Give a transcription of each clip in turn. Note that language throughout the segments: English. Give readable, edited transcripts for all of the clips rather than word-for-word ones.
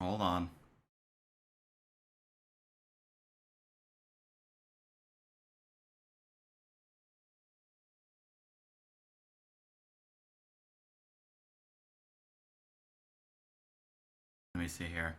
Hold on. Let me see here.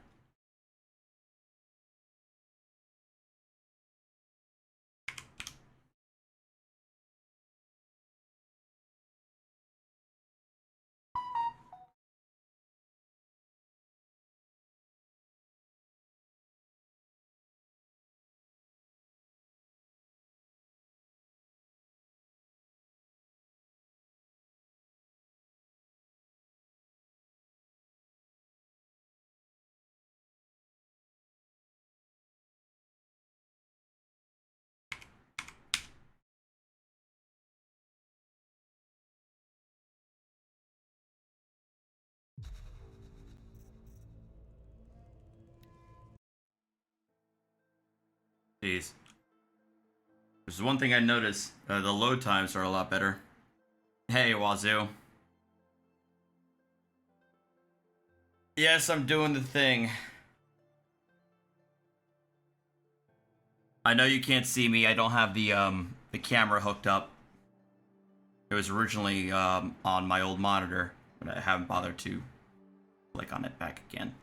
Jeez. There's one thing I noticed. The load times are a lot better. Hey, Wazoo. Yes, I'm doing the thing. I know you can't see me. I don't have the camera hooked up. It was originally on my old monitor, but I haven't bothered to click on it back again.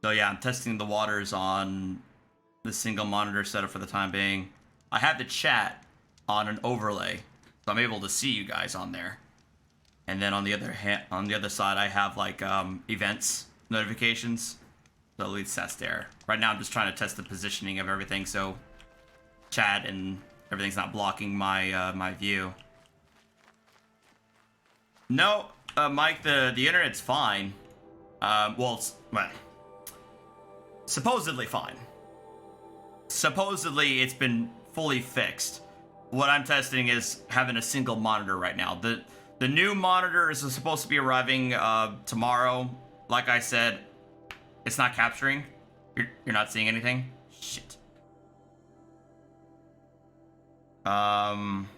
So yeah, I'm testing the waters on the single monitor setup for the time being. I have the chat on an overlay, so I'm able to see you guys on there. And then on the other side, I have like events notifications. So at least that's there. Right now, I'm just trying to test the positioning of everything, so chat and everything's not blocking my my view. No, Mike, the internet's fine. Well, supposedly fine. Supposedly, it's been fully fixed. What I'm testing is having a single monitor right now. The new monitor is supposed to be arriving tomorrow. Like I said, it's not capturing. You're not seeing anything? Shit. Hang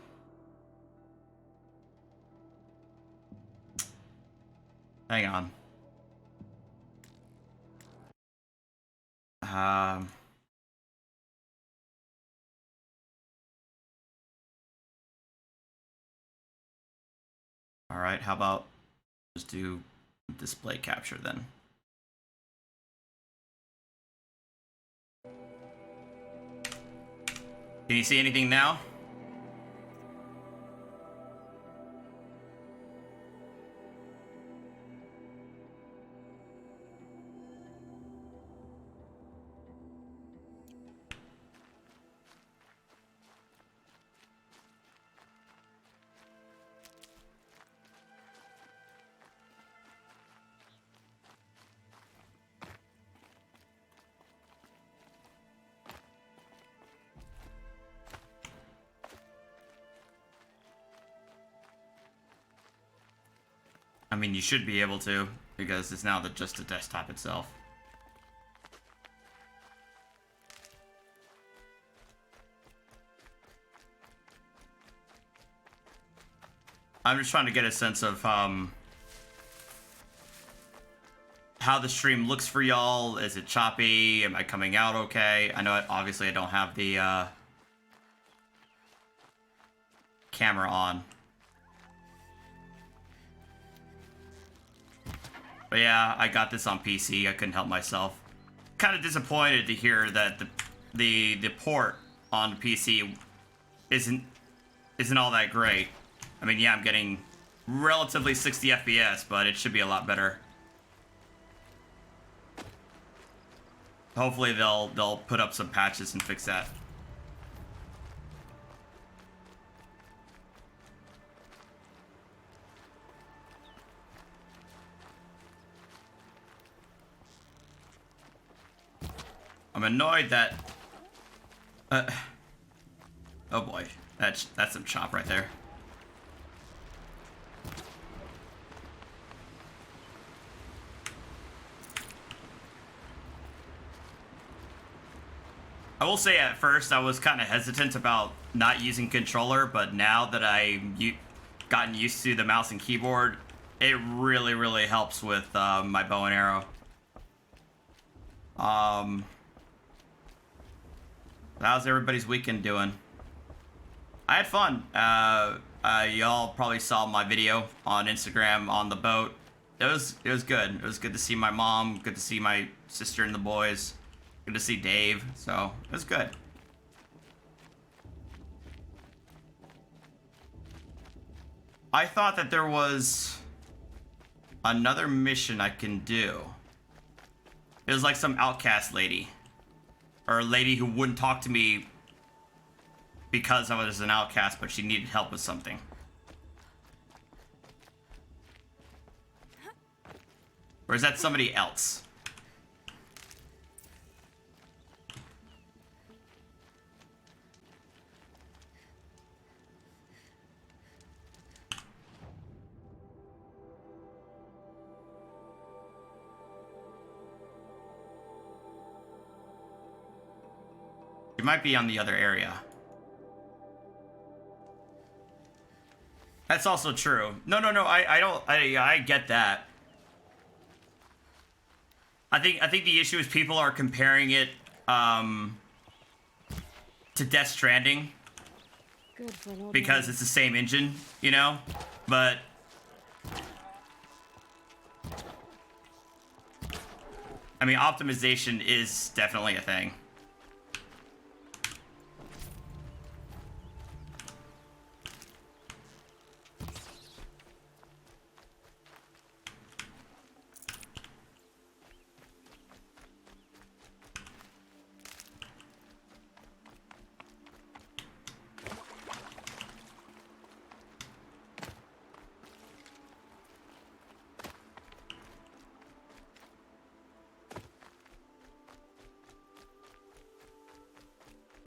on. All right, how about just do display capture then? Can you see anything now? I mean, you should be able to, because it's now just the desktop itself. I'm just trying to get a sense of how the stream looks for y'all. Is it choppy? Am I coming out okay? I know obviously I don't have the camera on. But yeah, I got this on PC. I couldn't help myself. Kind of disappointed to hear that the port on the PC isn't all that great. I mean, yeah, I'm getting relatively 60 FPS, but it should be a lot better. Hopefully they'll put up some patches and fix that. I'm annoyed that oh boy, that's some chop right there. I will say at first I was kind of hesitant about not using controller, but now that I've gotten used to the mouse and keyboard, It really, really helps with my bow and arrow. How's everybody's weekend doing? I had fun. Y'all probably saw my video on Instagram on the boat. It was good. It was good to see my mom. Good to see my sister and the boys. Good to see Dave. So it was good. I thought that there was another mission I can do. It was like some outcast lady. Or a lady who wouldn't talk to me because I was an outcast, but she needed help with something. Or is that somebody else? It might be on the other area. That's also true. No, I get that. I think the issue is people are comparing it to Death Stranding because it's the same engine, you know? But I mean, optimization is definitely a thing.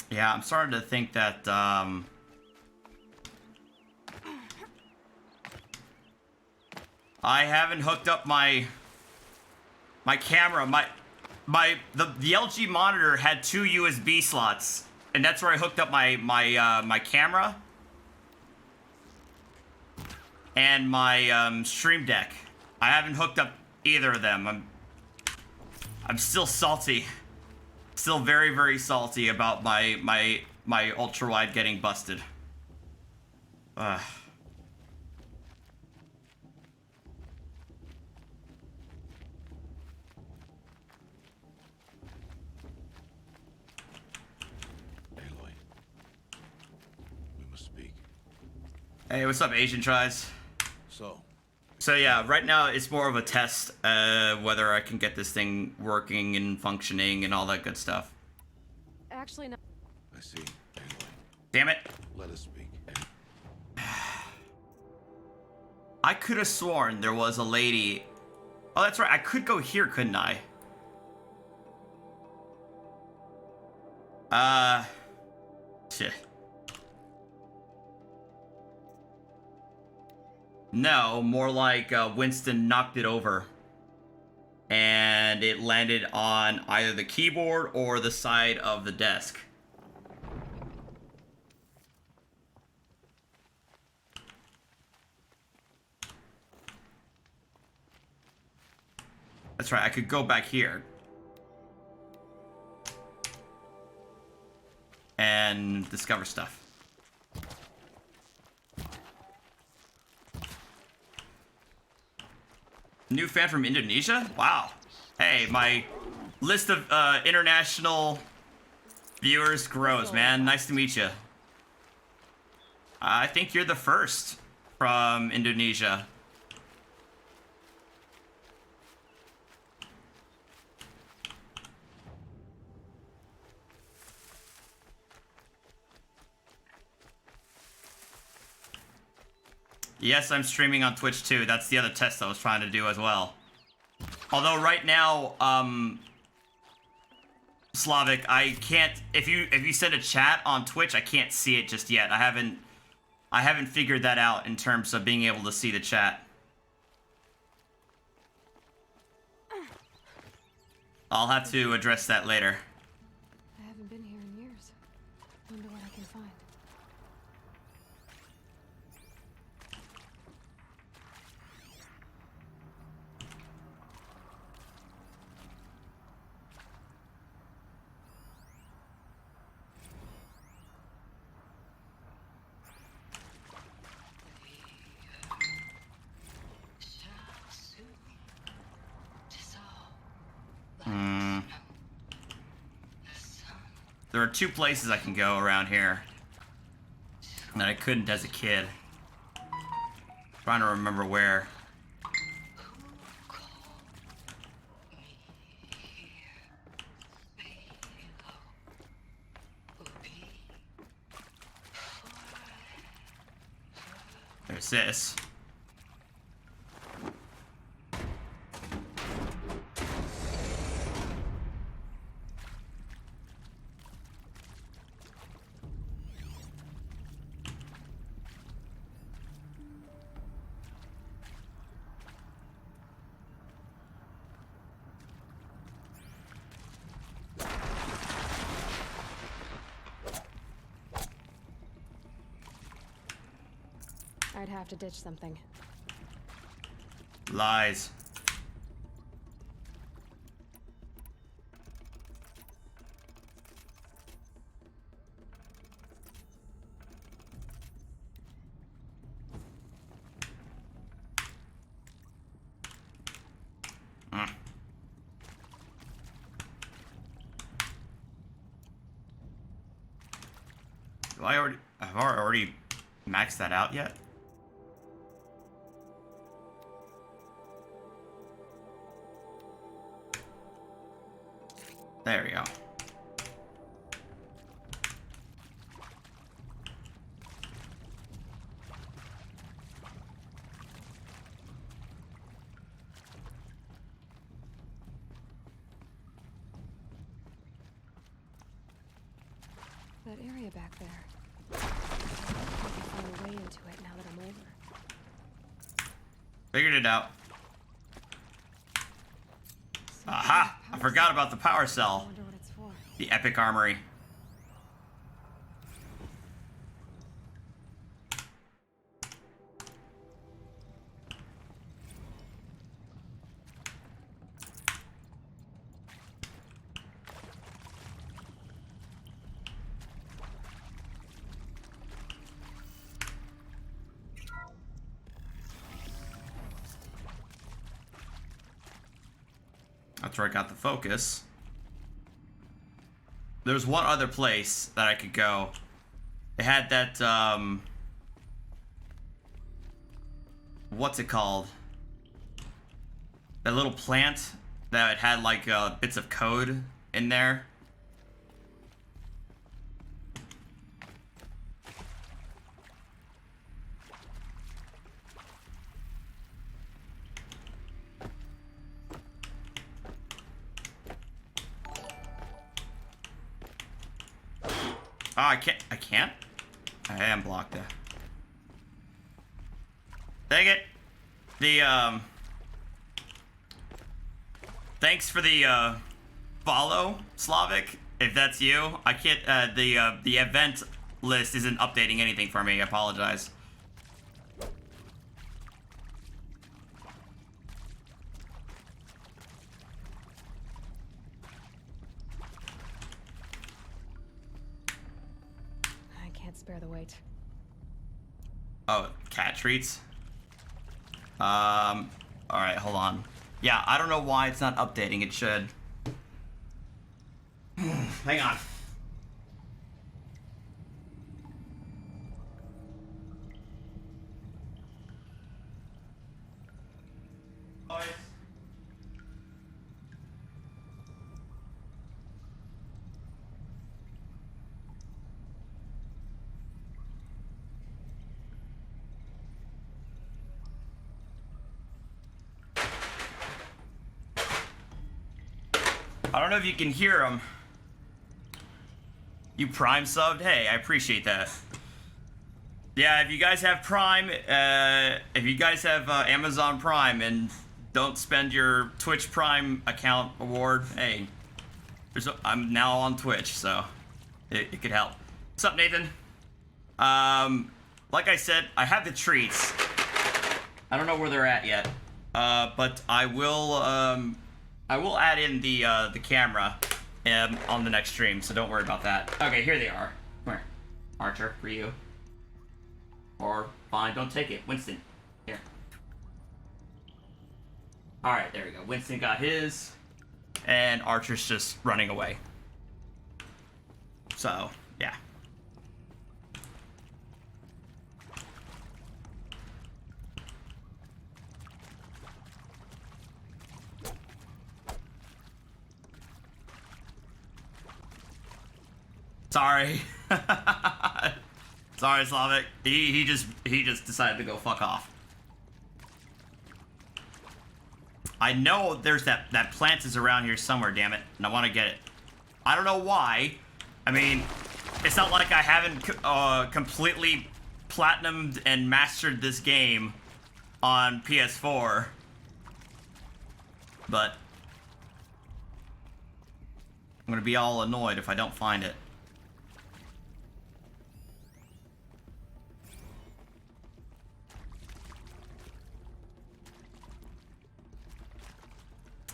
Yeah, I'm starting to think that, I haven't hooked up my camera. The LG monitor had 2 USB slots, and that's where I hooked up my camera and my Stream Deck. I haven't hooked up either of them. I'm still salty. Still very, very salty about my ultra wide getting busted. Ugh. Aloy, we must speak. Hey, what's up, Asian Tries? So yeah, right now it's more of a test, whether I can get this thing working and functioning and all that good stuff. Actually, no. I see. Aloy, Damn it. let us speak. I could have sworn there was a lady. Oh, that's right. I could go here, couldn't I? Shit. No, more like Winston knocked it over. And it landed on either the keyboard or the side of the desk. That's right, I could go back here. And discover stuff. New fan from Indonesia? Wow. Hey, my list of international viewers grows, man. Nice to meet you. I think you're the first from Indonesia. Yes, I'm streaming on Twitch too. That's the other test I was trying to do as well. Although right now, Slavic, I can't. If you send a chat on Twitch, I can't see it just yet. I haven't figured that out in terms of being able to see the chat. I'll have to address that later. I haven't been here in years. Wonder what I can find. There are two places I can go around here that I couldn't as a kid. Trying to remember where. There's this. I'd have to ditch something. Lies. Have I already maxed that out yet? There we go. That area back there. I can find a way into it now that I'm older. Figured it out. Aha! I forgot about the power I cell. wonder what it's for. The epic armory. That's where I got the focus. There's one other place that I could go. It had that, what's it called? That little plant that had like bits of code in there. Oh, I can't? I am blocked there. Dang it. The, thanks for the, follow, Slavic, if that's you. I can't, the event list isn't updating anything for me. I apologize. Spare the weight. Oh, cat treats. All right, hold on. Yeah, I don't know why it's not updating. It should. Hang on. I don't know if you can hear them. You Prime subbed? Hey, I appreciate that. Yeah, if you guys have Prime, if you guys have Amazon Prime and don't spend your Twitch Prime account award, hey, I'm now on Twitch, so it could help. What's up, Nathan? Like I said, I have the treats. I don't know where they're at yet, but I will add in the camera on the next stream, so don't worry about that. Okay, here they are. Come here, Archer, for you. Or fine, don't take it, Winston. Here. All right, there we go. Winston got his, and Archer's just running away. So, yeah. Sorry. Sorry, Slavic. He just decided to go fuck off. I know there's that plant is around here somewhere, damn it, and I want to get it. I don't know why. I mean, it's not like I haven't completely platinumed and mastered this game on PS4, but I'm gonna be all annoyed if I don't find it.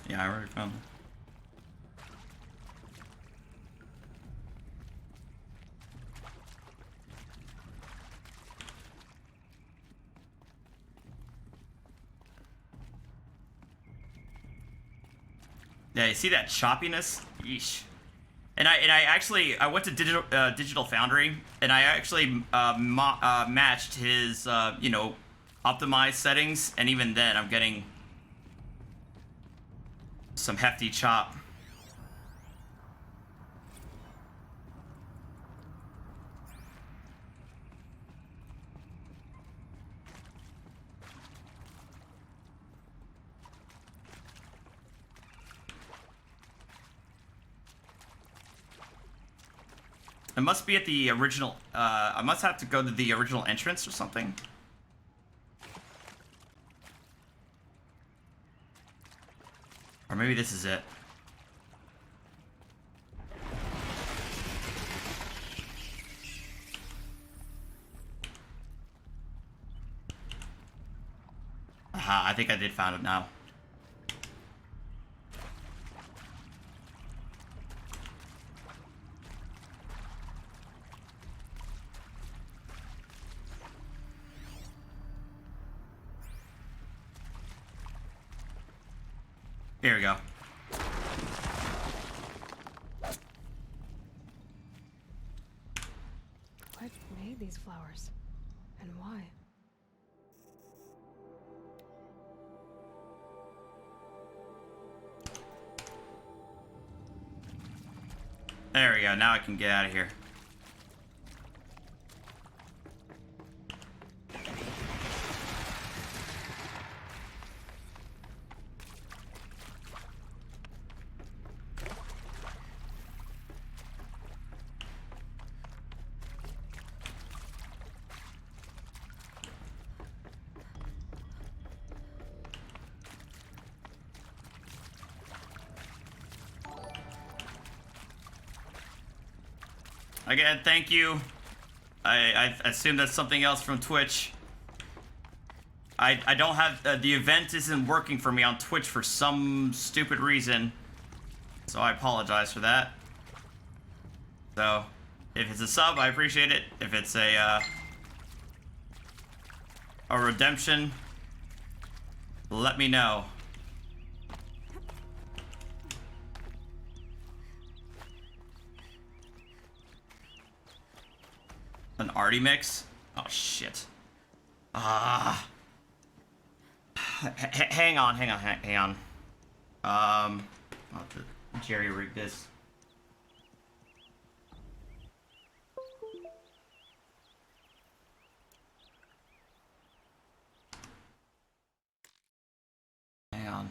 Yeah, I already found it. Yeah, you see that choppiness? Yeesh. And I went to Digital Foundry, and I actually matched his you know, optimized settings, and even then I'm getting some hefty chop. It must be at the original, I must have to go to the original entrance or something. Or maybe this is it. Aha, I think I did find it now. Here we go. What made these flowers? And why? There we go. Now I can get out of here. Again, thank you. I assume that's something else from Twitch. I don't have... the event isn't working for me on Twitch for some stupid reason. So I apologize for that. So, if it's a sub, I appreciate it. If it's a redemption, let me know. An arty mix? Oh shit. Ah. Hang on. I'll have to jerry rig this. Hang on.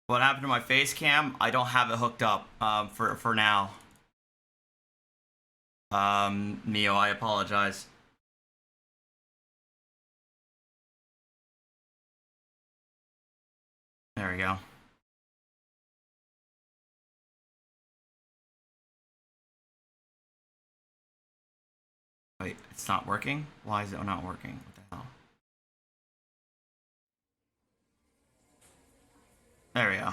What happened to my face cam? I don't have it hooked up for now. Neo, I apologize. There we go. Wait, it's not working? Why is it not working? What the hell? There we go.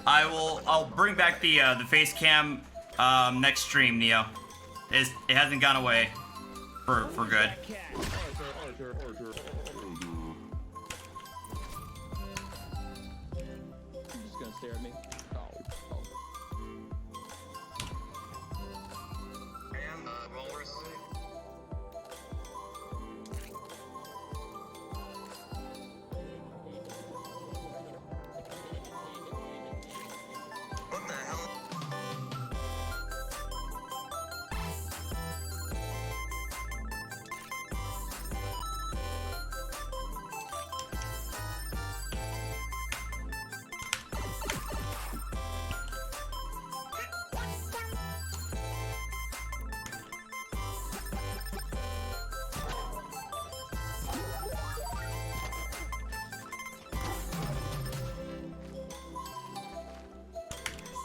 I'll bring back the face cam next stream, Neo. It hasn't gone away for good. stare at me. Oh. Rollers. What the hell?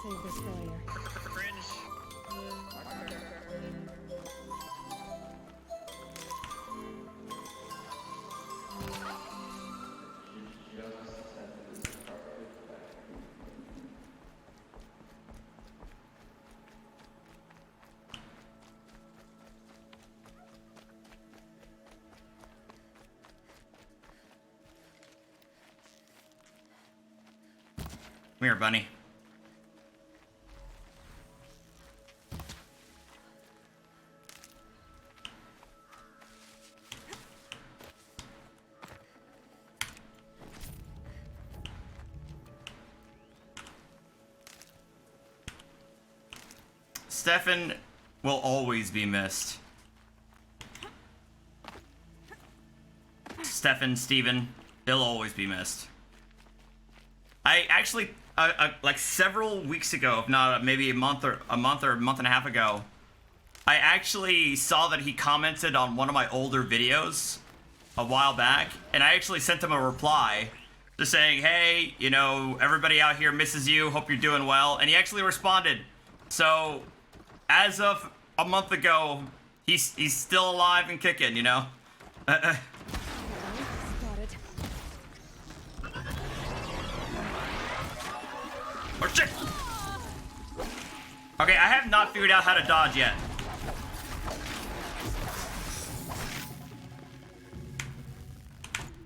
Save this for later. Fringe. Come here, bunny. Stefan will always be missed. Stefan, Steven, they'll always be missed. I actually, like several weeks ago, if not maybe a month and a half ago, I actually saw that he commented on one of my older videos a while back, and I actually sent him a reply just saying, hey, you know, everybody out here misses you, hope you're doing well, and he actually responded. So, as of a month ago, he's still alive and kicking, you know? Spotted. Oh shit! Okay, I have not figured out how to dodge yet.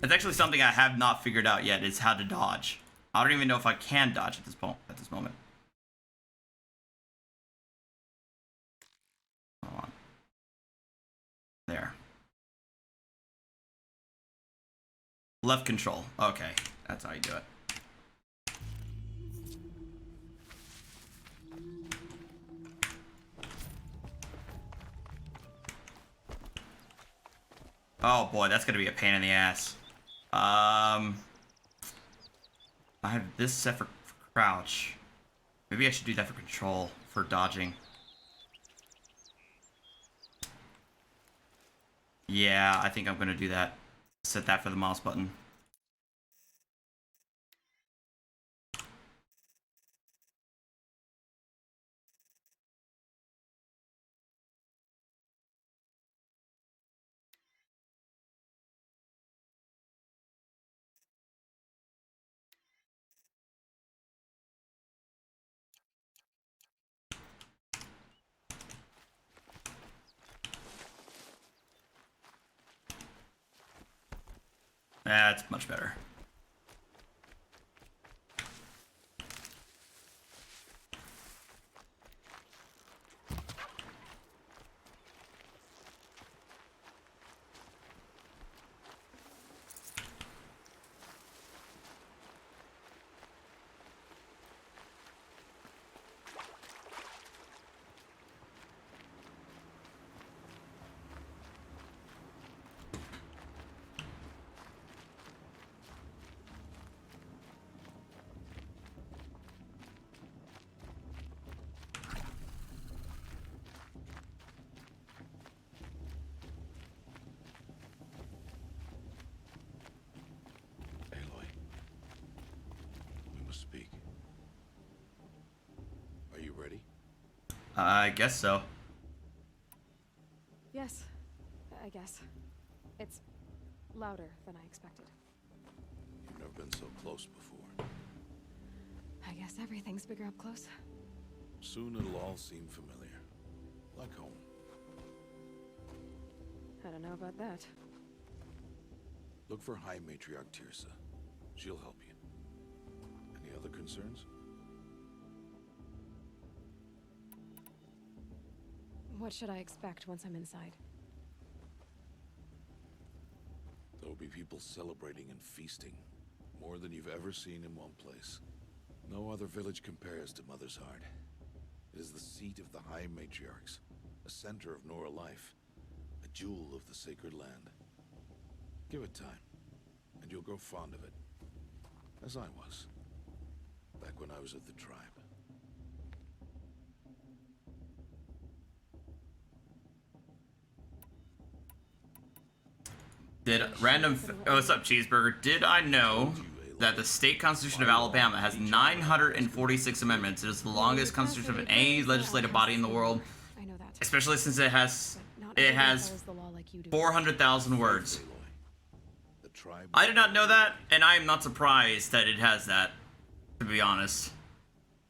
It's actually something I have not figured out yet, is how to dodge. I don't even know if I can dodge at this moment. Hold on. There. Left control. Okay, that's how you do it. Oh boy, that's gonna be a pain in the ass. I have this set for crouch. Maybe I should do that for control, for dodging. Yeah, I think I'm gonna do that. Set that for the mouse button. That's much better. Aloy, we must speak. Are you ready? I guess so. Yes, I guess. It's louder than I expected. You've never been so close before. I guess everything's bigger up close. Soon it'll all seem familiar. Like home. I don't know about that. Look for High Matriarch Tirsa. She'll help you. Any other concerns? What should I expect once I'm inside? There will be people celebrating and feasting. More than you've ever seen in one place. No other village compares to Mother's Heart. It is the seat of the High Matriarchs, a center of Nora life, a jewel of the sacred land. Give it time, and you'll grow fond of it. As I was, back when I was of the tribe. What's up, Cheeseburger? Did I know that the state constitution of Alabama has 946 amendments? It is the longest constitution of any legislative body in the world, I know that. especially since it has But not everyone 400,000 words. The tribe. I did not know that, and I am not surprised that it has that, to be honest.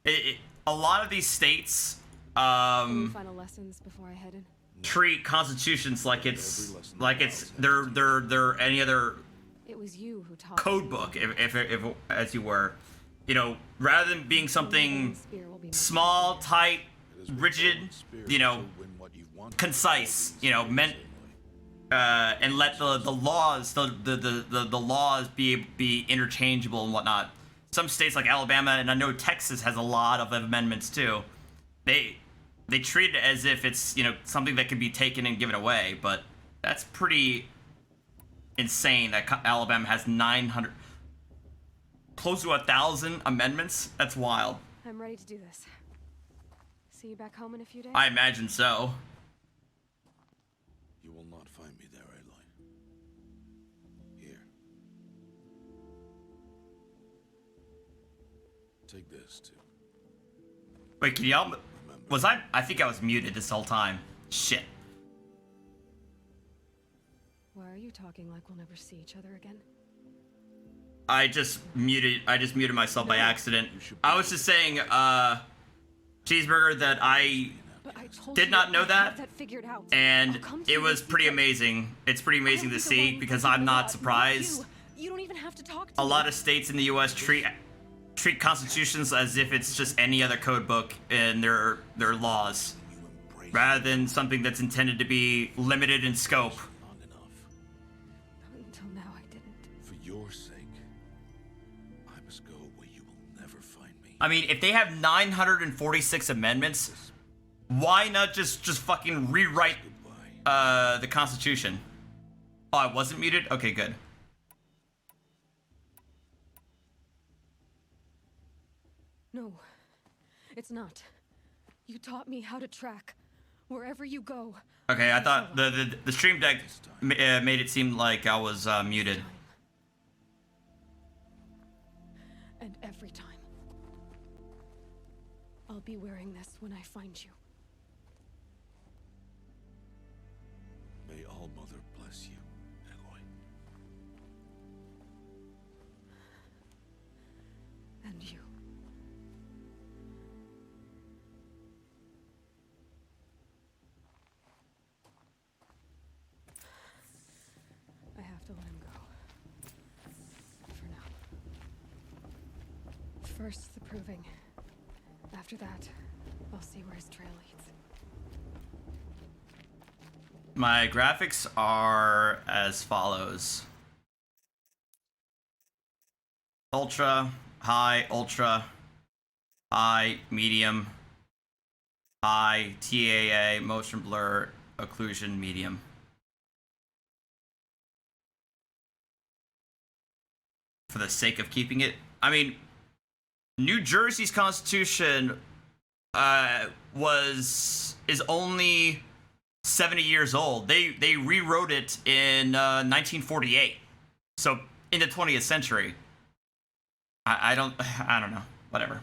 A lot of these states Any final lessons before I head in? treat constitutions like it's they're any other It was you who taught code me. book, if as you were, you know, rather than being something small, tight, rigid, you know, concise, you know, meant and let the laws the laws be interchangeable and whatnot. Some states like Alabama, and I know Texas has a lot of amendments too. They treat it as if it's, you know, something that can be taken and given away, but that's pretty insane that Alabama has 900, close to 1,000 amendments. That's wild. I'm ready to do this. See you back home in a few days? I imagine so. You will not find me there, Aloy. Here. Take this, too. Wait, can y'all... Was I think I was muted this whole time. Shit. Why are you talking like we'll never see each other again? I just muted myself by accident. I was just saying, Cheeseburger, that I But I told did you not know I that, have figured out. and I'll come to it you was if pretty you- amazing. It's pretty I amazing don't to be the see one because breaking I'm the law, not surprised. You don't even have to talk to A me. lot of states in the U.S. treat constitutions as if it's just any other code book in their laws, rather than something that's intended to be limited in scope. Long enough. Until now, I didn't. For your sake, I must go where you will never find me. I mean, if they have 946 amendments, why not just fucking rewrite the Constitution? Oh, I wasn't muted? Okay, good. No, it's not. You taught me how to track. Wherever you go. Okay, I thought the stream deck made it seem like I was muted. And every time. I'll be wearing this when I find you. May All Mother bless you, Aloy. And you. I have to let him go. For now. First, the proving. After that, I'll see where his trail leads. My graphics are as follows: ultra, high, medium, high, TAA, motion blur, occlusion, medium. For the sake of keeping it, I mean, New Jersey's constitution is only 70 years old. They rewrote it in 1948, so in the 20th century. I don't know, whatever.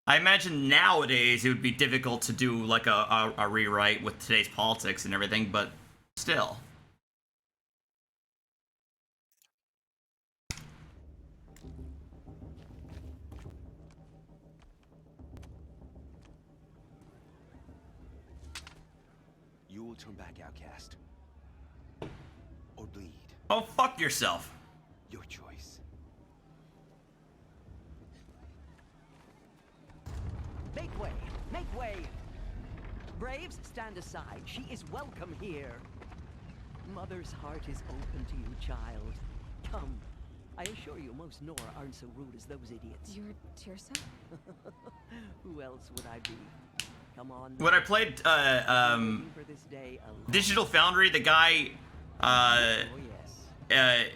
I imagine nowadays it would be difficult to do like a rewrite with today's politics and everything, but still. You will turn back, outcast. Or bleed. Oh, fuck yourself. Your choice. Make way! Make way! Braves, stand aside. She is welcome here. Mother's heart is open to you, child. Come. I assure you, most Nora aren't so rude as those idiots. You're Tirsa? Who else would I be? Come on. When I played Waiting for this day a long Digital Foundry, the guy Oh, yes.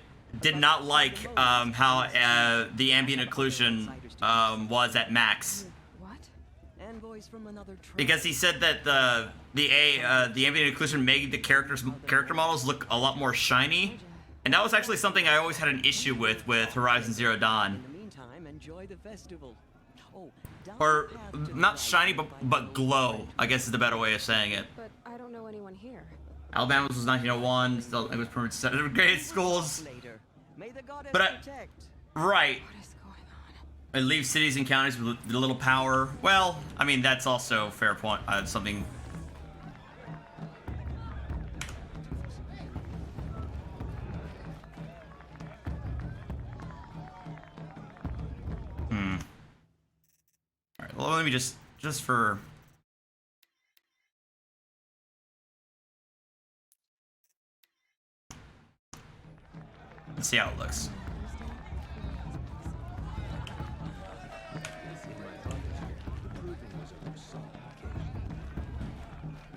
did not like how the ambient occlusion was at max. What? Envoys from another tribe. Because he said that the ambient occlusion made the character models look a lot more shiny, and that was actually something I always had an issue with Horizon Zero Dawn. In the meantime, enjoy the festival. Oh, down Or the path to the not right, shiny, you'll find but an old glow, friend. I guess is the better way of saying it. But I don't know anyone here. Alabama's was 1901, still it was permanent set of great schools. Later. May the goddess But protect. Right. What is going on? It leaves cities and counties with a little power. Well, I mean, that's also fair point. Something. All right. Well, let me just for. Let's see how it looks.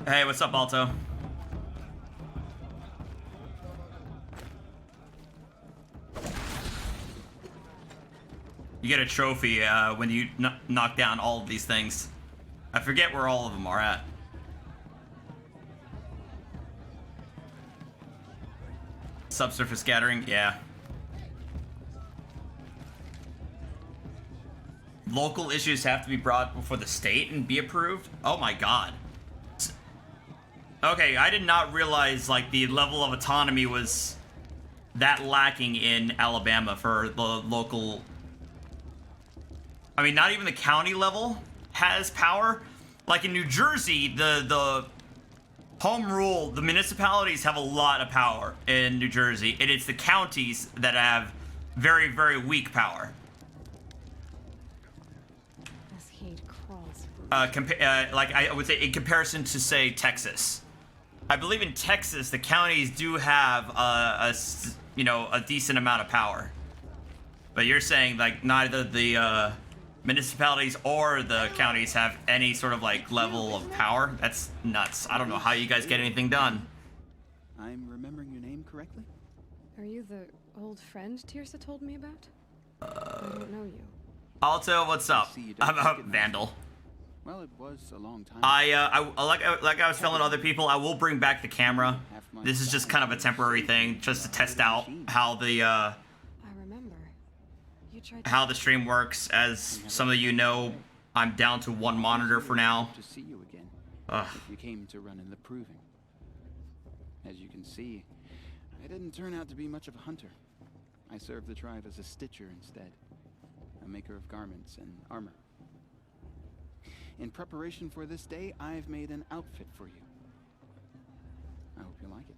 Hey, what's up, Alto? You get a trophy when you knock down all of these things. I forget where all of them are at. Subsurface scattering, yeah. Local issues have to be brought before the state and be approved? Oh my god. Okay, I did not realize like the level of autonomy was that lacking in Alabama for the local. I mean, not even the county level has power. Like in New Jersey, the home rule, the municipalities have a lot of power in New Jersey, and it's the counties that have very, very weak power. This heat crawls. Like I would say, in comparison to say Texas, I believe in Texas the counties do have a decent amount of power, but you're saying like neither the municipalities or the counties have any sort of like level of power. That's nuts. I don't know how you guys get anything done. I'm remembering your name correctly? Are you the old friend Tirsa told me about? I don't know you. Alto, what's up? see you don't I'm a recognize Vandal. Well, it was a long time. Like I was telling other people, I will bring back the camera. This is just kind of a temporary thing, just to test out how the I remember. You tried to how the stream works. As some of you know, I'm down to one monitor for now. To see you again. Ugh. If you came to run in the proving. As you can see, I didn't turn out to be much of a hunter. I served the tribe as a stitcher instead, a maker of garments and armor. In preparation for this day, I've made an outfit for you. I hope you like it.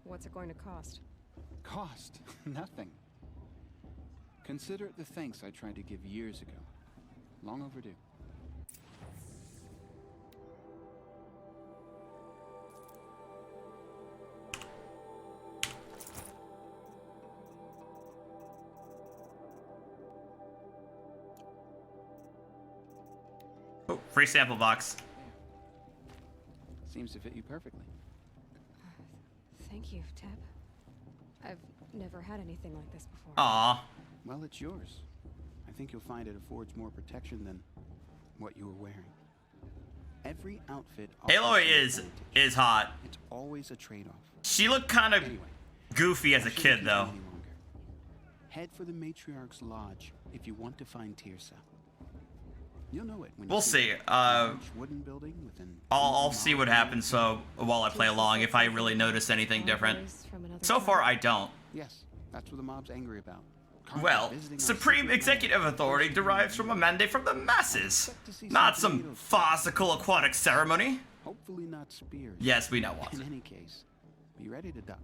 What's it going to cost? Cost? Nothing. Consider it the thanks I tried to give years ago. Long overdue. Oh, free sample box. Seems to fit you perfectly. Thank you, Teb. I've never had anything like this before. Aw. Well, it's yours. I think you'll find it affords more protection than what you were wearing. Every outfit offers Aloy an is advantage. hot. It's always a trade-off. She looked kind of Anyway, goofy as a I shouldn't kid, keep you though. any longer. Head for the Matriarch's Lodge if you want to find Tirsa. You'll know it when you We'll see see. it. Large wooden building with an I'll open see what mall. happens. So while I play along, if I really notice anything different. So far, I don't. Yes, that's what the mob's angry about. Cards Well, visiting our supreme secret executive land. authority derives from a mandate from the masses, Expect to see not some some creative- farcical aquatic ceremony. Hopefully not spears. Yes, we know what. In any case, be ready to duck.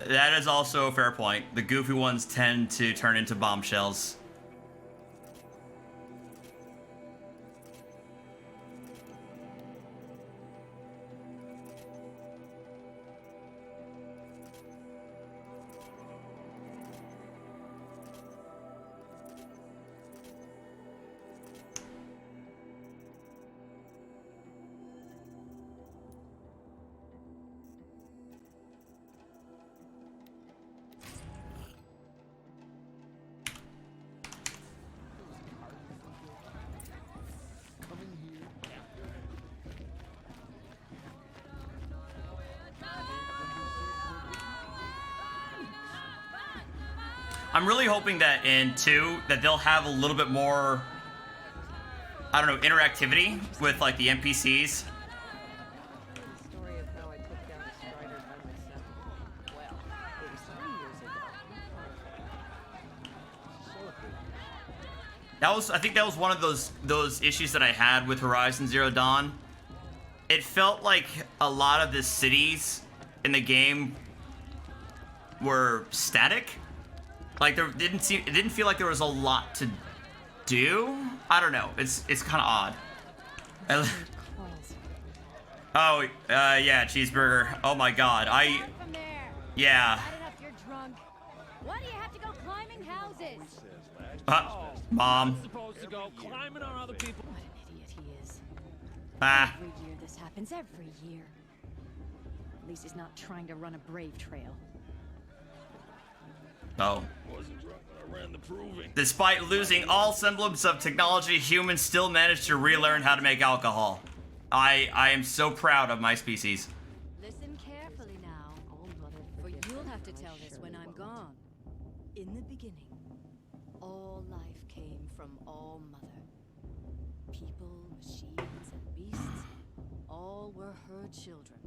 That is also a fair point. The goofy ones tend to turn into bombshells. I'm really hoping that in 2 that they'll have a little bit more, I don't know, interactivity with like the NPCs. The story of how I took down a strider by myself. Well, it was 3 years ago. I think that was one of those issues that I had with Horizon Zero Dawn. It felt like a lot of the cities in the game were static. Like it didn't feel like there was a lot to do. I don't know. It's kind of odd. Oh, yeah, cheeseburger. Oh my god. Yeah. Why do you have to go climbing houses? Mom. Supposed to go climbing on other people. What an idiot he is. Ah. Every year this happens, every year. At least he's not trying to run a brave trail. Oh. Wasn't drunk when I ran the proving. Despite losing all semblance of technology, humans still managed to relearn how to make alcohol. I am so proud of my species. Listen carefully now, for you'll have to tell this when I'm gone. In the beginning, all life came from all mother. People, machines, and beasts, all were her children.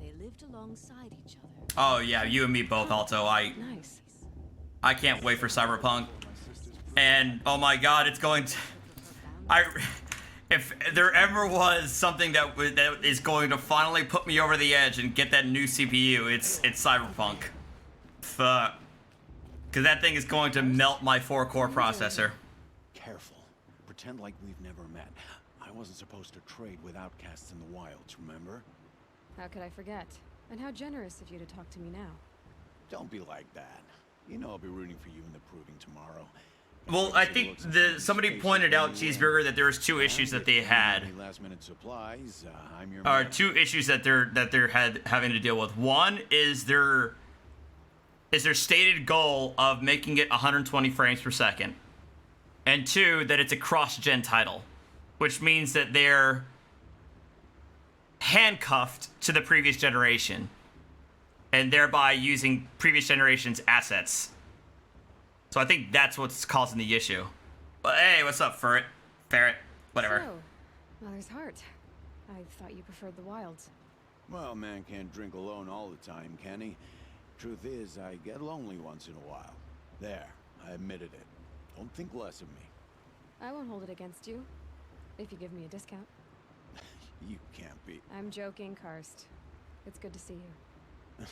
They lived alongside each other. Oh yeah, you and me both, Alto. Nice. I can't wait for Cyberpunk. And oh my god, it's going to... If there ever was something that is going to finally put me over the edge and get that new CPU, it's Cyberpunk. Fuck. Because that thing is going to melt my 4-core processor. Careful. Pretend like we've never met. I wasn't supposed to trade with outcasts in the wilds, remember? How could I forget? And how generous of you to talk to me now. Don't be like that. You know I'll be rooting for you in the proving tomorrow. Well, I think somebody pointed out, Cheeseburger, that there was 2 issues that they had. Last-minute supplies. I'm your Or man. 2 issues that they're having to deal with. One is their stated goal of making it 120 frames per second, and 2 that it's a cross-gen title, which means that they're handcuffed to the previous generation, and thereby using previous generation's assets. So I think that's what's causing the issue. But hey, what's up, Ferret? Whatever. So, Mother's Heart. I thought you preferred the wilds. Well, man can't drink alone all the time, can he? Truth is, I get lonely once in a while. There, I admitted it. Don't think less of me. I won't hold it against you. If you give me a discount. You can't be. I'm joking, Karst. It's good to see you.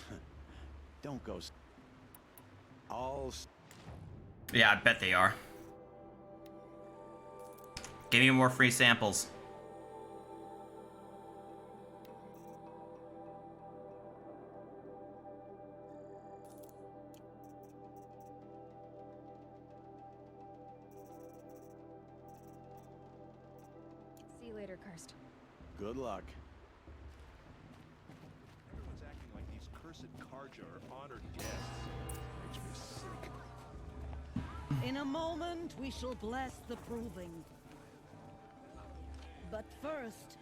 Don't go. I'll. Yeah, I bet they are. Give me more free samples. See you later, Karst. Good luck. Everyone's acting like these cursed Karja are honored guests. Makes me sick. In a moment, we shall bless the proving. But first,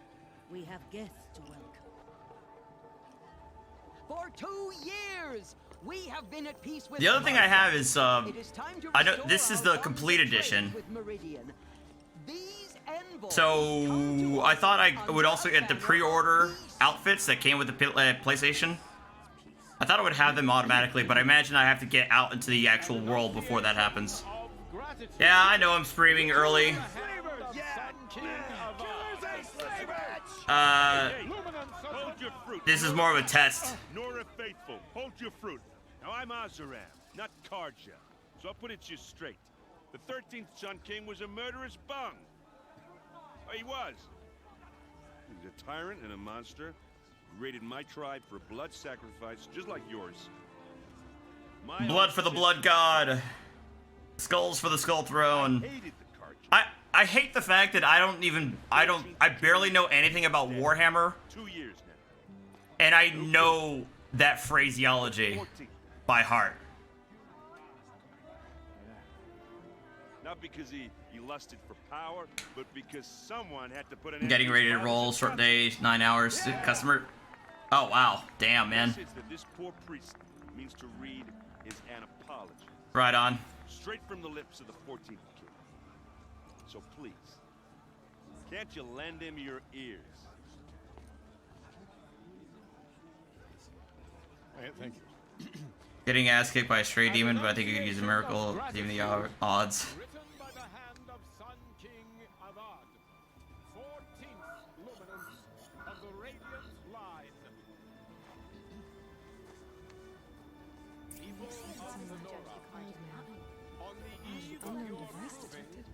we have guests to welcome. For 2 years, we have been at peace with The other thing I have is, It is time to I know restore this is our the bonds complete of trade edition. with Meridian. These envoys come So to I us thought I under would also get the banner of pre-order peace. outfits that came with the PlayStation. I thought I would have them automatically, but I imagine I have to get out into the actual world before that happens. Yeah, I know I'm streaming early. Hold your fruit. This is more of a test. Nora Faithful, hold your fruit. I'm Azaram, not Karja. So I'll put it to you straight. The 13th Sun King was a murderous bung. Oh, he was. He was a tyrant and a monster. He raided my tribe for blood sacrifice, just like yours. My Blood for the blood god. Skulls for the skull throne. hated the Karja. I hate the fact that I barely know anything about Warhammer, 2 years now. and I know that phraseology 14. by heart. Not because he lusted for power, but because someone had to put an I'm getting ready to roll. Short day, 9 hours. Customer. Oh wow, damn man. The message that this poor priest means to read is an apology. Right on. Straight from the lips of the 14th king. So please, can't you lend him your ears? Thank you. Getting ass kicked by a stray demon, but I think you could use a miracle, even the odds. Written by the hand of Sun King Avad, 14th luminance of the Radiant Line. People of the Nora, on the eve of Unknown your device proving, detected.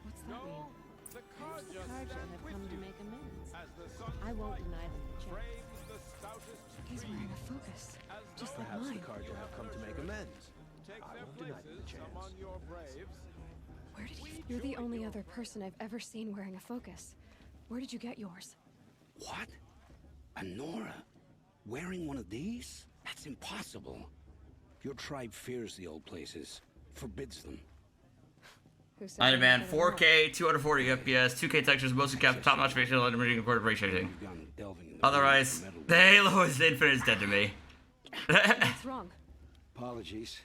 What's that know mean? the Karja Karja stand have with come to you make amends. as the sun's I won't light deny them the chance. frames the stoutest He's tree, wearing a focus, as just though like Perhaps the mine. Karja have come to make amends. take I their won't deny them the places chance. among your braves. Where did you? You're the only other person I've ever seen wearing a focus. Where did you get yours? What? A Nora? Wearing one of these? That's impossible. Your tribe fears the old places, forbids them. Who said I you demand needed a Nora? 4K, 240 FPS, 2K textures, mostly kept, top-notch facial and recorded ray tracing. You've gone delving in the Otherwise, metal. the Halo is infinite is dead to me. What's wrong? Apologies.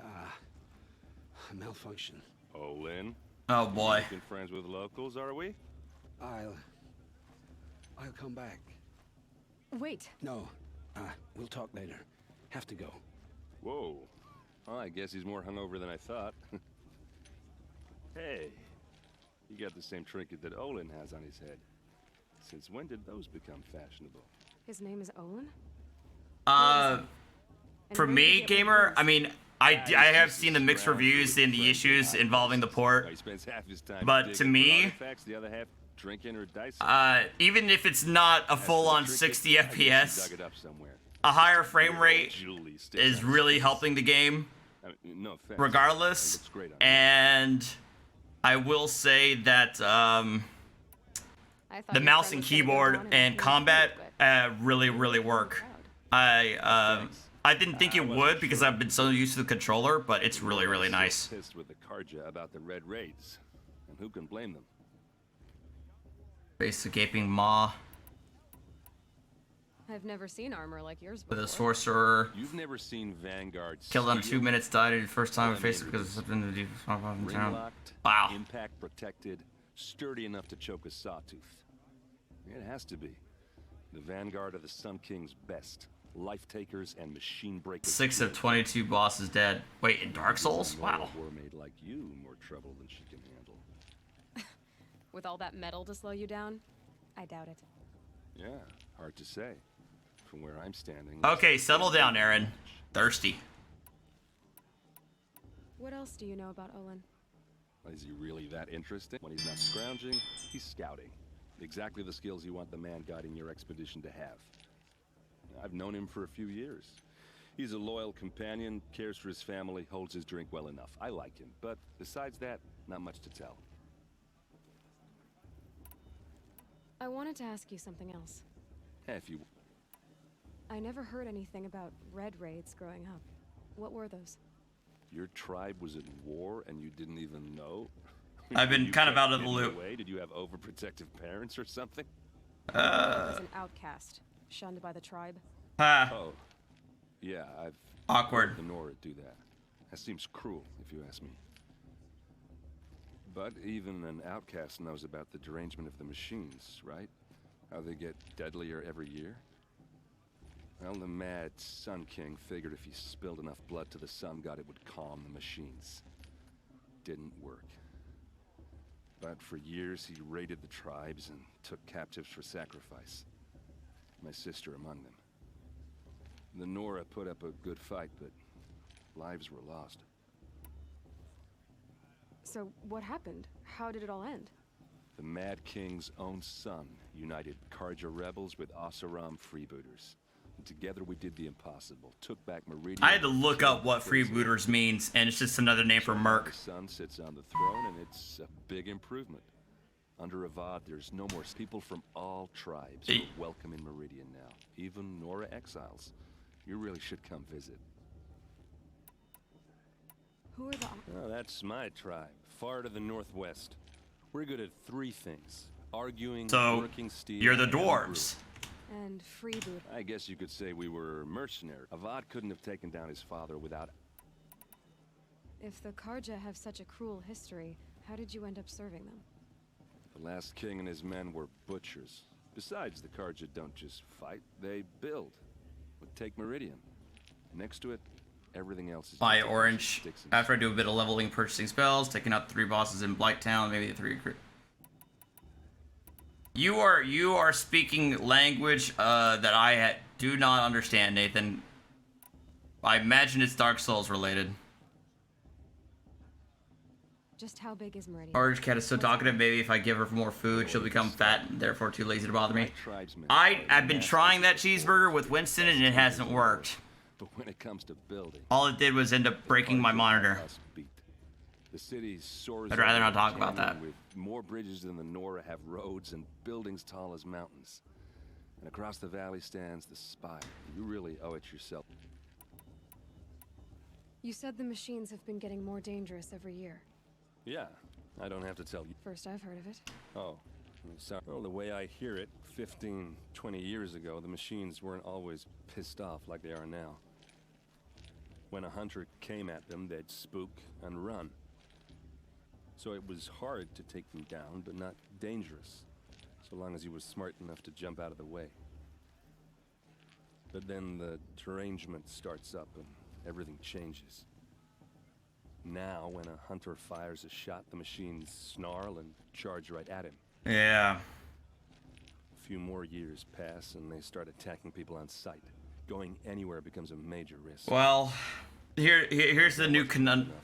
A malfunction. Oh, Lynn? Oh boy. Making friends with locals, are we? I'll come back. Wait. No, we'll talk later. Have to go. Whoa. Well, I guess he's more hungover than I thought. Hey, you got the same trinket that Olin has on his head. Since when did those become fashionable? His name is Olin? For And where did me, you get gamer, one I of mean, I have seen the mixed reviews and the issues involving the port. He spends half his time But digging to for me, artifacts, the other half drinking or dicing. even if it's not a As for the full-on trinket, 60 I guess he FPS, dug it up somewhere. a higher frame rate Jewelry sticks is out his really face. helping the game, I mean, no offense. regardless. It looks great on you. And I will say that I thought the your mouse friend and was gonna go keyboard down in a and huge combat boat, but really, you really were work. proud. I didn't think it would because I've been so used to the controller, but it's really, really Still nice. Pissed with the Karja about the Red Raids, and who can blame them? Face the gaping maw I've never seen armor like yours with before. a sorcerer. You've never seen Vanguard Killed under 2 steal, minutes, died in the first time I Well, I faced it mean, because of something to do in ring town. locked, Wow. impact protected, sturdy enough to choke a sawtooth. It has to be. The Vanguard of the Sun King's best. Life takers and machine breakers. 6 of 22 bosses dead. Wait, in Dark Souls? Wow. War made like you more trouble than she can handle. With all that metal to slow you down? I doubt it. Yeah, hard to say. From where I'm standing. Okay, settle down, Aaron. Thirsty. What else do you know about Olin? Is he really that interesting? When he's not scrounging, he's scouting. Exactly the skills you want the man guiding your expedition to have. I've known him for a few years. He's a loyal companion, cares for his family, holds his drink well enough. I like him, but besides that, not much to tell. I wanted to ask you something else. If you... I never heard anything about red raids growing up. What were those? Your tribe was at war and you didn't even know? I've been You kind of kept out of the hidden loop. away? Did you have overprotective parents or something? I was an outcast, shunned by the tribe. Oh, yeah, I've Awkward. heard the Nora do that. That seems cruel, if you ask me. But even an outcast knows about the derangement of the machines, right? How they get deadlier every year? Well, the mad Sun King figured if he spilled enough blood to the Sun God, it would calm the machines. Didn't work. But for years, he raided the tribes and took captives for sacrifice. My sister among them. The Nora put up a good fight, but lives were lost. So, what happened? How did it all end? The Mad King's own son united Karja rebels with Oseram freebooters. And together we did the impossible. Took back Meridian. I had to look up what freebooters means, and it's just another name for merc. The son sits on the throne, and it's a big improvement. Under Avad, there's no more people from all tribes who are welcome in Meridian now. Even Nora exiles. You really should come visit. Who are the... Oh, that's my tribe, far to the northwest. We're good at 3 things. Arguing, working steel... you're the dwarves. And freeboot. I guess you could say we were mercenaries. Avad couldn't have taken down his father without... If the Karja have such a cruel history, how did you end up serving them? The last king and his men were butchers. Besides, the Karja don't just fight, they build. But take Meridian. Next to it, everything else is... Buy orange. After I do a bit of leveling, purchasing spells, taking out 3 bosses in Blighttown, maybe the 3... You are speaking language that I do not understand, Nathan. I imagine it's Dark Souls related. Just how big is Meridian? Orange Cat is so talkative, maybe if I give her more food, she'll become fat and therefore too lazy to bother me. I've been trying that cheeseburger with Winston and it hasn't worked. But when it comes to building... All it did was end up breaking my monitor. The city soars... I'd rather not talk about that. With more bridges than the Nora have roads and buildings tall as mountains. And across the valley stands the Spire. You really owe it yourself. You said the machines have been getting more dangerous every year. Yeah, I don't have to tell you. First I've heard of it. Oh, I'm sorry. Well, the way I hear it, 15, 20 years ago, the machines weren't always pissed off like they are now. When a hunter came at them, they'd spook and run. So it was hard to take them down, but not dangerous, so long as he was smart enough to jump out of the way. But then the derangement starts up and everything changes. Now, when a hunter fires a shot, the machines snarl and charge right at him. Yeah. A few more years pass and they start attacking people on sight. Going anywhere becomes a major risk. Well, here's the new conundrum.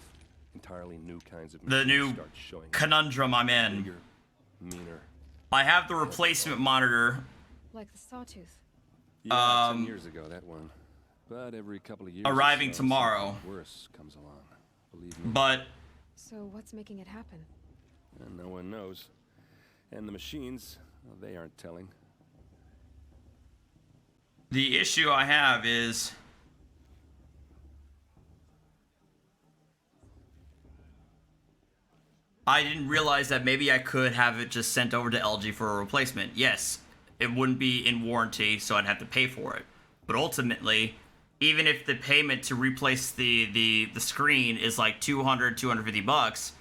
Entirely new kinds of the new conundrum I'm in. Bigger, meaner. I have the replacement monitor. Like the Sawtooth. Yeah, 10 years ago, that one. But every couple of years arriving or so, tomorrow. Worse comes along. Believe me. But so what's making it happen? And no one knows. And the machines, well, they aren't telling. The issue I have is I didn't realize that maybe I could have it just sent over to LG for a replacement. Yes, it wouldn't be in warranty, so I'd have to pay for it. But ultimately, even if the payment to replace the screen is like $250,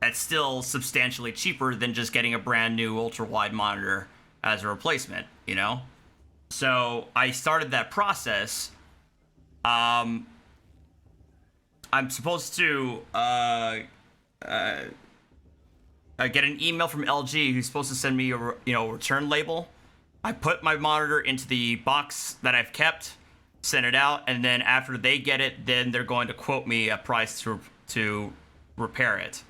that's still substantially cheaper than just getting a brand new ultra-wide monitor as a replacement, you know? So I started that process. I'm supposed to get an email from LG who's supposed to send me a return label. I put my monitor into the box that I've kept, send it out, and then after they get it, then they're going to quote me a price to repair it.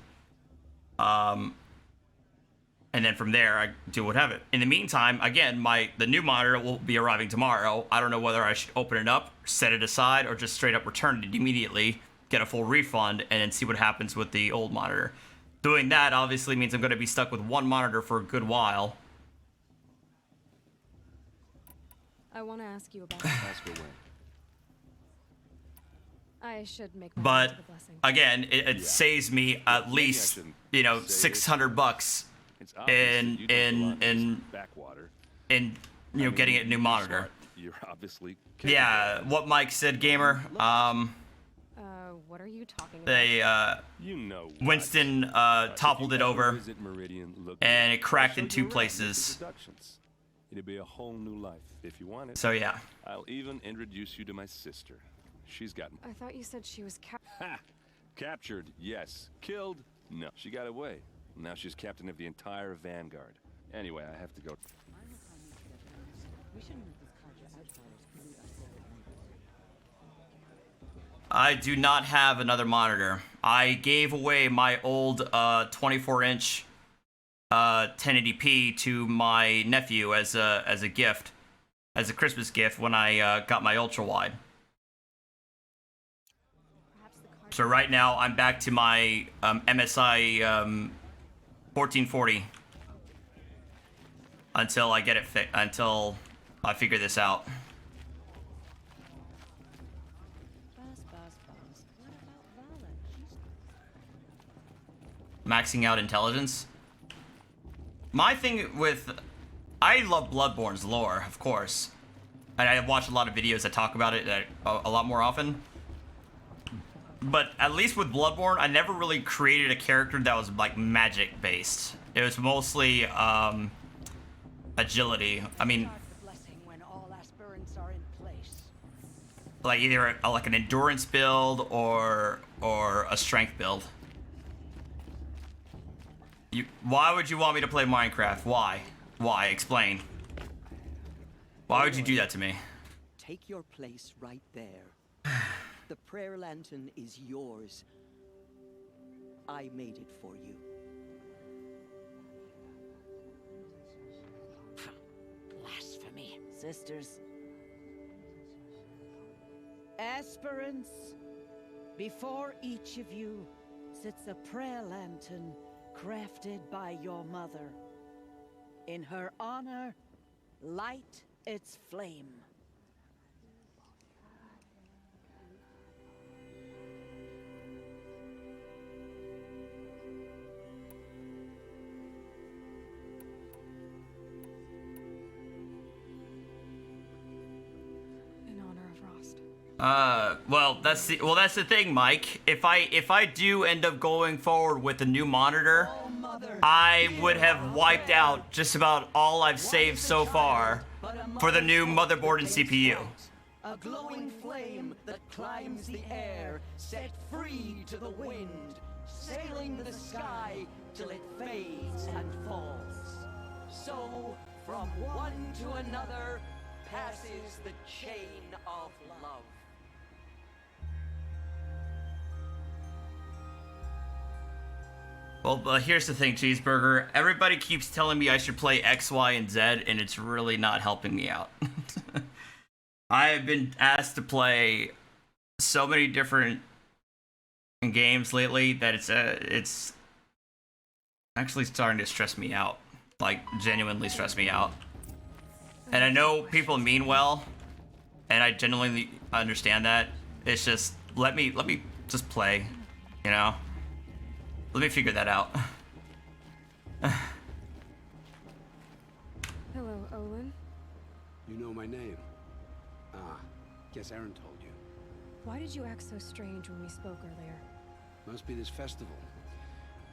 And then from there, I do what have it. In the meantime, again, the new monitor will be arriving tomorrow. I don't know whether I should open it up, set it aside, or just straight up return it immediately, get a full refund, and then see what happens with the old monitor. Doing that obviously means I'm going to be stuck with one monitor for a good while. I want to ask you about Ask away. I should make my But way to the blessing. again, it saves me at least $600 in getting a new monitor. You're obviously yeah, what Mike said, gamer. What are you talking about? Winston toppled it over, and it cracked in 2 places. It'd be a whole new life if you want it. So yeah. I'll even introduce you to my sister. She's got... I thought you said she was captured, yes. Killed? No. She got away. Now she's captain of the entire vanguard. Anyway, I have to go. I do not have another monitor. I gave away my old 24-inch 1080p to my nephew as a gift, as a Christmas gift when I got my ultra wide. So right now I'm back to my MSI 1440 until I get it until I figure this out. Maxing out intelligence. My thing with... I love Bloodborne's lore, of course. And I watch a lot of videos that talk about it a lot more often. But at least with Bloodborne, I never really created a character that was, like, magic-based. It was mostly, agility. I mean... like, either, like, an endurance build or a strength build. Why would you want me to play Minecraft? Why? Why? Explain. Why would you do that to me? Take your place right there. The prayer lantern is yours. I made it for you. Blasphemy. Sisters. Aspirants, before each of you sits a prayer lantern crafted by your mother. In her honor, light its flame. In honor of Rost. Well, that's the thing, Mike. If I do end up going forward with a new monitor, I would have wiped out just about all I've saved so far for the new motherboard and CPU. A glowing flame that climbs the air, set free to the wind, sailing the sky till it fades and falls. So, from one to another, passes the chain of love. Well, here's the thing, Cheeseburger. Everybody keeps telling me I should play X, Y, and Z, and it's really not helping me out. I have been asked to play so many different games lately that it's actually starting to stress me out. Like, genuinely stress me out. And I know people mean well, and I genuinely understand that. It's just, let me just play, you know? Let me figure that out. Hello, Olin. You know my name? Ah, guess Aaron told you. Why did you act so strange when we spoke earlier? Must be this festival.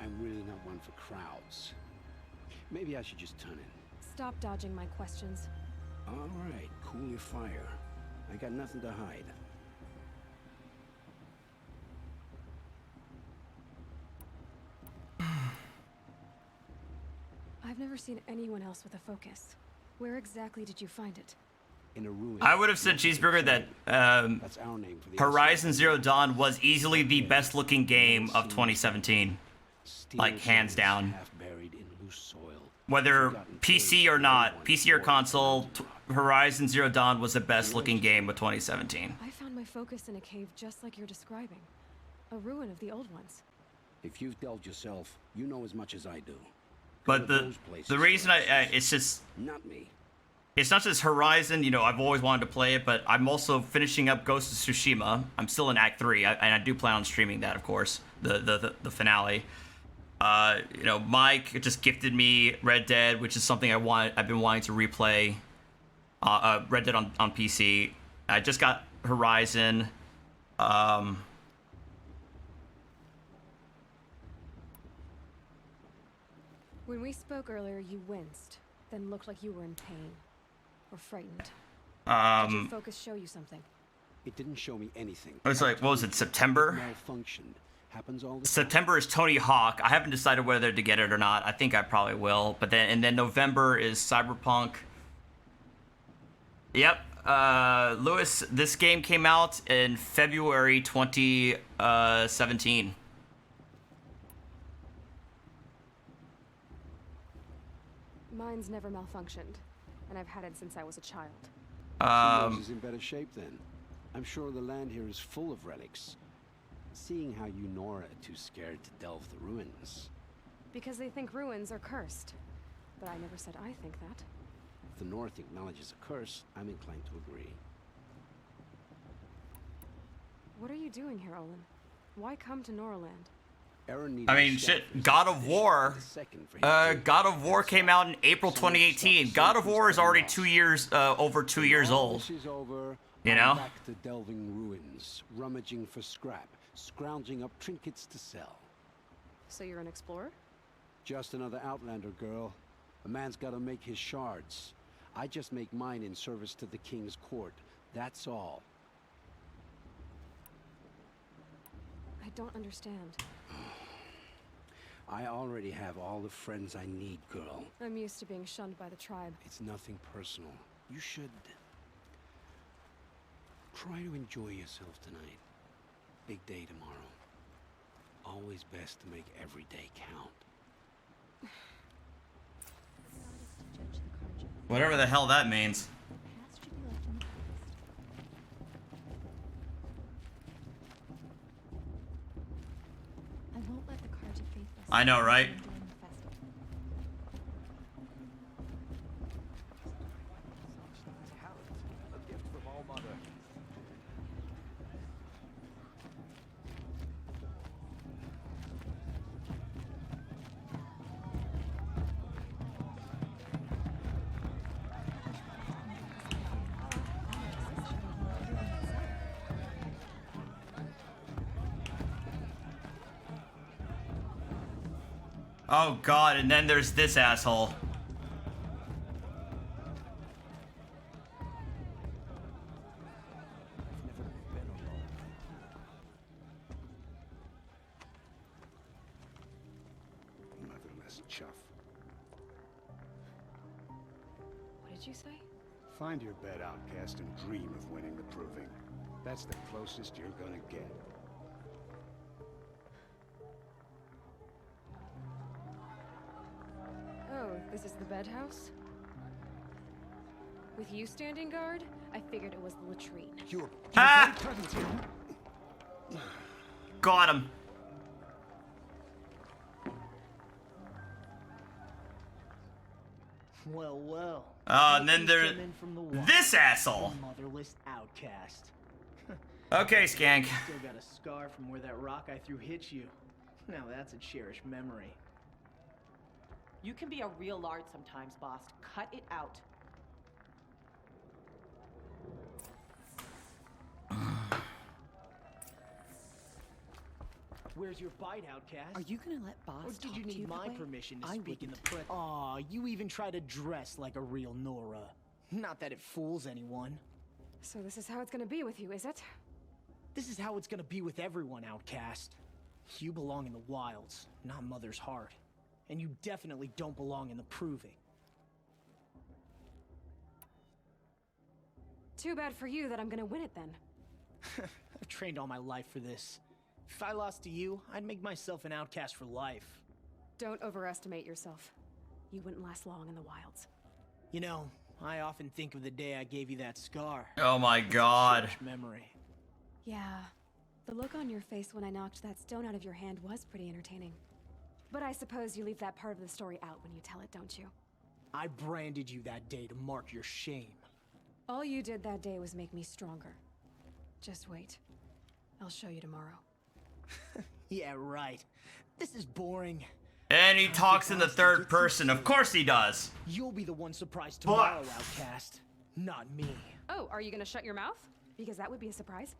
I'm really not one for crowds. Maybe I should just turn in. Stop dodging my questions. All right, cool your fire. I got nothing to hide. I've never seen anyone else with a focus. Where exactly did you find it? In a ruin. I would have said, Cheeseburger, that That's our name for the Horizon Zero Dawn was easily the best looking game of 2017. Like, hands down. Half-buried in loose soil. Whether PC or not, PC or console, Horizon Zero Dawn was the best looking game of 2017. I found my focus in a cave just like you're describing. A ruin of the old ones. If you've delved yourself, you know as much as I do. But the reason it's just... Not me. It's not just Horizon, you know, I've always wanted to play it, but I'm also finishing up Ghost of Tsushima. I'm still in Act 3, and I do plan on streaming that, of course, the finale. You know, Mike just gifted me Red Dead, which is something I've been wanting to replay. Red Dead on PC. I just got Horizon. When we spoke earlier, you winced, then looked like you were in pain. Or frightened. Did your focus show you something? It didn't show me anything. It was like, what was it, September? Malfunctioned. Happens all the September is Tony Hawk. I haven't decided whether to get it or not. I think I probably will. But then November is Cyberpunk. Yep. Lewis, this game came out in February 2017. Mine's never malfunctioned, and I've had it since I was a child. Yours is in better shape then. I'm sure the land here is full of relics. Seeing how you Nora are too scared to delve the ruins. Because they think ruins are cursed. But I never said I think that. If the North acknowledges a curse, I'm inclined to agree. What are you doing here, Olin? Why come to Noraland? I mean, shit, God of War. God of War came out in April 2018. God of War is already 2 years, over 2 years old. You know? Back to delving ruins, rummaging for scrap, scrounging up trinkets to sell. So you're an explorer? Just another Outlander, girl. A man's gotta make his shards. I just make mine in service to the King's court. That's all. I don't understand. I already have all the friends I need, girl. I'm used to being shunned by the tribe. It's nothing personal. You should try to enjoy yourself tonight. Big day tomorrow. Always best to make every day count. Whatever the hell that means. I won't let the carja faithless. I know, right? A gift from All Mother. Oh god, and then there's this asshole. Motherless chuff. What did you say? Find your bed, outcast, and dream of winning the proving. That's the closest you're gonna get. Oh, this is the bed house? With you standing guard, I figured it was the latrine. Ah! Got him. Well, well. And then there's this asshole. Motherless outcast. Okay, Skank. Still got a scar from where that rock I threw hit you. Now that's a cherished memory. You can be a real lard sometimes, boss. Cut it out. Where's your bite, outcast? Are you gonna let boss Or did talk you to need you my that way? permission to I speak in the wouldn't. press? Aw, you even try to dress like a real Nora. Not that it fools anyone. So this is how it's gonna be with you, is it? This is how it's gonna be with everyone, outcast. You belong in the wilds, not Mother's heart. And you definitely don't belong in the proving. Too bad for you that I'm gonna win it then. I've trained all my life for this. If I lost to you, I'd make myself an outcast for life. Don't overestimate yourself. You wouldn't last long in the wilds. You know, I often think of the day I gave you that scar. Oh my god. Cherished memory. Yeah. The look on your face when I knocked that stone out of your hand was pretty entertaining. But I suppose you leave that part of the story out when you tell it, don't you? I branded you that day to mark your shame. All you did that day was make me stronger. Just wait. I'll show you tomorrow. Yeah, right. This is boring. And he talks in the third person. Of course he does. You'll be the one surprised tomorrow, outcast. Not me. Oh, are you gonna shut your mouth? Because that would be a surprise.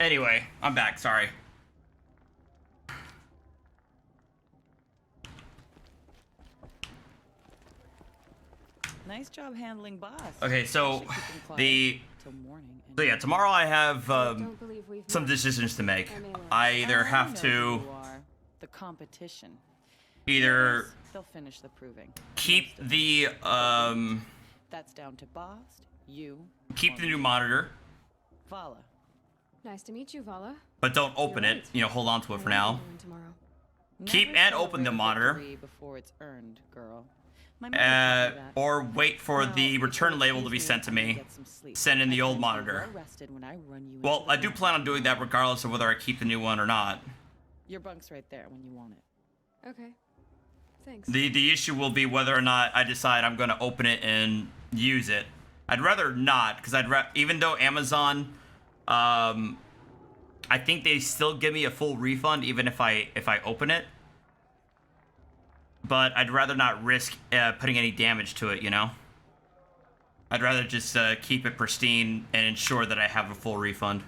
Anyway, I'm back. Sorry. Nice job handling boss. Okay, so Should keep him quiet the till morning so yeah, tomorrow I have Don't believe we've some met. decisions to make. I may learn. I either I have know to who you are. The competition. either Yes, they'll finish the proving. keep the That's down to boss, you, keep or the new me. monitor, Vala. Nice to meet you, Vala. but don't open You're it. right. You know, hold on to it for I now. will be doing tomorrow. Keep Never and open the celebrate monitor. victory before it's earned, girl. My mother taught me that. Or wait for Now, the if return you'll label to excuse be sent to I'm gonna me. get some sleep. Send in the I old plan to be monitor. well rested when I run you Well, into the I do ground. plan on doing that regardless of whether I keep the new one or not. Your bunk's right there when you want it. Okay. Thanks. The issue will be whether or not I decide I'm going to open it and use it. I'd rather not, because even though Amazon, I think they still give me a full refund even if I open it. But I'd rather not risk putting any damage to it, you know? I'd rather just keep it pristine and ensure that I have a full refund.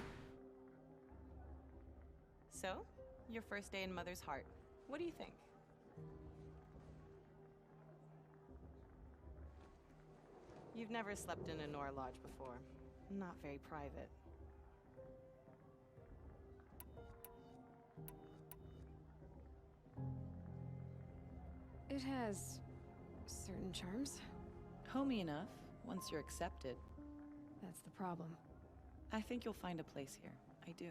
So, your first day in Mother's Heart. What do you think? You've never slept in a Nora Lodge before. Not very private. It has certain charms. Homey enough, once you're accepted. That's the problem. I think you'll find a place here. I do.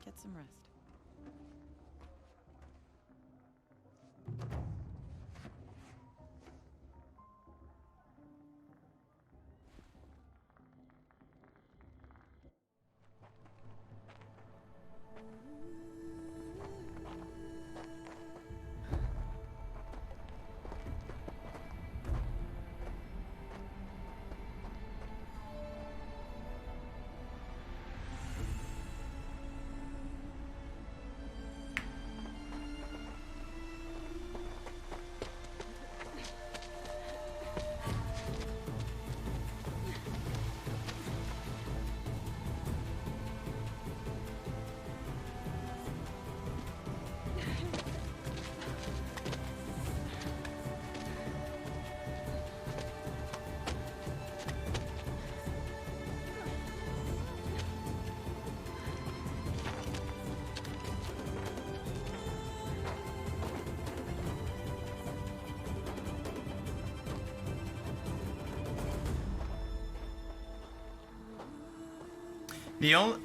Get some rest.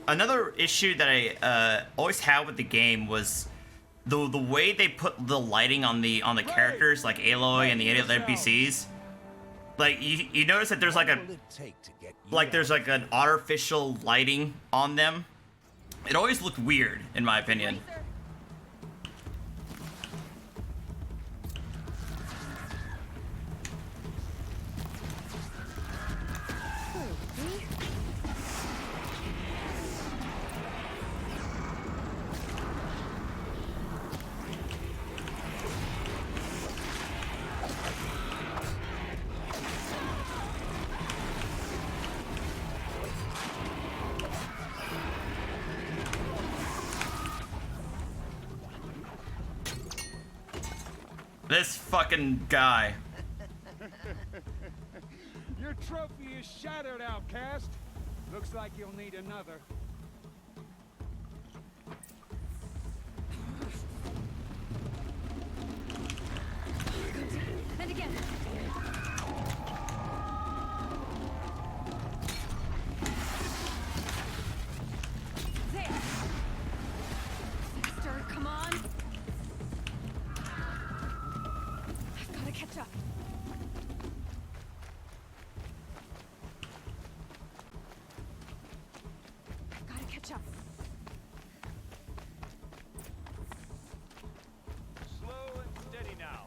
Another issue that I always had with the game was the way they put the lighting on the characters, like Aloy and the NPCs. Like you notice that there's like there's like an artificial lighting on them. It always looked weird, in my opinion. This fucking guy. Your trophy is shattered, outcast. Looks like you'll need another. And again. There. Faster, come on. I've got to catch up. I've got to catch up. Slow and steady now.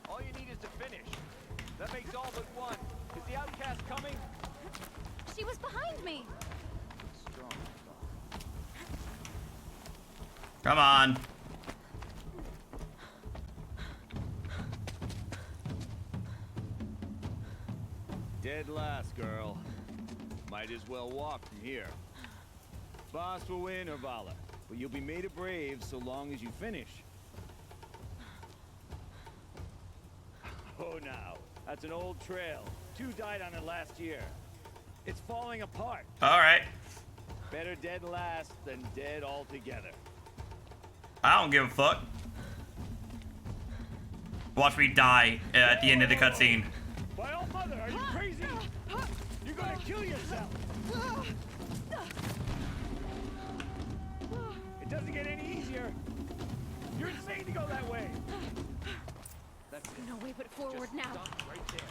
All you need is to finish. That makes all but one. Is the outcast coming? She was behind me. Come on. Dead last, girl. Might as well walk from here. Boss will win, Orvala, but you'll be made a brave so long as you finish. Oh, now, that's an old trail. 2 died on it last year. It's falling apart. All right. Better dead last than dead altogether. I don't give a fuck. Watch me die at the end of the cutscene. By all mother, are you crazy? You're gonna kill yourself. It doesn't get any easier. You're insane to go that way. That's it. No way but forward now. Stop right there.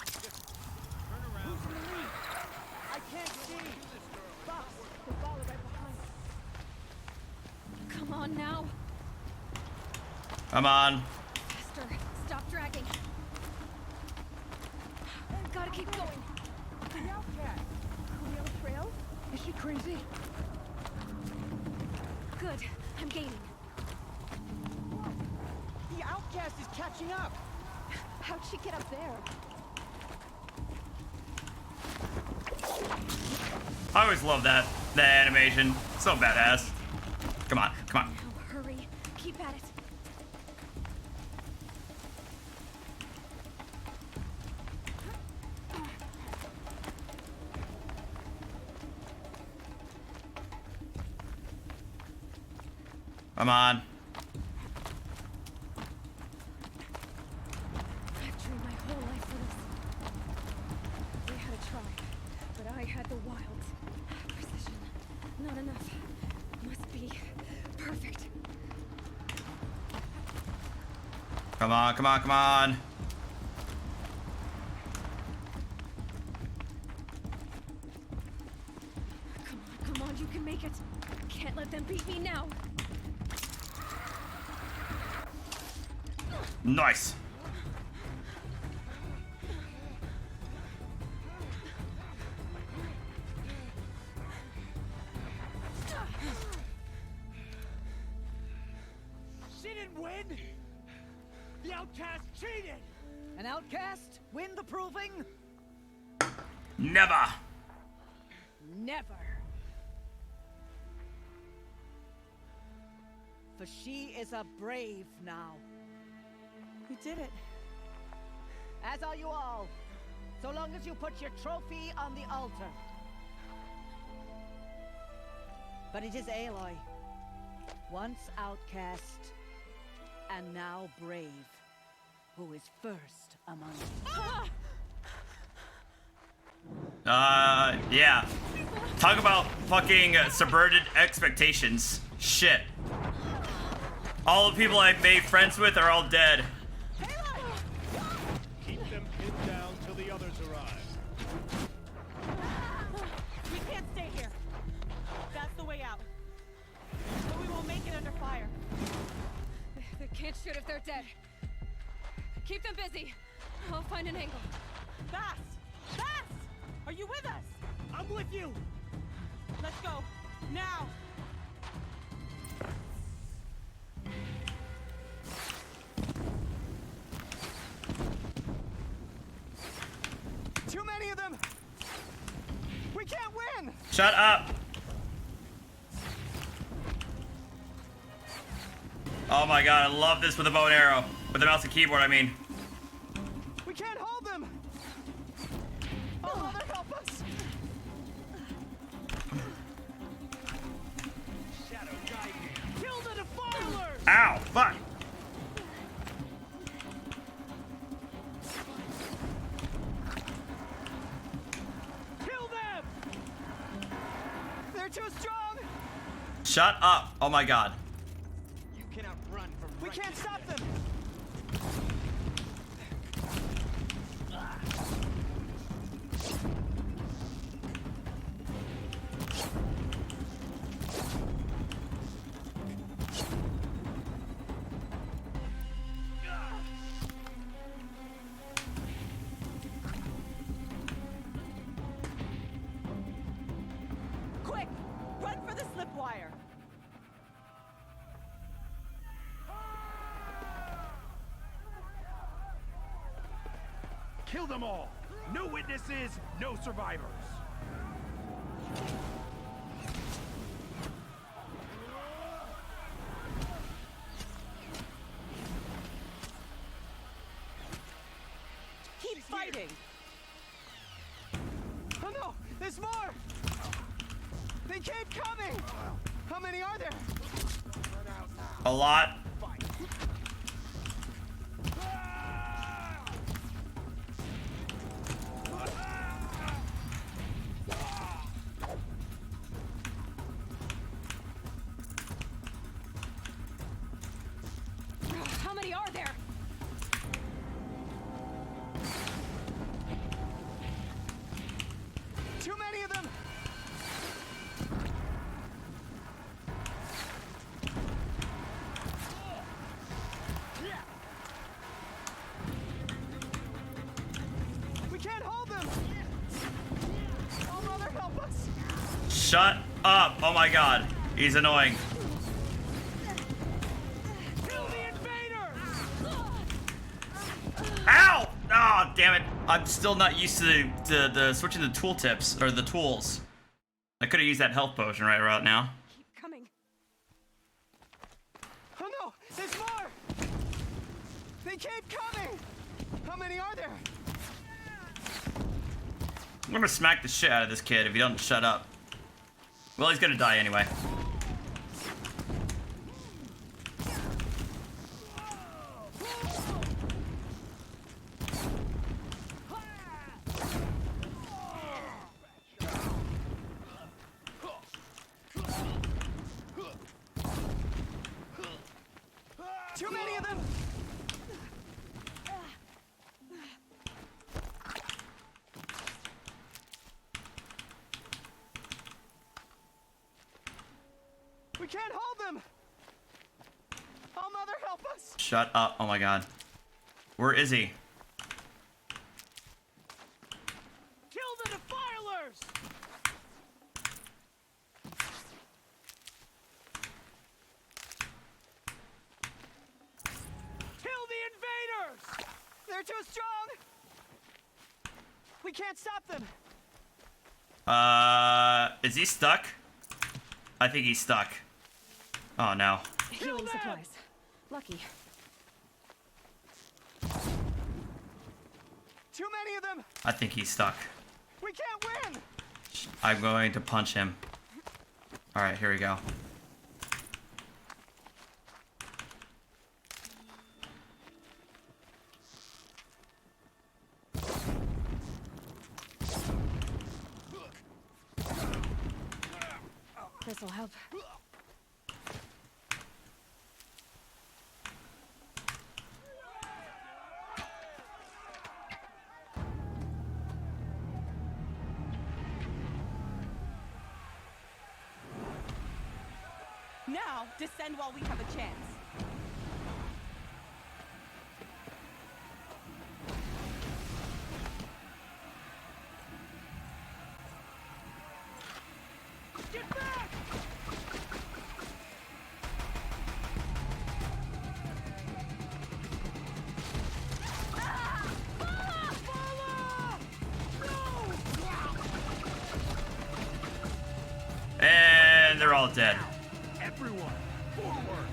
Just turn around. Who's in the lead? I can't see. Boss, the ball right behind us. Come on now. Come on. Faster. Stop dragging. Gotta keep going. The outcast. Real trail? Is she crazy? Good. I'm gaining. The outcast is catching up. How'd she get up there? I always love that animation. So badass. Come on, come on. Now hurry. Keep at it. Come on. I've trained my whole life for this. They had a tribe, but I had the wilds. Precision. Not enough. Must be perfect. Come on, come on, come on. Come on, you can make it. Can't let them beat me now. Nice. She didn't win. The outcast cheated. An outcast? Win the proving? Never. Never. For she is a brave now. You did it. As are you all. So long as you put your trophy on the altar. But it is Aloy. Once outcast, and now brave, who is first among us. Yeah. Talk about fucking subverted expectations. Shit. All the people I made friends with are all dead. Keep them pinned down till the others arrive. We can't stay here. That's the way out. But we won't make it under fire. They can't shoot if they're dead. Keep them busy. I'll find an angle. Fast! Fast! Are you with us? I'm with you. Let's go. Now! Too many of them. We can't win. Shut up. Oh my god, I love this with a bow and arrow. With the mouse and keyboard, I mean. We can't hold them. Oh, Mother, help us. Shadow guide me. Kill the defilers. Ow, fuck. Kill them. They're too strong. Shut up. Oh my god. You cannot run from We can't stop them. Quick! Run for the slip wire! Kill them all! No witnesses, no survivors! hiding? Oh no, there's more! They keep coming! How many are there? A lot. How many are there? Too many of them! We can't hold them! Oh, Mother, help us! Shut up. Oh my god. He's annoying. Kill the invaders! Ow! Oh, damn it. I'm still not used to the switching the tooltips, or the tools. I could have used that health potion right about now. Keep coming. Oh no, there's more! They keep coming! How many are there? I'm gonna smack the shit out of this kid if he doesn't shut up. Well, he's gonna die anyway. Too many of them! We can't hold them! Oh, Mother, help us! Shut up. Oh my god. Where is he? Kill the defilers! Kill the invaders! They're too strong! We can't stop them! Is he stuck? I think he's stuck. Oh no. Healing supplies. Lucky. Too many of them! I think he's stuck. We can't win! I'm going to punch him. Alright, here we go. This'll help. Now, descend while we have a chance. Get back! And they're all dead. Everyone, forward!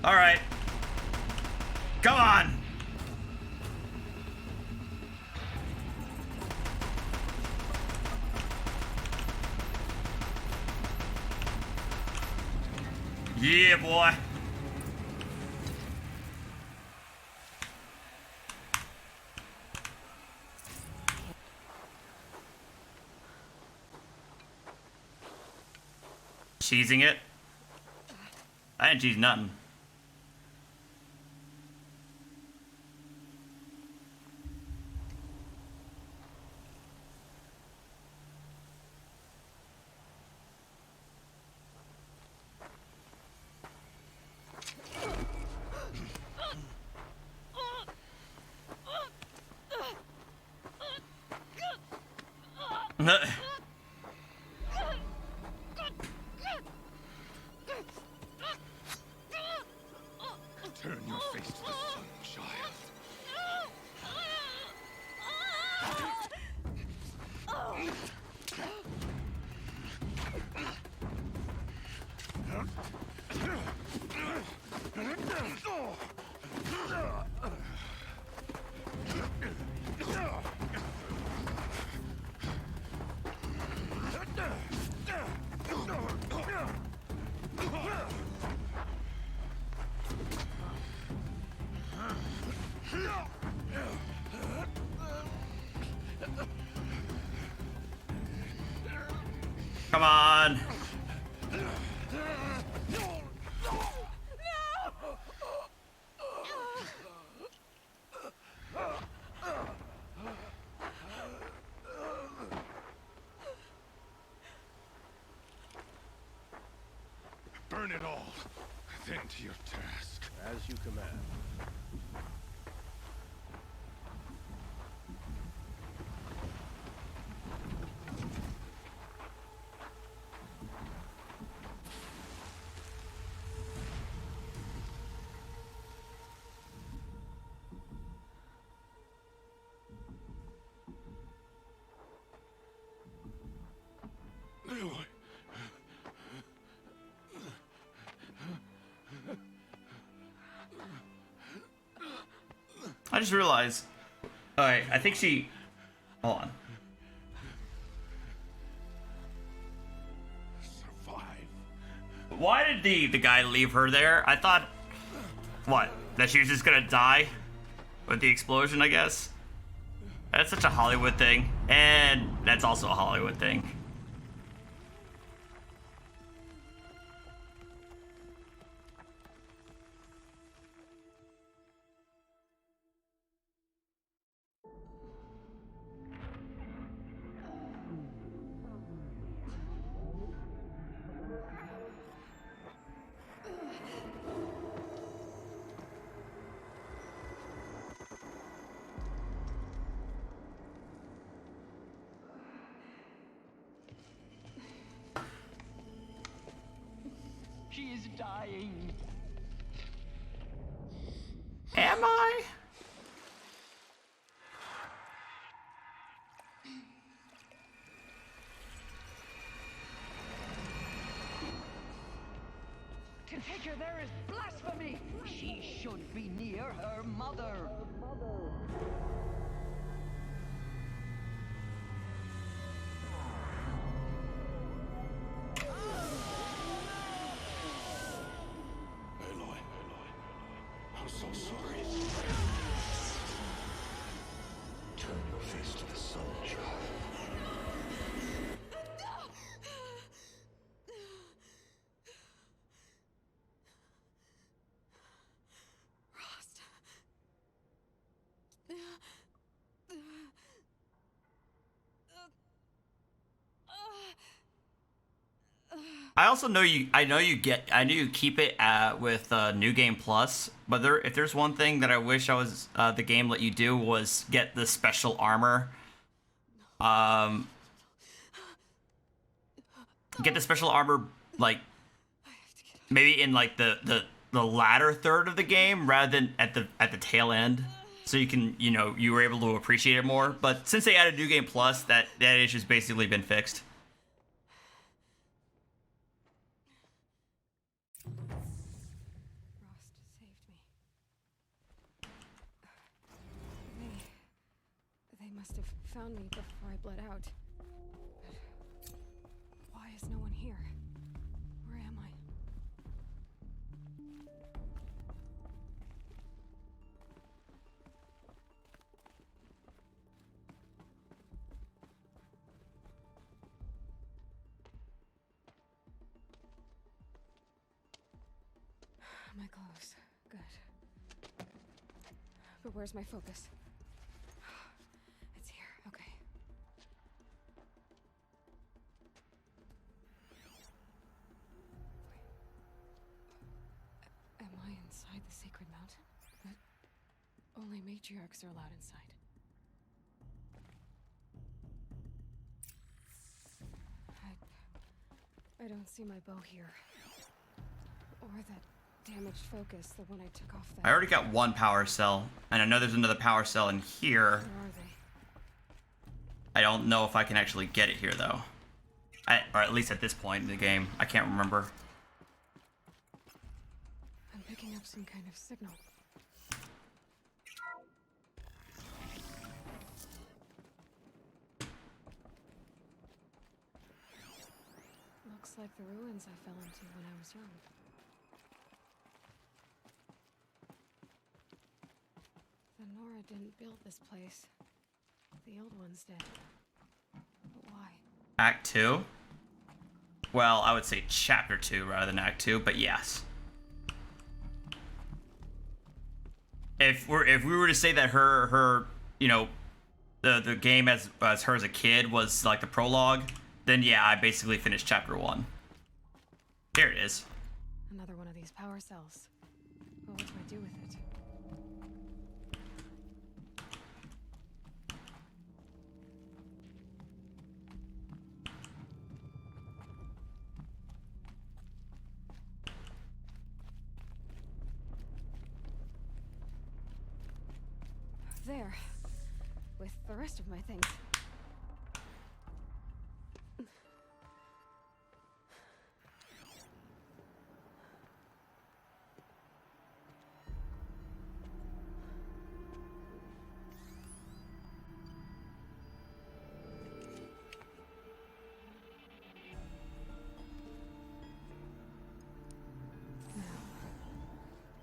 All right. Come on. Yeah, boy. Cheesing it? I didn't cheese nothing. Turn your face to the sun, child. Come on. Burn it all. Then to your task. As you command. I just realized. Alright, I think she. Hold on. Survive. Why did the guy leave her there? I thought. What? That she was just gonna die? With the explosion, I guess? That's such a Hollywood thing. And that's also a Hollywood thing. She is dying. Am I? To take her there is blasphemy. She should be near her mother. Aloy, I'm so sorry. Turn your face to the sun, child. I also know you. I know you keep it with New Game Plus. But if there's one thing that I wish the game let you do was get the special armor. Get the special armor like maybe in like the latter third of the game rather than at the tail end, so you can you were able to appreciate it more. But since they added New Game Plus, that issue's basically been fixed. They must have found me before I bled out. But why is no one here? Where am I? My clothes. Good. But where's my focus? It's here. Okay. Am I inside the sacred mountain? But only matriarchs are allowed inside. I don't see my bow here. Or that damaged focus, the one I took off the... I already got one power cell, and I know there's another power cell in here. Where are they? I don't know if I can actually get it here, though. Or at least at this point in the game. I can't remember. I'm picking up some kind of signal. Looks like the ruins I fell into when I was young. The Nora didn't build this place. The old ones did. But why? Act 2? Well, I would say Chapter 2 rather than Act 2, but yes. If we were to say that her you know, the game as her as a kid was like the prologue, then yeah, I basically finished Chapter 1. Here it is. Another one of these power cells. What would I do with it? There. With the rest of my things. Now,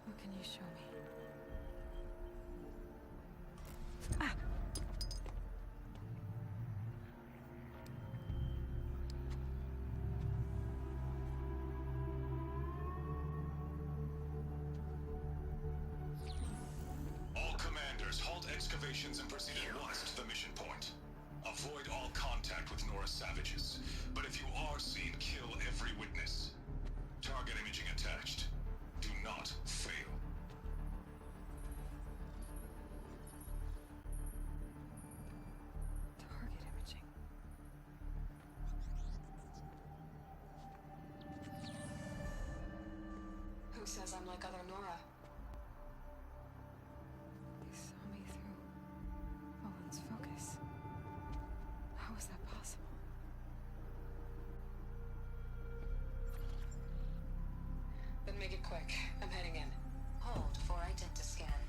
what can you show me? Ah! All commanders, halt excavations and proceed at once to the mission point. Avoid all contact with Nora savages. But if you are seen, kill every witness. Target imaging attached. Do not fail. Target imaging. Who says I'm like other Nora? They saw me through Owen's focus. How is that possible? Then make it quick. I'm heading in. Hold for identiscan.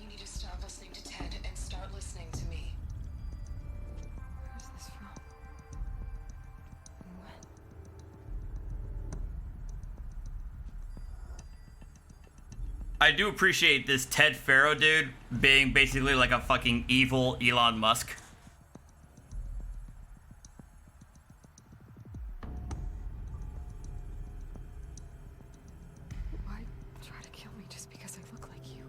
You need to stop listening to Ted and start listening to me. Where's this from? And when? I do appreciate this Ted Faro dude being basically like a fucking evil Elon Musk. Why try to kill me just because I look like you?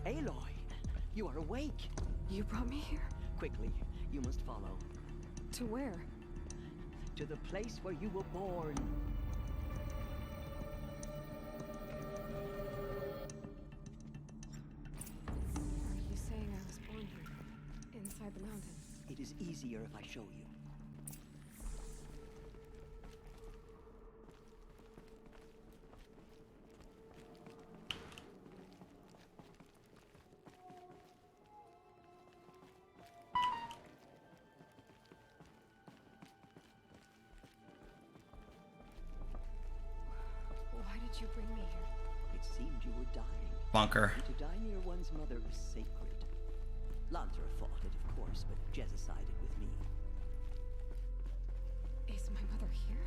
Aloy, you are awake. You brought me here? Quickly, you must follow. To where? To the place where you were born. Are you saying I was born here? Inside the mountain? It is easier if I show you. Why did you bring me here? It seemed you were dying. Bunker. And to die near one's mother is sacred. Lantra fought it, of course, but Jezza sided with me. Is my mother here?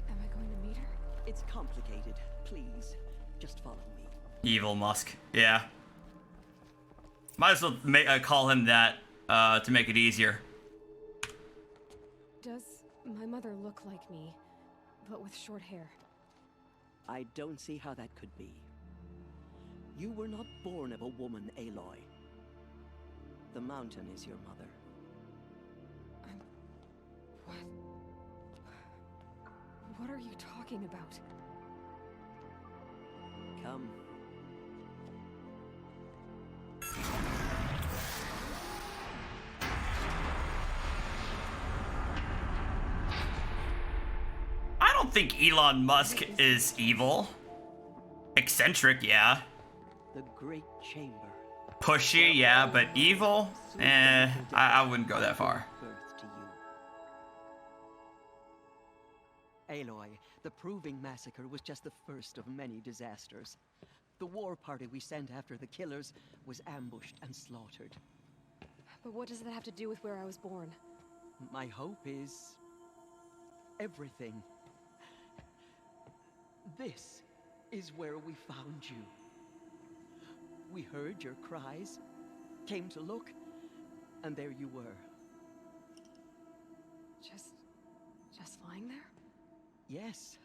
Am I going to meet her? It's complicated. Please, just follow me. Evil Musk. Yeah. Might as well call him that to make it easier. Does my mother look like me, but with short hair? I don't see how that could be. You were not born of a woman, Aloy. The mountain is your mother. What? What are you talking about? Come. think Elon Musk is evil. Eccentric, yeah. The great chamber. Pushy, yeah, but evil? I wouldn't go that far. Birth to you. Aloy, the Proving Massacre was just the first of many disasters. The war party we sent after the killers was ambushed and slaughtered. But what does that have to do with where I was born? My hope is... everything. This is where we found you. We heard your cries, came to look, and there you were. Just lying there? Yes.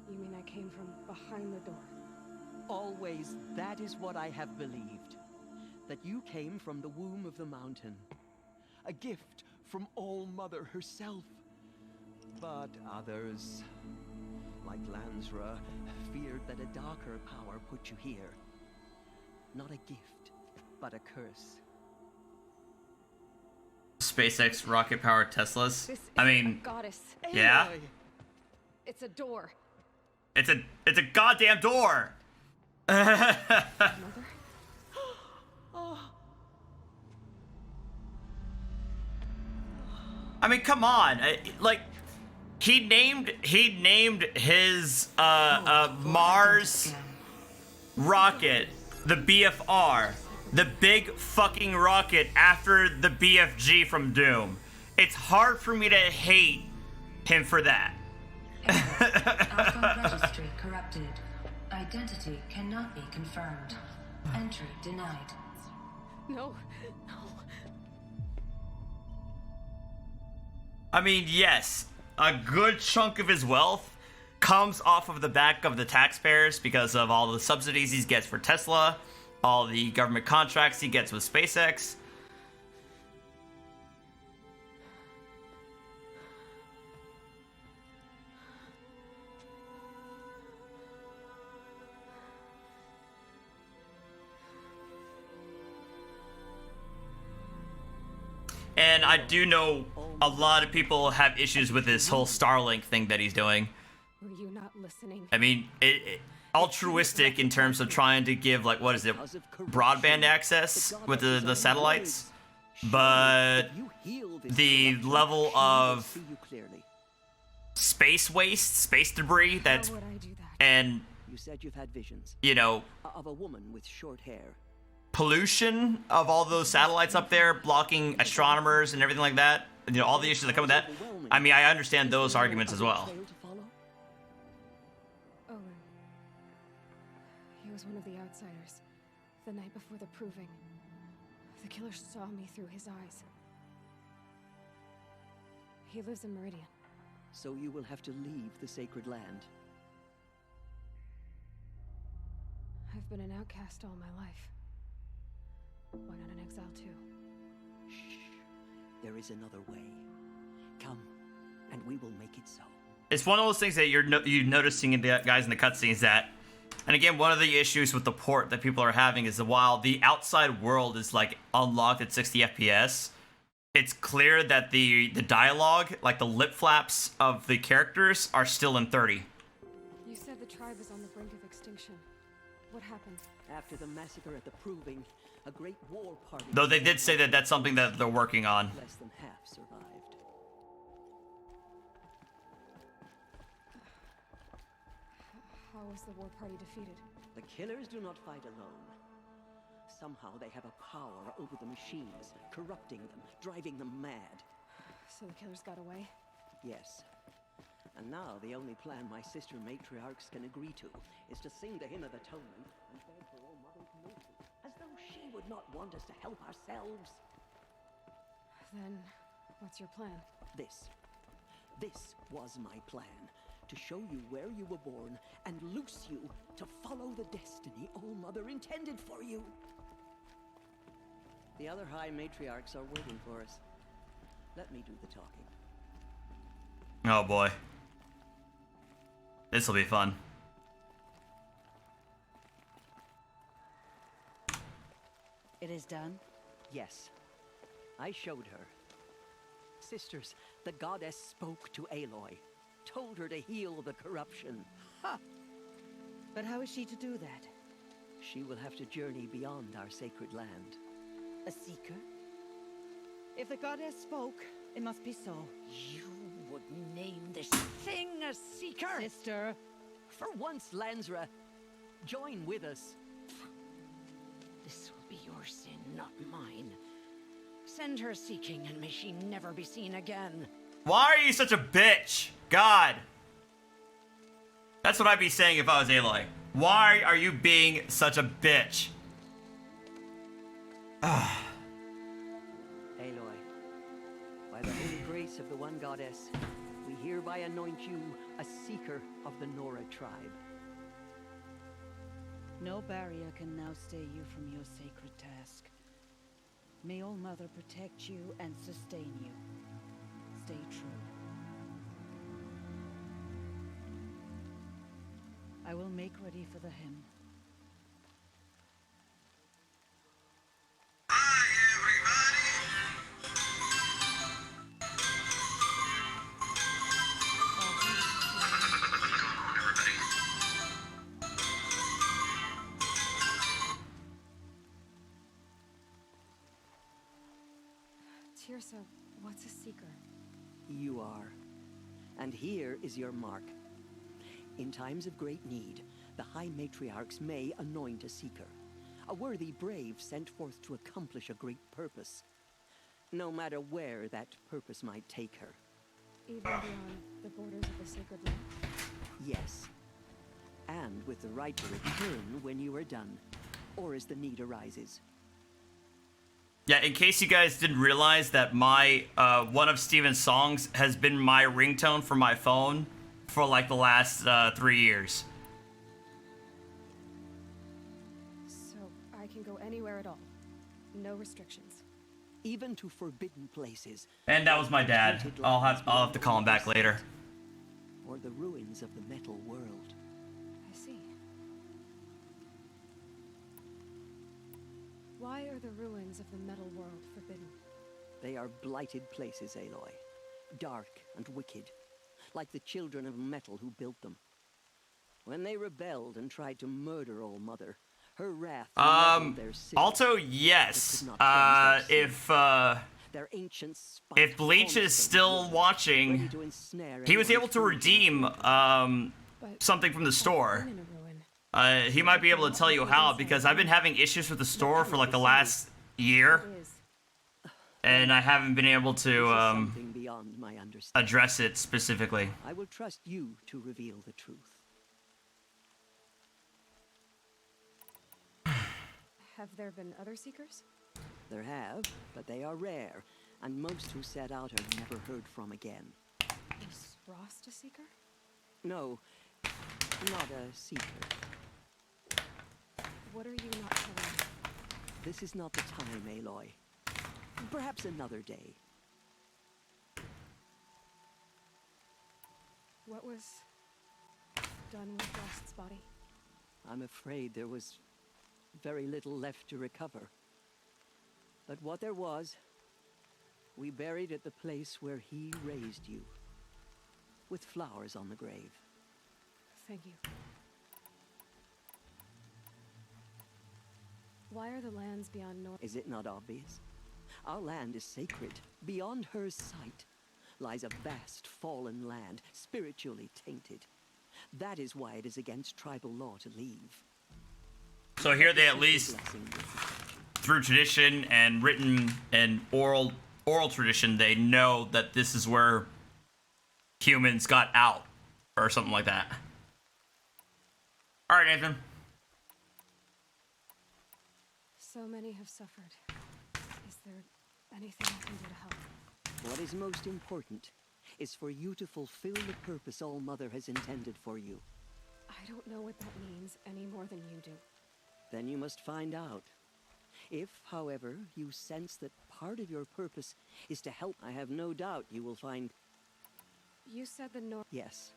You mean I came from behind the door? Always, that is what I have believed. That you came from the womb of the mountain. A gift from All-Mother herself. But others, like Lansra, feared that a darker power put you here. Not a gift, but a curse. SpaceX rocket-powered Teslas. This I is mean, a goddess. yeah. It's a door. It's a goddamn door. Mother? I mean, come on. Like, he named his Mars rocket the BFR, the big fucking rocket after the BFG from Doom. It's hard for me to hate him for that. Alpha registry corrupted. Identity cannot be confirmed. Entry denied. No. I mean, yes, a good chunk of his wealth comes off of the back of the taxpayers because of all the subsidies he gets for Tesla, all the government contracts he gets with SpaceX. And I do know a lot of people have issues with this whole Starlink thing that he's doing. Were you not listening? I mean, altruistic in terms of trying to give, like, what is it, broadband access with the satellites, but the level of space waste, space debris that's, and, You said you've had visions. you know, Of a woman with short hair. pollution of all those satellites up there blocking astronomers and everything like that, you know, all the issues that come with that. I mean, I understand those arguments as well. Owen. He was one of the outsiders. The night before the Proving. The killer saw me through his eyes. He lives in Meridian. So you will have to leave the sacred land. I've been an outcast all my life. Why not an exile too? Shh. There is another way. Come, and we will make it so. It's one of those things that you're noticing in the guys in the cutscenes that, and again, one of the issues with the port that people are having is that while the outside world is like unlocked at 60 FPS, it's clear that the dialogue, like the lip flaps of the characters, are still in 30. You said the tribe is on the brink of extinction. What happened? After the massacre at the Proving, a great war party... Though they did say that that's something that they're working on. Less than half survived. How was the war party defeated? The killers do not fight alone. Somehow they have a power over the machines, corrupting them, driving them mad. So the killers got away? Yes. And now the only plan my sister matriarchs can agree to is to sing the Hymn of Atonement and beg for All Mother's mercy, as though she would not want us to help ourselves. Then, what's your plan? This was my plan. To show you where you were born and loose you to follow the destiny All Mother intended for you. The other High Matriarchs are waiting for us. Let me do the talking. Oh boy. This'll be fun. It is done? Yes. I showed her. sisters, the goddess spoke to Aloy, told her to heal the corruption. Ha! But how is she to do that? She will have to journey beyond our sacred land. A seeker? If the goddess spoke, it must be so. You would name this thing a seeker? Sister. For once, Lansra, join with us. This will be your sin, not mine. Send her seeking, and may she never be seen again. Why are you such a bitch? God. That's what I'd be saying if I was Aloy. Why are you being such a bitch? Aloy, by the holy grace of the one goddess, we hereby anoint you a seeker of the Nora tribe. No barrier can now stay you from your sacred task. May All Mother protect you and sustain you. Stay true. I will make ready for the hymn. Tirsa, what's a seeker? You are. And here is your mark. In times of great need, the High Matriarchs may anoint a seeker, a worthy brave sent forth to accomplish a great purpose, no matter where that purpose might take her. Even beyond the borders of the sacred land? Yes. And with the right to return when you are done, or as the need arises. Yeah, in case you guys didn't realize that my one of Steven's songs has been my ringtone for my phone for like the last 3 years. So I can go anywhere at all. No restrictions. Even to forbidden places. And that was my dad. I'll have to call him back later. Or the ruins of the metal world. I see. Why are the ruins of the metal world forbidden? They are blighted places, Aloy. Dark and wicked. Like the children of metal who built them. When they rebelled and tried to murder All Mother, her wrath leveled their city. Also, yes. If Bleach is still watching, he was able to redeem something from the store. He might be able to tell you how, because I've been having issues with the store for like the last year, and I haven't been able to address it specifically. I will trust you to reveal the truth. Have there been other seekers? There have, but they are rare, and most who set out are never heard from again. Is Rost a seeker? No, not a seeker. What are you not telling me? This is not the time, Aloy. Perhaps another day. What was done with Rost's body? I'm afraid there was very little left to recover. But what there was, we buried at the place where he raised you, with flowers on the grave. Thank you. Why are the lands beyond North? Is it not obvious? Our land is sacred. Beyond her sight lies a vast fallen land, spiritually tainted. That is why it is against tribal law to leave. So here they at least, through tradition and written and oral tradition, they know that this is where humans got out, or something like that. All right, Nathan. So many have suffered. Is there anything I can do to help? What is most important is for you to fulfill the purpose All Mother has intended for you. I don't know what that means any more than you do. Then you must find out. If, however, you sense that part of your purpose is to help, I have no doubt you will find... You said the North... Yes.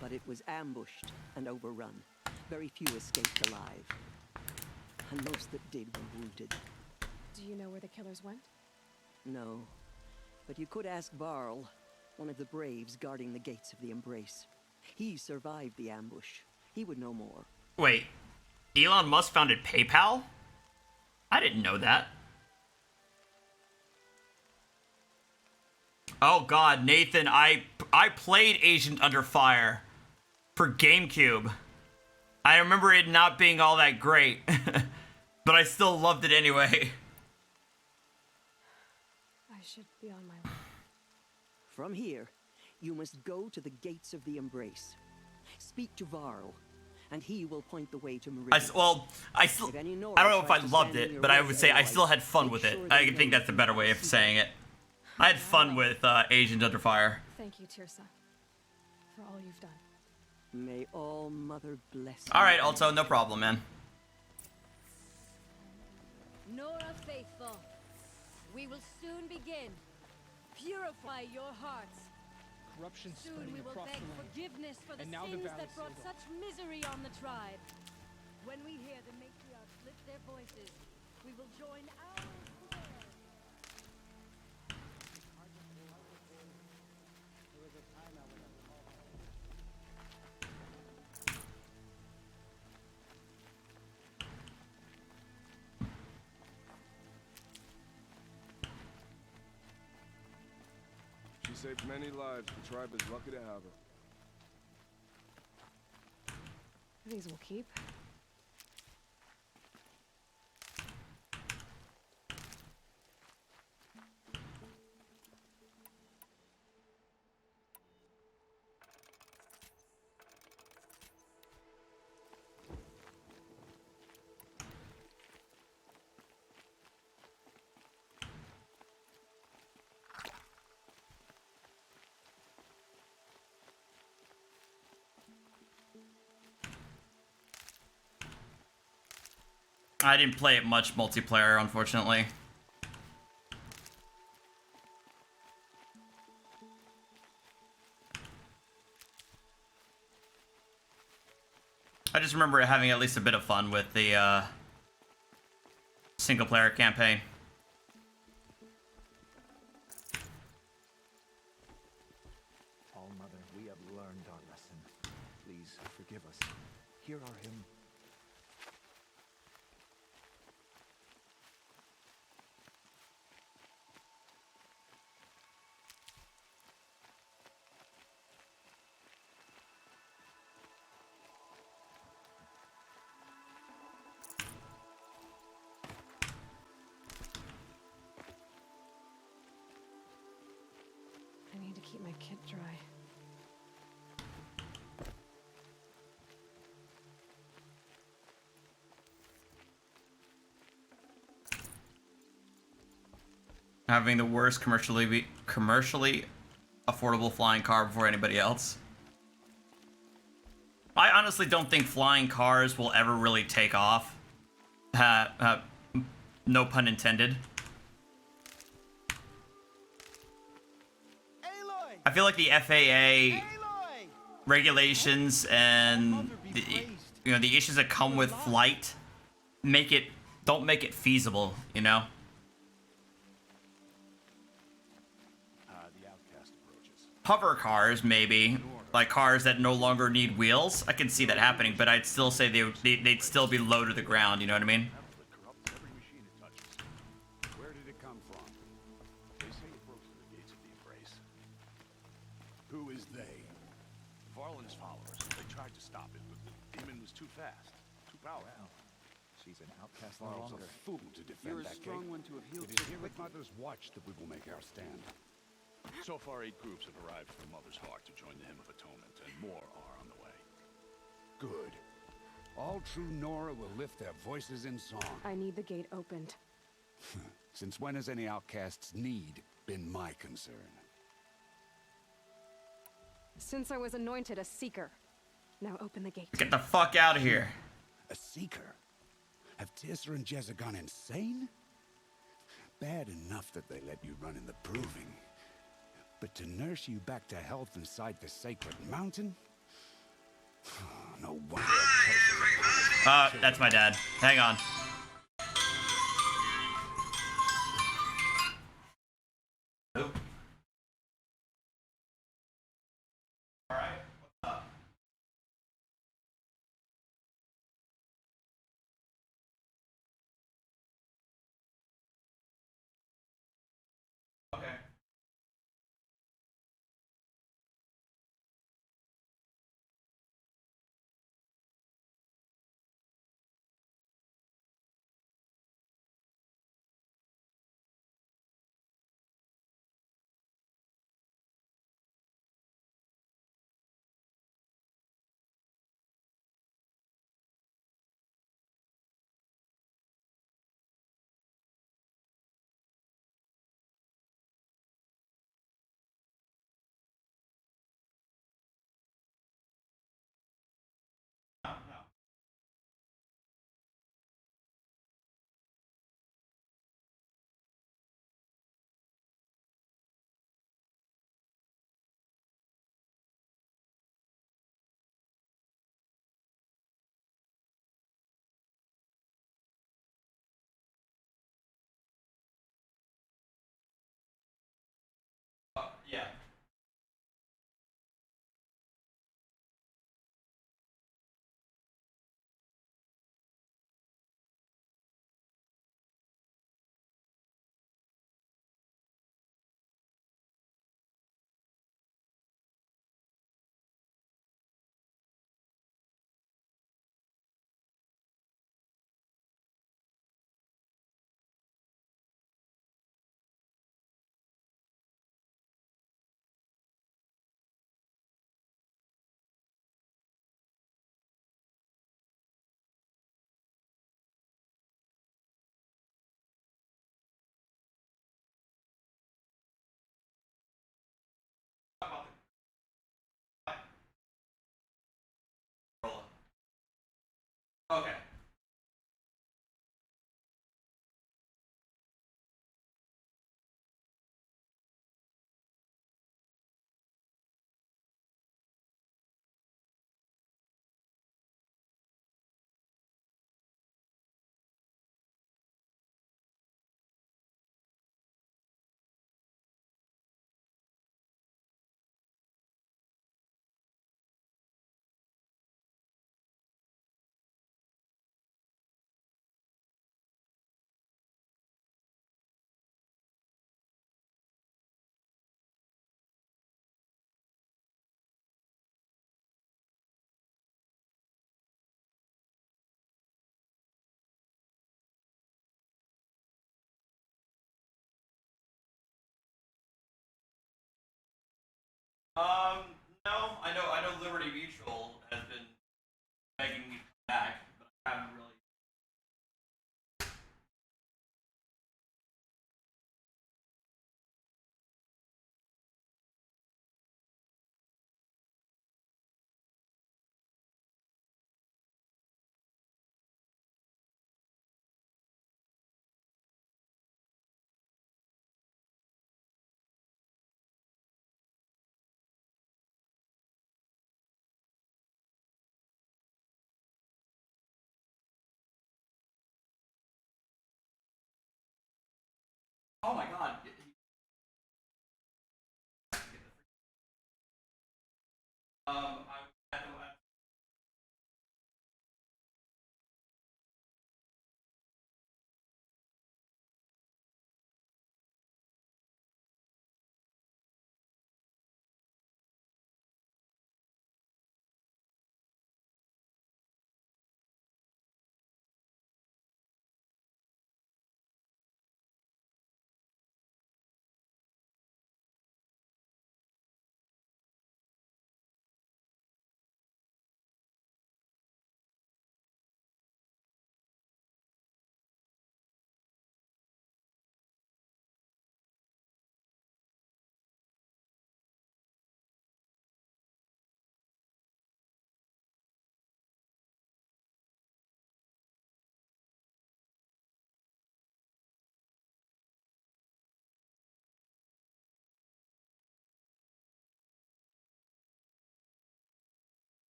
But it was ambushed and overrun. Very few escaped alive. And most that did were wounded. Do you know where the killers went? No. But you could ask Varl, one of the braves guarding the gates of the Embrace. He survived the ambush. He would know more. Wait, Elon Musk founded PayPal? I didn't know that. Oh god, Nathan, I played Agent Under Fire for GameCube. I remember it not being all that great, but I still loved it anyway. I should be on my way. From here, you must go to the gates of the Embrace. Speak to Varl, and he will point the way to Meridian. I don't know if I loved it, but I would say I still had fun with it. I think that's the better way of saying it. I had fun with Agent Under Fire. Thank you, Tirsa, for all you've done. May all Mother bless you. Alright, Alto, no problem, man. Nora faithful, we will soon begin. Purify your hearts. Corruption Soon spreading we will across beg the land. forgiveness for the And now the sins valley that brought sealed. such misery on the tribe. When we hear the matriarchs lift their voices, we will join our prayer. She saved many lives. The tribe is lucky to have her. These will keep. I didn't play it much multiplayer, unfortunately. I just remember having at least a bit of fun with the single-player campaign. All Mother, we have learned our lesson. Please forgive us. Hear our hymn. I need to keep my kit dry. Having the worst commercially affordable flying car before anybody else. I honestly don't think flying cars will ever really take off. No pun intended. I feel like the FAA regulations and the issues that come with flight don't make it feasible, you know? The outcast approaches. Hover cars, maybe, like cars that no longer need wheels. I can see that happening, but I'd still say they'd still be low to the ground. You know what I mean? Every machine it touches. Where did it come from? They say it broke through the gates of the Embrace. Who is they? Varl and his followers. They tried to stop it, but the demon was too fast, too powerful. She's an outcast no Varl's longer. a fool to defend You're a that strong gate. one to have healed It is so here with quickly. Mother's watch that we will make our stand. So far, 8 groups have arrived from Mother's Heart to join the Hymn of Atonement, and more are on the way. Good. All true Nora will lift their voices in song. I need the gate opened. Since when has any outcast's need been my concern? Since I was anointed a seeker. Now open the gate. Get the fuck out of here. A seeker? Have Tirsa and Jezza gone insane? Bad enough that they let you run in the proving. But to nurse you back to health inside the sacred mountain? No wonder. That's my dad. Hang on. Yeah. Okay. No, I know Liberty Mutual has been begging me to come back, but I haven't really. Oh my god. I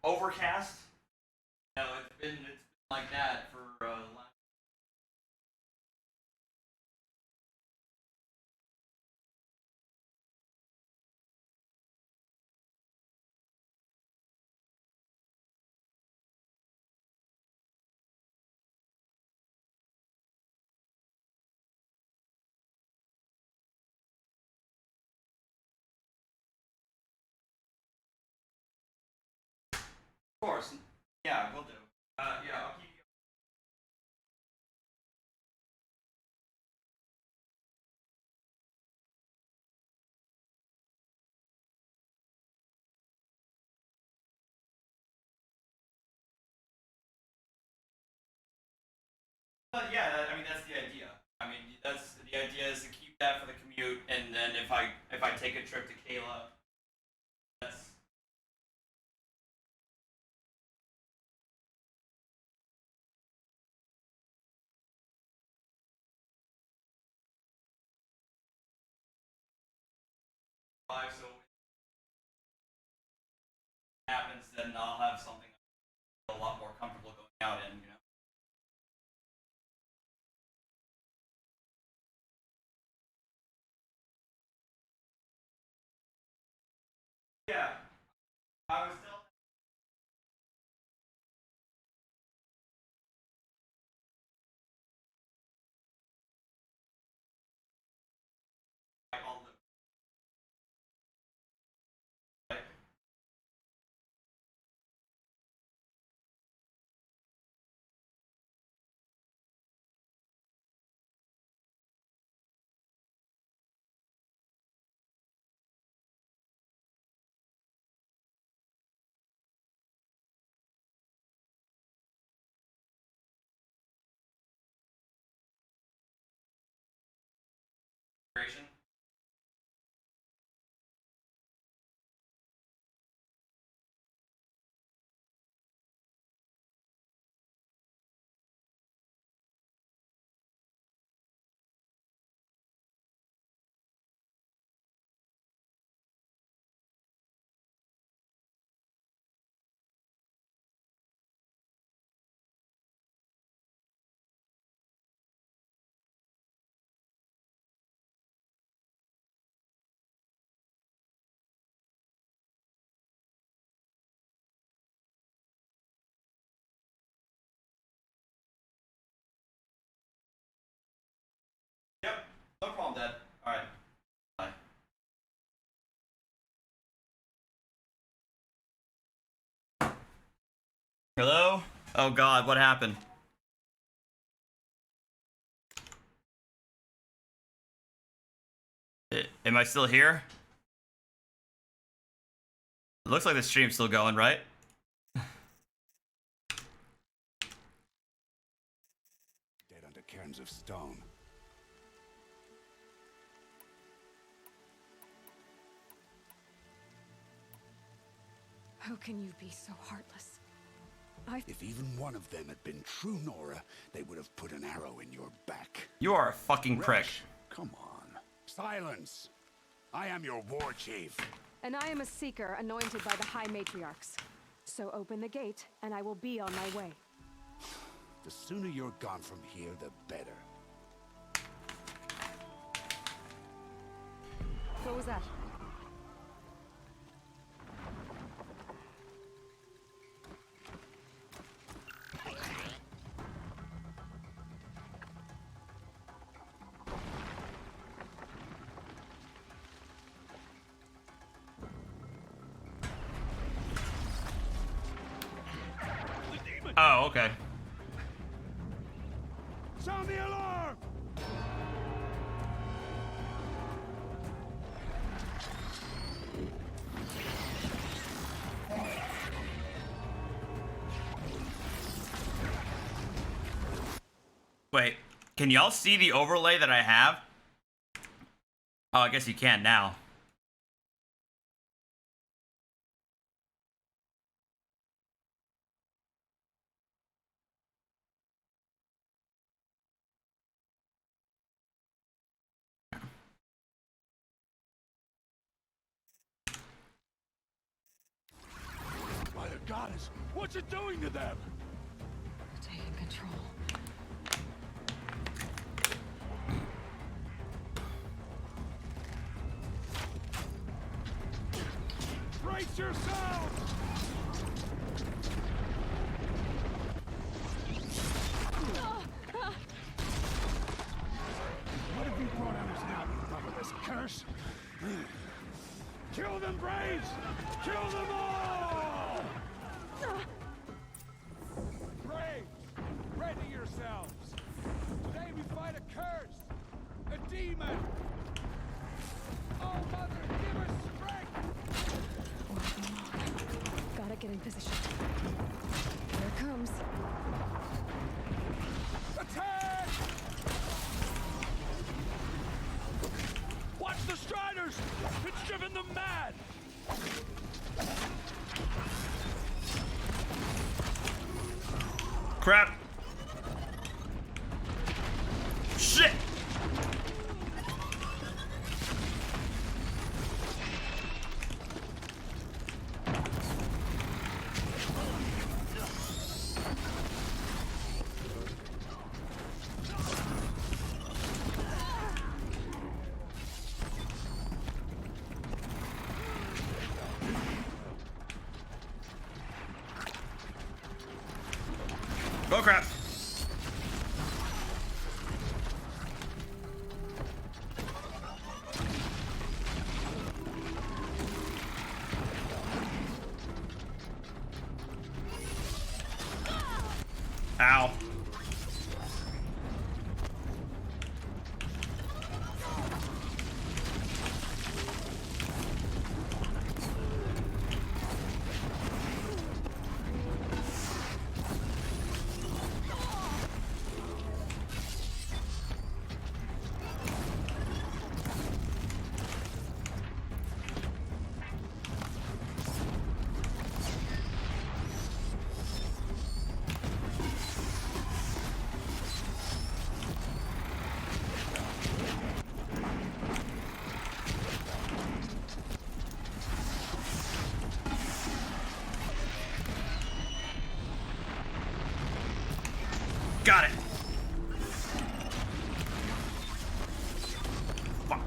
Overcast. No, it's been like that for last. Of course. Yeah, we'll do. Yeah, I'll keep you. But yeah, I mean that's the idea. I mean that's the idea is to keep that for the commute, and then if I take a trip to Kayla, that's five. So if it happens, then I'll have something a lot more comfortable going out in. You know. Yeah, I was still. Like, all the integration. Yep, no problem, Dad. All right. Bye. Hello? Oh God, what happened? Am I still here? It looks like the stream's still going, right? Dead under cairns of stone. How can you be so heartless? If even one of them had been true Nora, they would have put an arrow in your back. You are a fucking prick. Resh, come on. Silence! I am your war chief. And I am a seeker anointed by the High Matriarchs. So open the gate, and I will be on my way. The sooner you're gone from here, the better. What was that? Oh, okay. Sound the alarm! Wait, can y'all see the overlay that I have? Oh, I guess you can now. guys! What's it doing to them? Taking control. Brace yourselves! What have you brought on us now, you motherless curse? Kill them, Braves! Kill them all! Braves, ready yourselves! Today we fight a curse! A demon! Oh, Mother, give us strength! Gotta get in position. Here it comes. Attack! Watch the Striders! It's driven them mad! Crap. Shit. Oh crap. Ow. Got it. Fuck.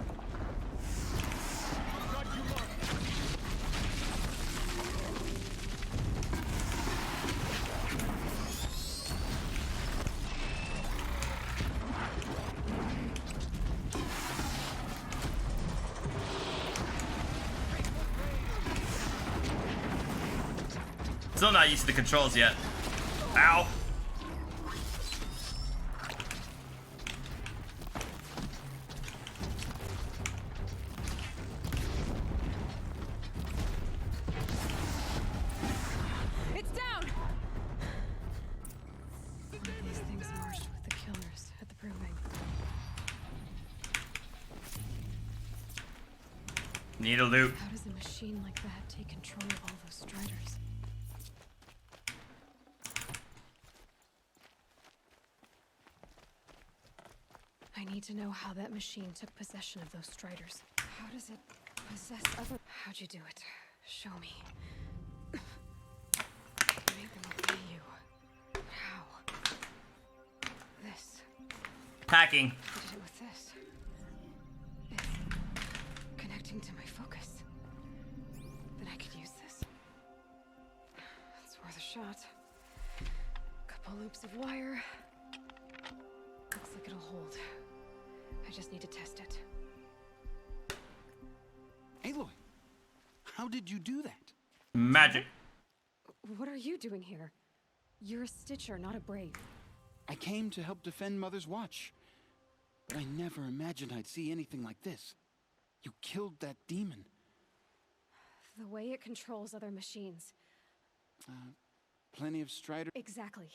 Still not used to the controls yet. Ow. It's down! One of these things marched with the killers at the proving. Need a loot. How does a machine like that take control of all those striders? I need to know how that machine took possession of those striders. How does it possess other... How'd you do it? Show me. Make them obey you. How? This. Hacking. I did it with this. It's connecting to my focus. Then I could use this. It's worth a shot. Couple loops of wire. Looks like it'll hold. I just need to test it. Aloy, how did you do that? Magic. What are you doing here? You're a Stitcher, not a Brave. I came to help defend Mother's Watch. But I never imagined I'd see anything like this. You killed that demon. The way it controls other machines. Plenty of Strider... Exactly.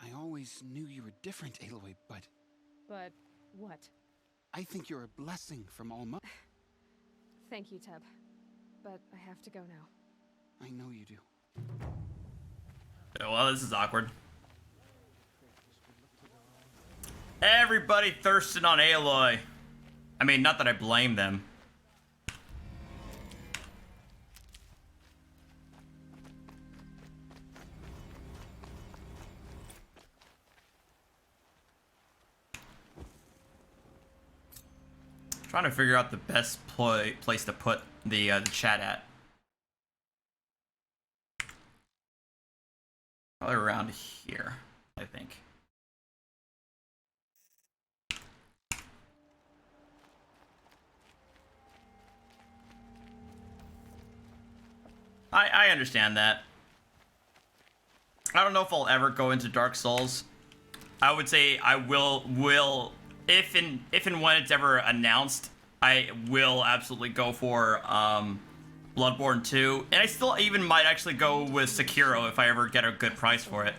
I always knew you were different, Aloy, but... But what? I think you're a blessing from All Mother. Thank you, Teb. But I have to go now. I know you do. Oh, well, this is awkward. Everybody thirsting on Aloy. I mean, not that I blame them. Trying to figure out the best place to put the chat at. Probably around here, I think. I understand that. I don't know if I'll ever go into Dark Souls. I would say I will if and when it's ever announced, I will absolutely go for Bloodborne 2, and I still even might actually go with Sekiro if I ever get a good price for it.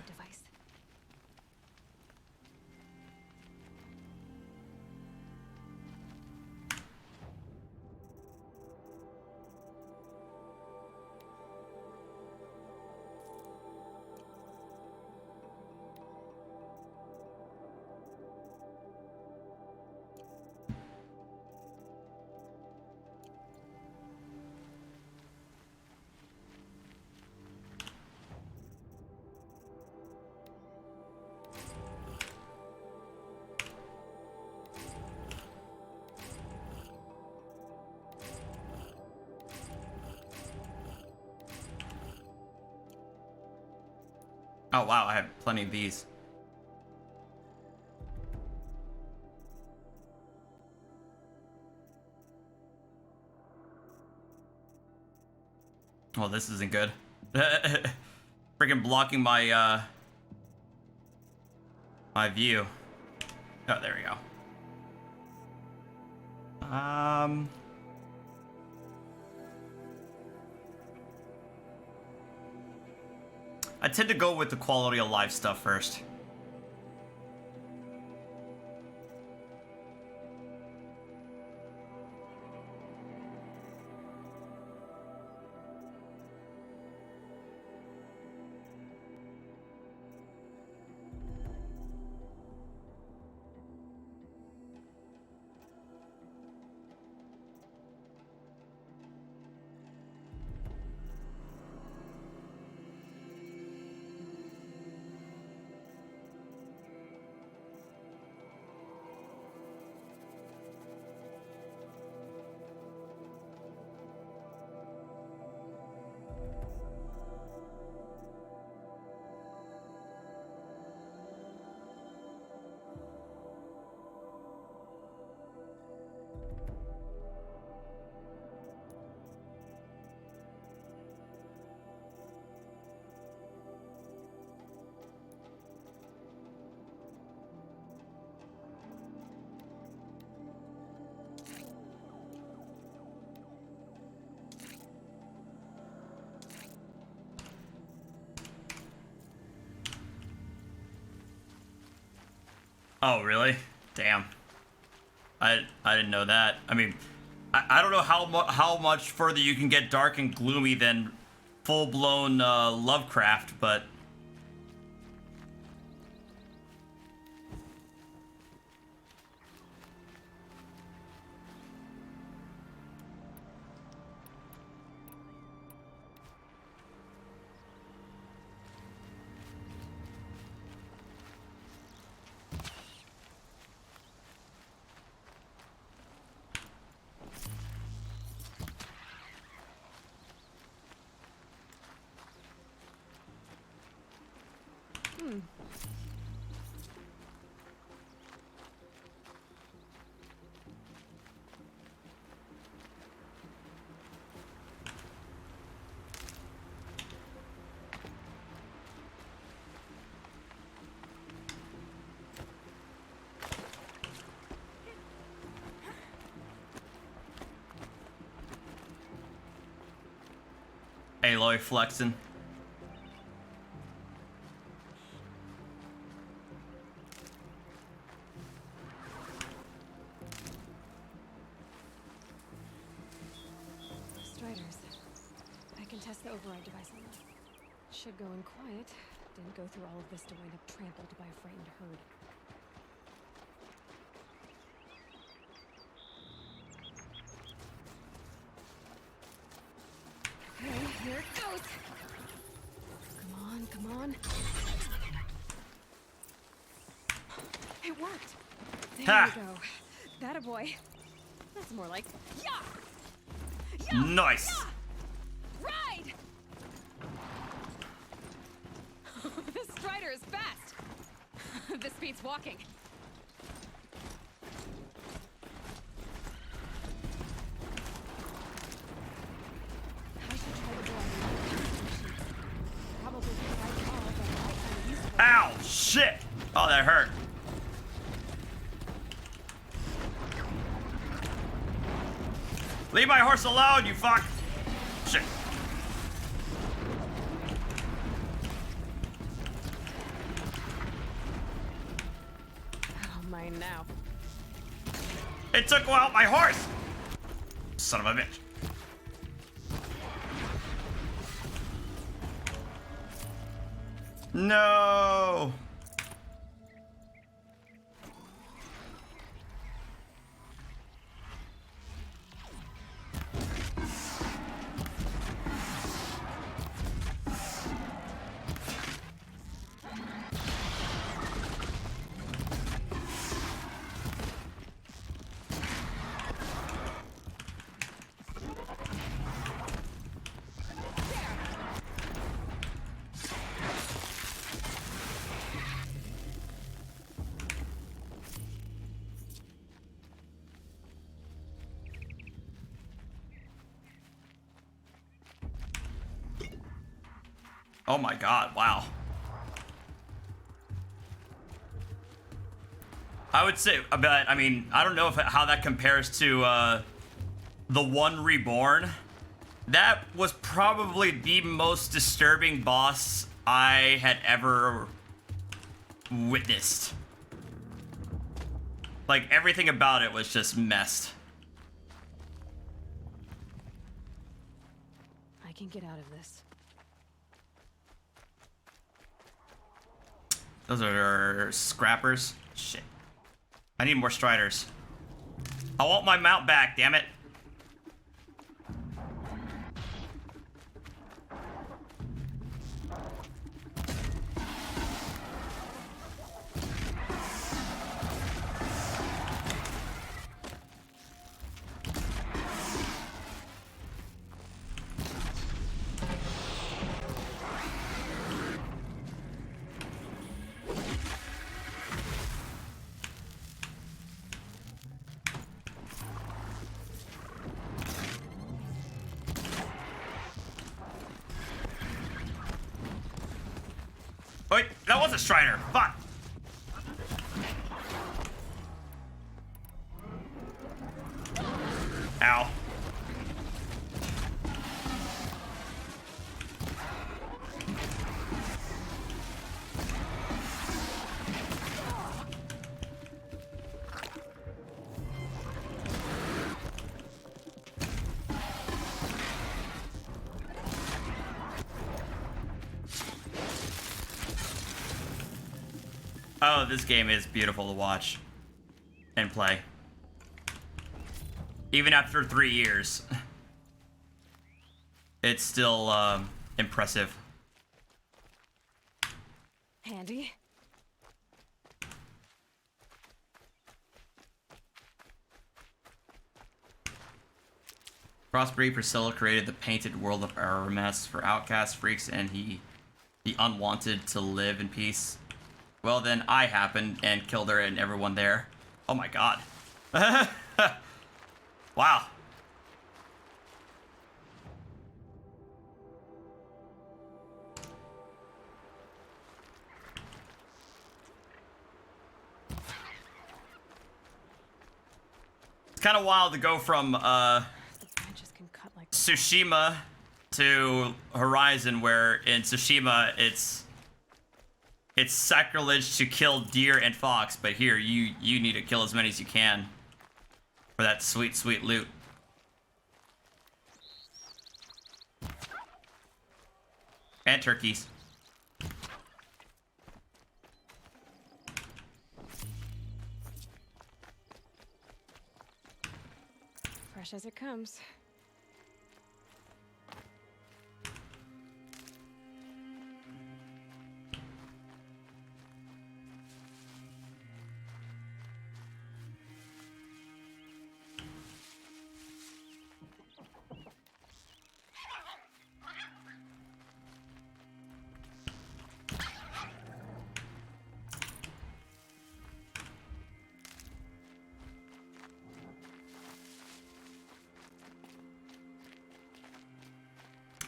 Oh wow, I have plenty of these. Oh, this isn't good. Freaking blocking my my view. Oh, there we go. I tend to go with the quality of life stuff first. Oh, really? Damn. I didn't know that. I mean, I don't know how much further you can get dark and gloomy than full-blown Lovecraft, but... Aloy flexing. Striders. I can test the override device on them. Should go in quiet. Didn't go through all of this to wind up trampled by a frightened herd. Okay, here it goes. Come on, come on. It worked. There Ha! we go. That a boy. That's more like yeah. Nice. Ride. This strider is fast. This beats walking. I should try to go on the probably quite all, but I find useful. Ow! Shit! Oh, that hurt. Leave my horse alone, you fuck! Shit. Oh, mine now. It took out my horse! Son of a bitch. No! Oh my god, wow. I would say, but I mean, I don't know how that compares to the One Reborn. That was probably the most disturbing boss I had ever witnessed. Like, everything about it was just messed. I can get out of this. Those are scrappers. Shit. I need more striders. I want my mount back, damn it. Wait, that was a strider. Fuck. Ow. Oh, this game is beautiful to watch and play. Even after 3 years. It's still impressive. Handy. Crossbreed Priscilla created the painted world of Aramis for outcasts, freaks, and the unwanted to live in peace. Well, then I happened and killed her and everyone there. Oh my god. Wow. It's kind of wild to go from Tsushima to Horizon, where in Tsushima it's sacrilege to kill deer and fox, but here you need to kill as many as you can for that sweet, sweet loot. And turkeys. Fresh as it comes.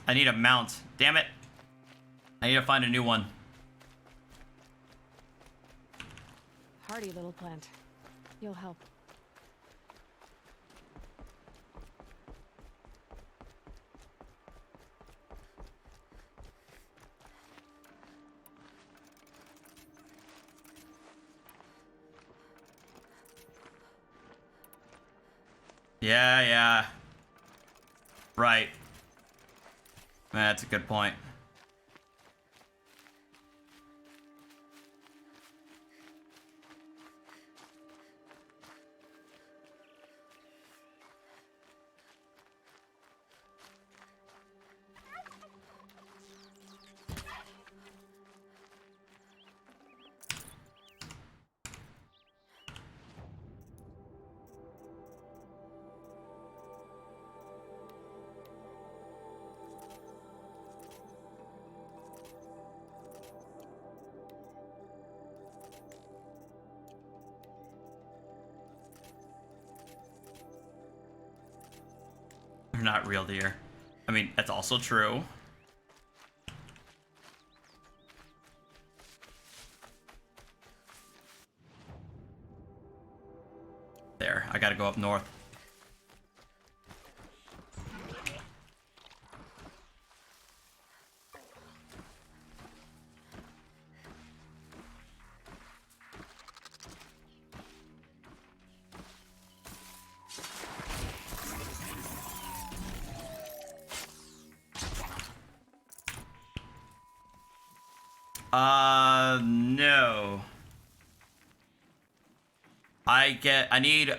I need a mount. Damn it. I need to find a new one. Hardy little plant. You'll help. Yeah. Right. That's a good point. They're not real deer. I mean, that's also true. There, I gotta go up north. No. I need,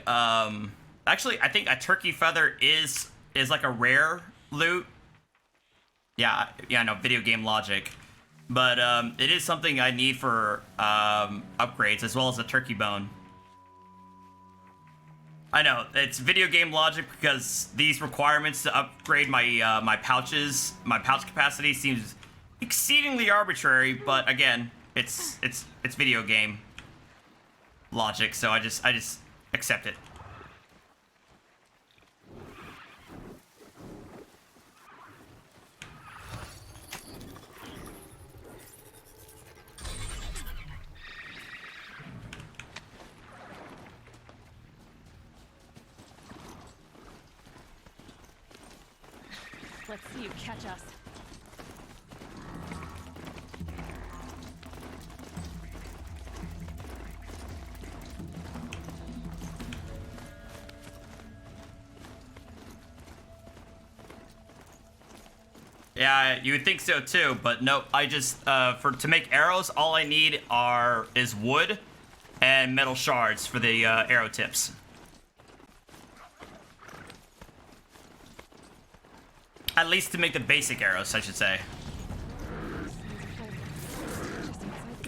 actually, I think a turkey feather is like a rare loot. Yeah, no, video game logic. But, it is something I need for, upgrades, as well as a turkey bone. I know, it's video game logic because these requirements to upgrade my, my pouch capacity seems exceedingly arbitrary, but again, it's video game logic, so I just accept it. Let's see you catch us. Yeah, you would think so too, but nope. I just to make arrows, all I need is wood and metal shards for the arrow tips. At least to make the basic arrows, I should say.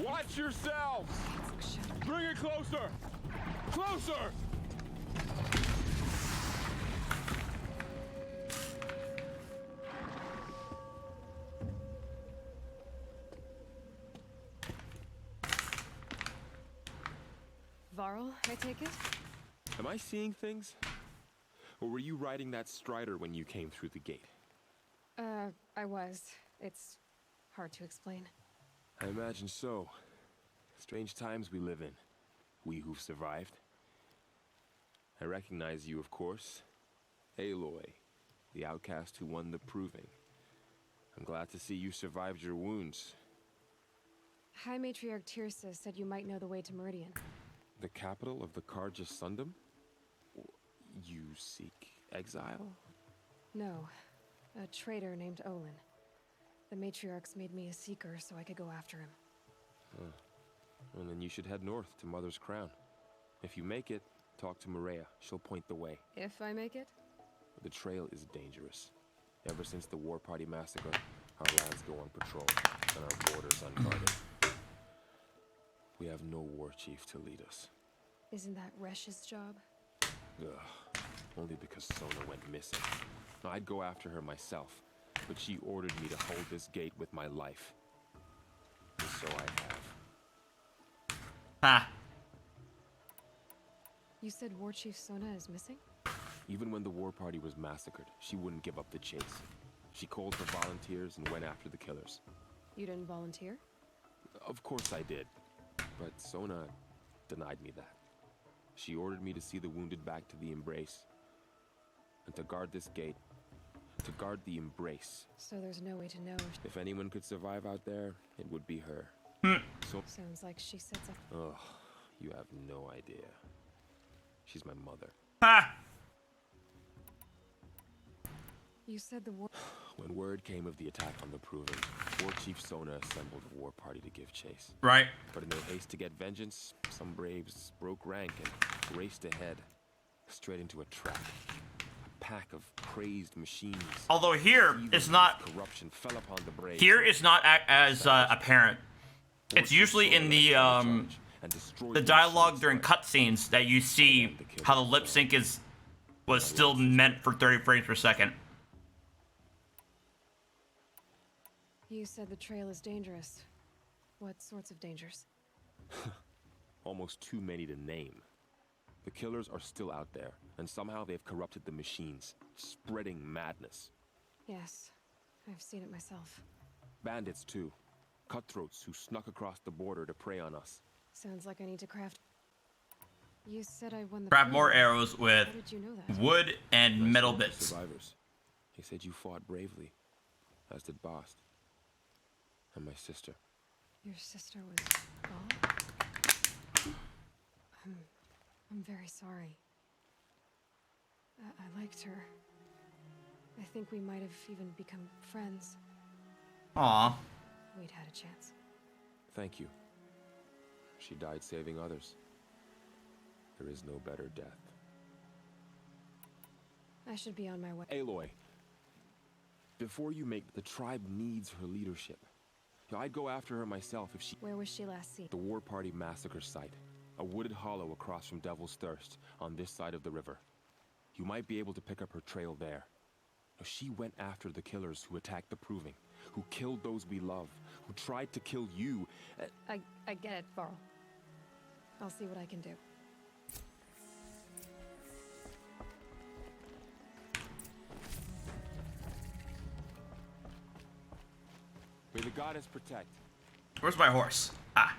Watch yourselves! Bring it closer! Closer! Varl, I take it? Am I seeing things? Or were you riding that strider when you came through the gate? I was. It's hard to explain. I imagine so. Strange times we live in. We who've survived. I recognize you, of course. Aloy, the outcast who won the proving. I'm glad to see you survived your wounds. High Matriarch Tirsa said you might know the way to Meridian. The capital of the Karja Sundom? You seek exile? No. A traitor named Olin. The Matriarchs made me a seeker so I could go after him. Huh. Well, then you should head north to Mother's Crown. If you make it, talk to Maria. She'll point the way. If I make it? The trail is dangerous. Ever since the War Party massacre, our lands go on patrol, and our borders unguarded. We have no war chief to lead us. Isn't that Resh's job? Ugh. Only because Sona went missing. I'd go after her myself, but she ordered me to hold this gate with my life. And so I have. Ha! You said War Chief Sona is missing? Even when the War Party was massacred, she wouldn't give up the chase. She called for volunteers and went after the killers. You didn't volunteer? Of course I did, but Sona denied me that. She ordered me to see the wounded back to the Embrace, and to guard this gate, to guard the Embrace. So there's no way to know If anyone could survive out there, it would be her. So Sounds like she sets up. Ugh, you have no idea. She's my mother. Ha! You said the war. When word came of the attack on the Proving, War Chief Sona assembled a war party to give chase. Right. But in their haste to get vengeance, some braves broke rank and raced ahead, straight into a trap. A pack of crazed machines. Although here it's not. Corruption fell upon the braves. Here it's not as apparent. It's usually in the dialogue during cutscenes that you see how the lip sync was still meant for 30 frames per second. You said the trail is dangerous. What sorts of dangers? Almost too many to name. The killers are still out there, and somehow they've corrupted the machines, spreading madness. Yes, I've seen it myself. Bandits, too. Cutthroats who snuck across the border to prey on us. Sounds like I need to craft. You said I won the. Craft more arrows with How did you know that? wood and Rest metal of the bits. Survivors. They said you fought bravely, as did Bast. And my sister. Your sister was gone? I'm very sorry. I liked her. I think we might have even become friends. Aw. We'd had a chance. Thank you. She died saving others. There is no better death. I should be on my way. Aloy, before you make the tribe needs her leadership. I'd go after her myself if she... Where was she last seen? The War Party massacre site. A wooded hollow across from Devil's Thirst, on this side of the river. You might be able to pick up her trail there. She went after the killers who attacked the Proving, who killed those we love, who tried to kill you. I get it, Varl. I'll see what I can do. May the goddess protect. Where's my horse? Ah.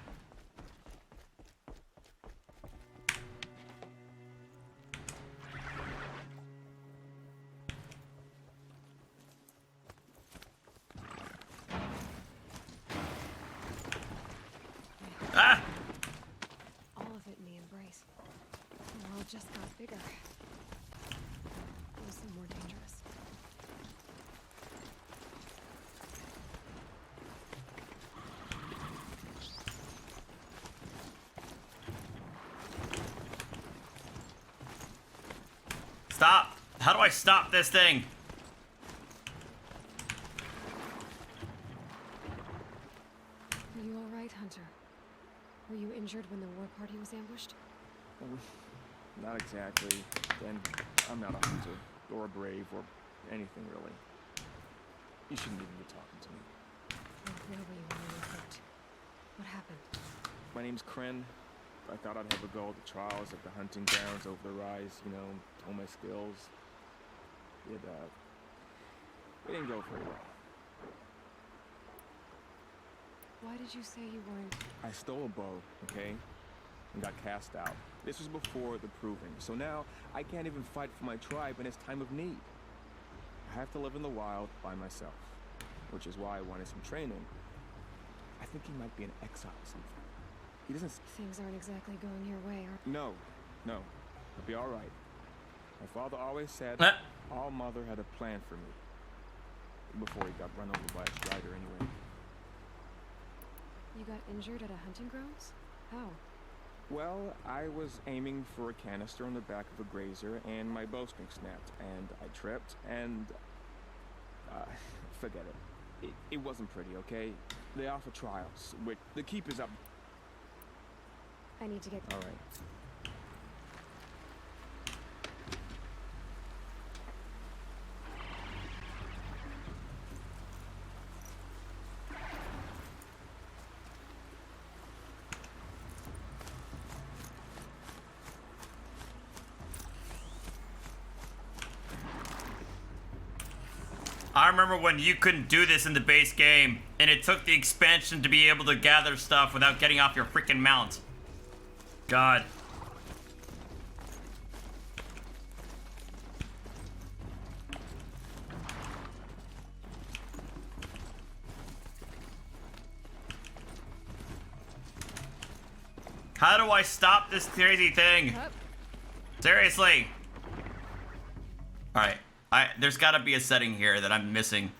Ah! All of it in the Embrace. The world just got bigger. Also more dangerous. Stop! How do I stop this thing? Are you all right, Hunter? Were you injured when the war party was ambushed? Not exactly. And I'm not a hunter, or a brave, or anything really. You shouldn't even be talking to me. Where were you when you were hurt? What happened? My name's Kren. I thought I'd have a go at the trials at the hunting grounds over the rise, you know, hone my skills. It didn't go very well. Why did you say you weren't? I stole a bow, okay? And got cast out. This was before the Proving, so now I can't even fight for my tribe in its time of need. I have to live in the wild by myself, which is why I wanted some training. I think he might be an exile or something. He doesn't... Things aren't exactly going your way, are... No. It'll be all right. My father always said All Mother had a plan for me. Before he got run over by a strider anyway. You got injured at a hunting grounds? How? Well, I was aiming for a canister on the back of a grazer, and my bowstring snapped, and I tripped, and... forget it. It wasn't pretty, okay? They offer trials, which the keep is up... I need to get... All right. I remember when you couldn't do this in the base game, and it took the expansion to be able to gather stuff without getting off your freaking mount. God. How do I stop this crazy thing? Seriously. Alright. There's gotta be a setting here that I'm missing.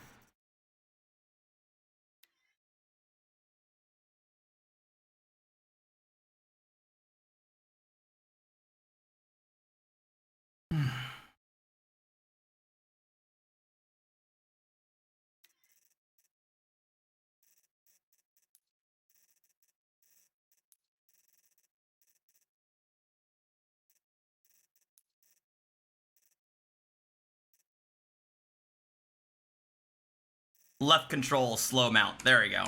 Left control, slow mount. There we go.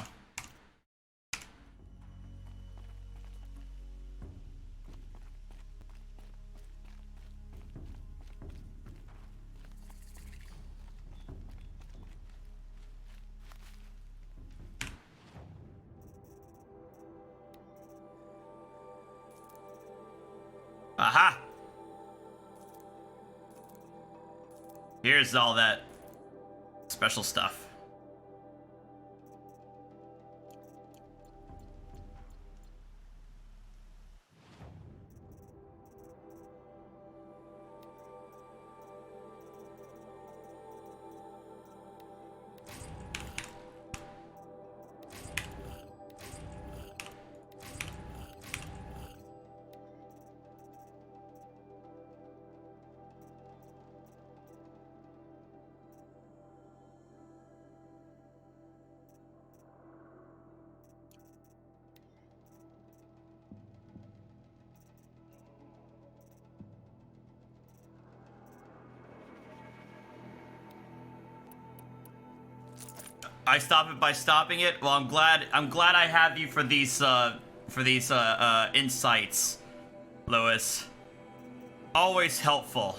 Aha! Here's all that special stuff. I stop it by stopping it. Well, I'm glad I have you for these insights, Lewis. Always helpful.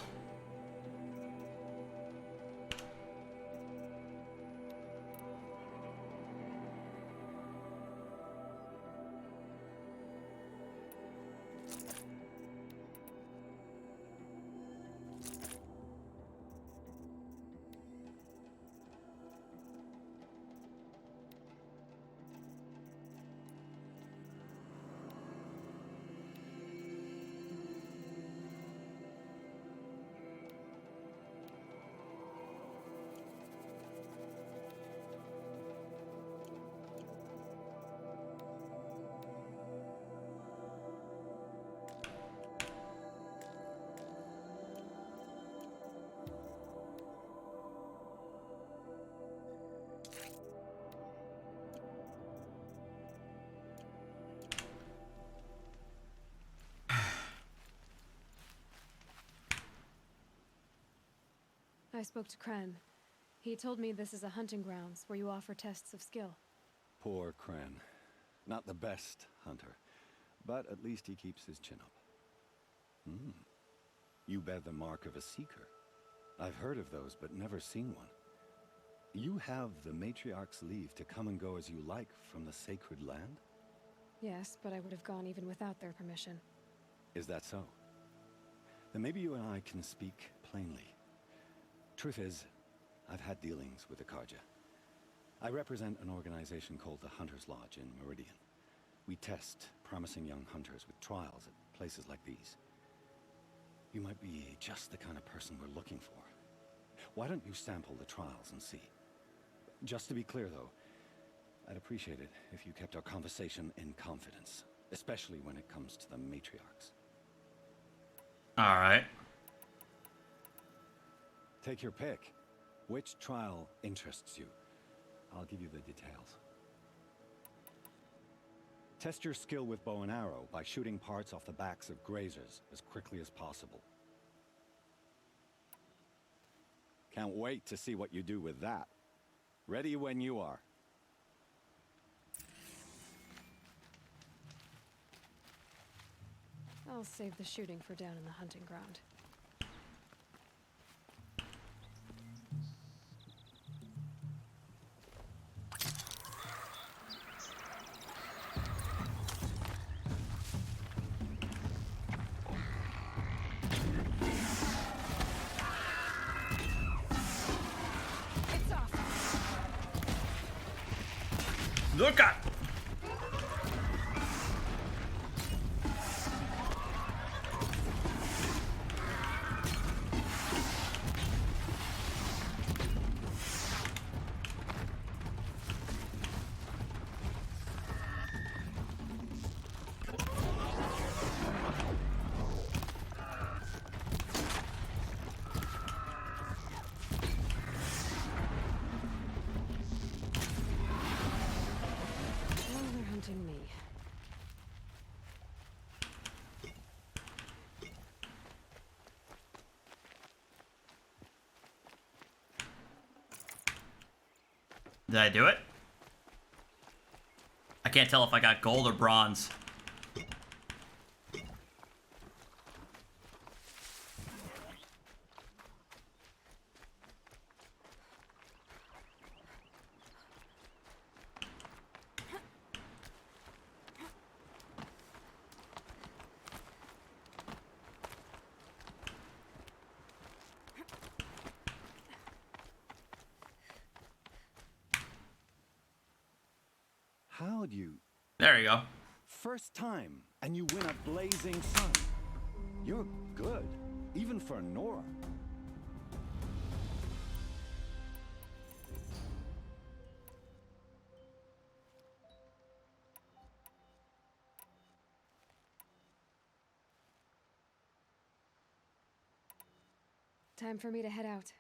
I spoke to Kren. He told me this is a hunting grounds where you offer tests of skill. Poor Kren. Not the best hunter, but at least he keeps his chin up. You bear the mark of a seeker. I've heard of those, but never seen one. You have the Matriarch's leave to come and go as you like from the sacred land? Yes, but I would have gone even without their permission. Is that so? Then maybe you and I can speak plainly. Truth is, I've had dealings with the Karja. I represent an organization called the Hunter's Lodge in Meridian. We test promising young hunters with trials at places like these. You might be just the kind of person we're looking for. Why don't you sample the trials and see? Just to be clear, though, I'd appreciate it if you kept our conversation in confidence, especially when it comes to the matriarchs. All right. Take your pick. Which trial interests you? I'll give you the details. Test your skill with bow and arrow by shooting parts off the backs of grazers as quickly as possible. Can't wait to see what you do with that. Ready when you are. I'll save the shooting for down in the hunting ground. Bazooka! Now they're hunting me. Did I do it? I can't tell if I got gold or bronze. How'd you? There you go. First time, and you win a blazing sun. You're good, even for Nora. Time for me to head out.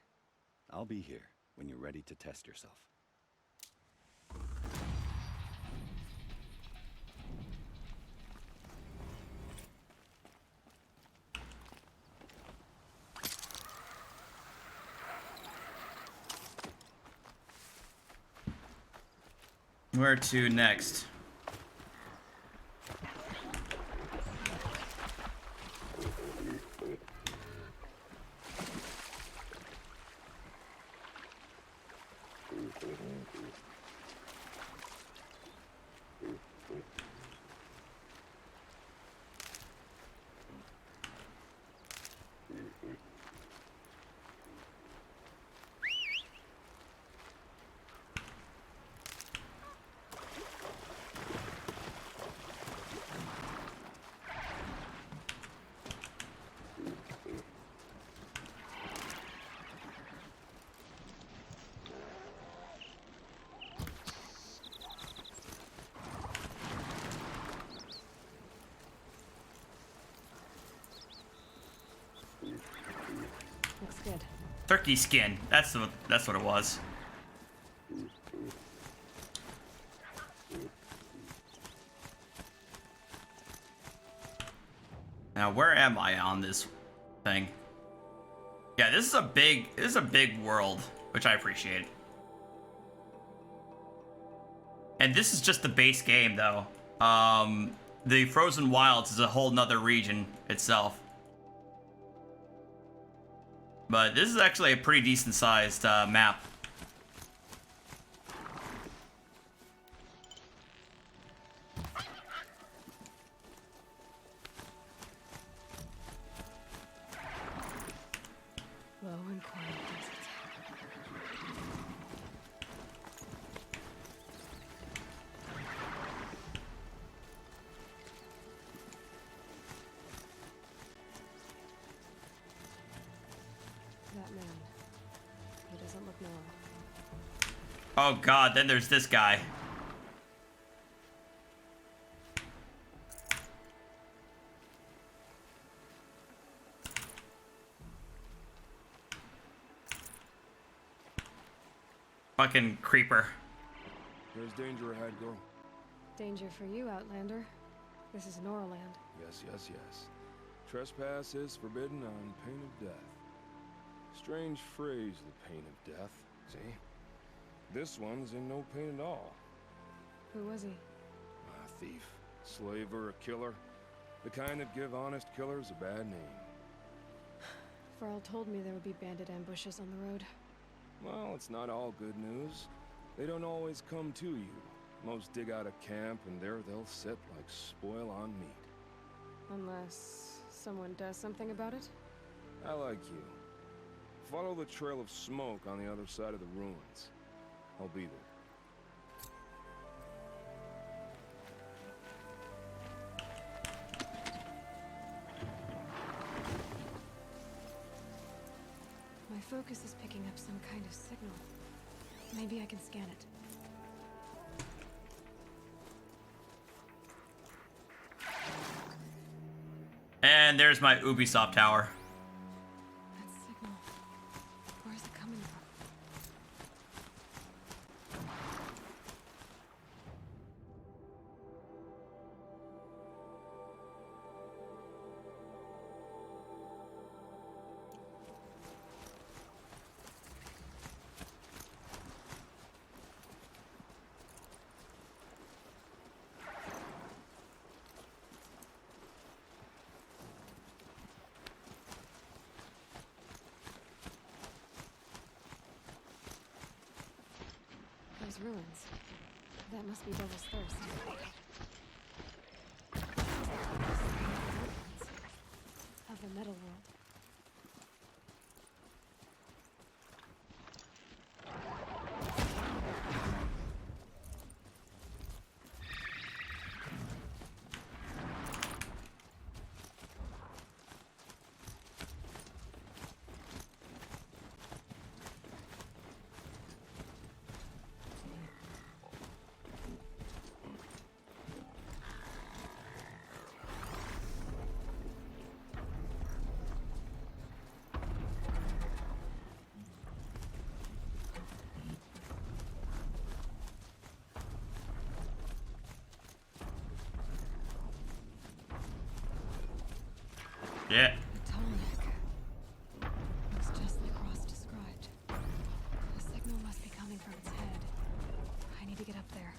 I'll be here when you're ready to test yourself. Where to next? Looks good. Turkey skin. That's what it was. Now where am I on this thing? Yeah, this is a big world, which I appreciate. And this is just the base game though. The Frozen Wilds is a whole nother region itself. But this is actually a pretty decent sized map. Low and quiet does it. That man. He doesn't look normal. Oh god, then there's this guy. Fucking creeper. There's danger ahead, girl. Danger for you, Outlander. This is Noraland. Yes, yes, yes. Trespass is forbidden on pain of death. Strange phrase, the pain of death. See? This one's in no pain at all. Who was he? A thief, slaver, a killer. The kind that give honest killers a bad name. Varl told me there would be bandit ambushes on the road. Well, it's not all good news. They don't always come to you. Most dig out a camp, and there they'll sit like spoil on meat. Unless someone does something about it? I like you. Follow the trail of smoke on the other side of the ruins. I'll be there. focus is picking up some kind of signal. Maybe I can scan it. And there's my Ubisoft tower. That signal. Where is it coming from? Those ruins. That must be Devil's Thirst. Of the metal world. Yeah. The Tallneck. Looks just like Ross described. The signal must be coming from its head. I need to get up there.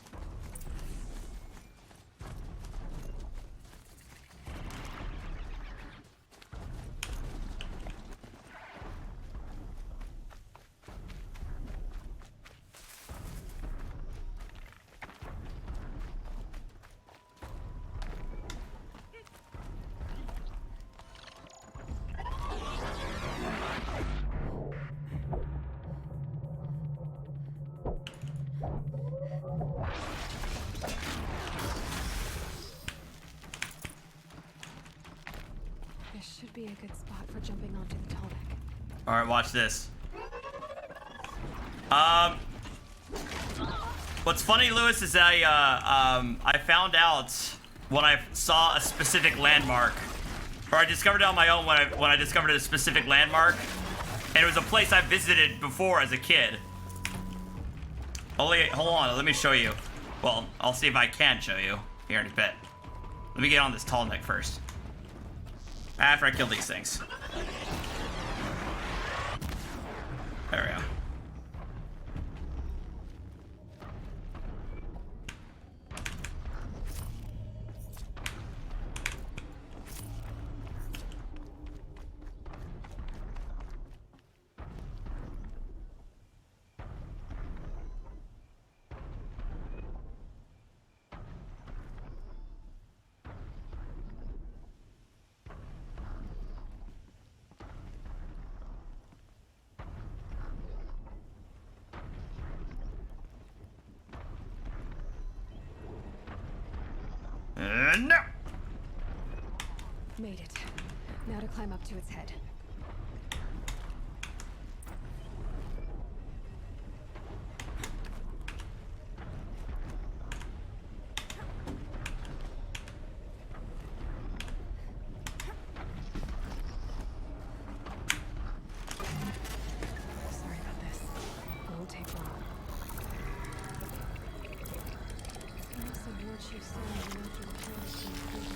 This should be a good spot for jumping onto the Tallneck. All right, watch this. What's funny, Lewis, is I found out when I saw a specific landmark, or I discovered it on my own when I discovered a specific landmark, and it was a place I visited before as a kid. Hold on, let me show you. Well, I'll see if I can show you here in a bit. Let me get on this Tallneck first. After I kill these things. There we go. No! Made it. Now to climb up to its head. Sorry about this. It won't take long. Unless a warchief saw me after the terrorists in the prison.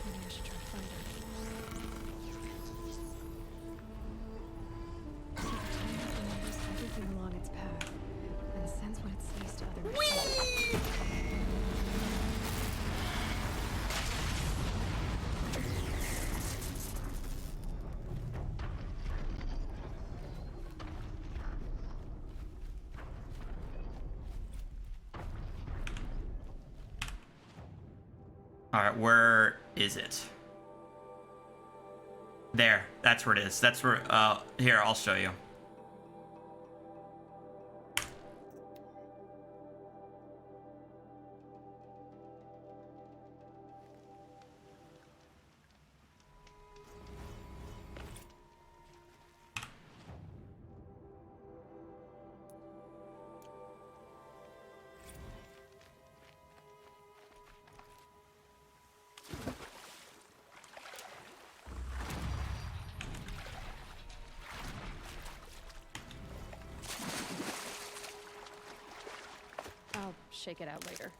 Maybe I should try to find her. So the Tallneck remembers everything along its path and sends what it sees to other machines. All right, where is it? There, that's where it is. That's where, here, I'll show you. shake it out later.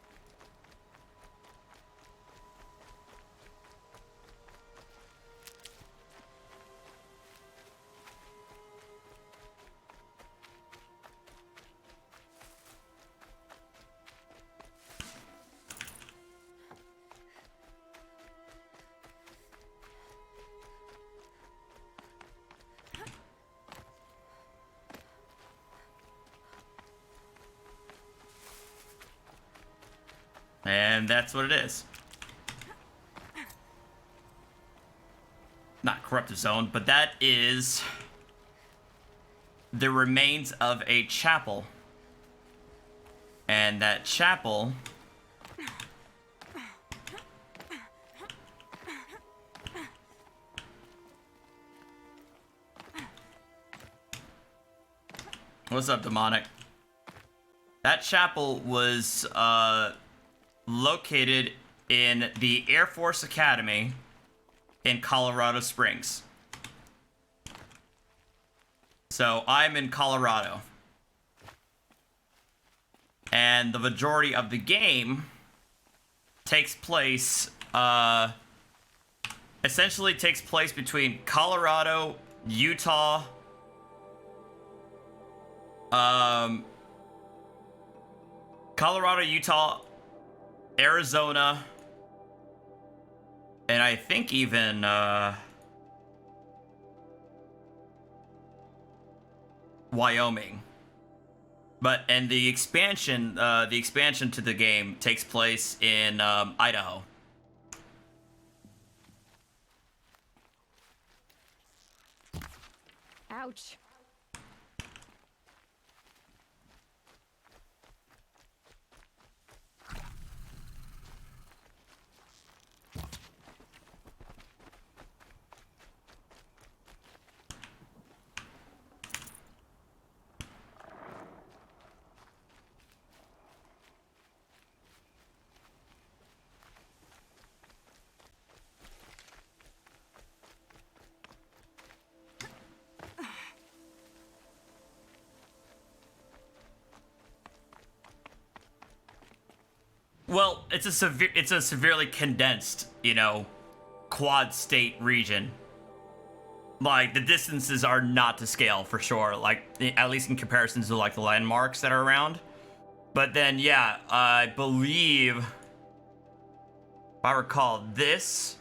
And that's what it is. Not corrupted zone, but that is the remains of a chapel. And that chapel what's up, demonic? That chapel was located in the Air Force Academy in Colorado Springs. So I'm in Colorado. And the majority of the game takes place, essentially takes place between Colorado, Utah, Colorado, Utah, Arizona, and I think even, Wyoming. And the expansion to the game takes place in, Idaho. Ouch. Well, it's a severely condensed, you know, quad state region. Like, the distances are not to scale for sure, like, at least in comparison to like the landmarks that are around. But then, yeah, I believe, if I recall, this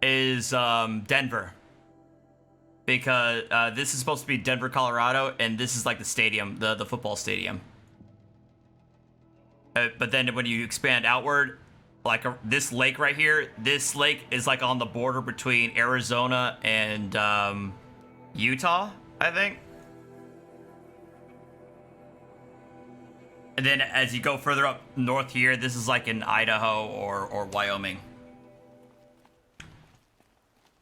is Denver. Because this is supposed to be Denver, Colorado, and this is like the stadium, the football stadium. But then when you expand outward, like this lake right here, this lake is like on the border between Arizona and Utah, I think. And then as you go further up north here, this is like in Idaho or Wyoming.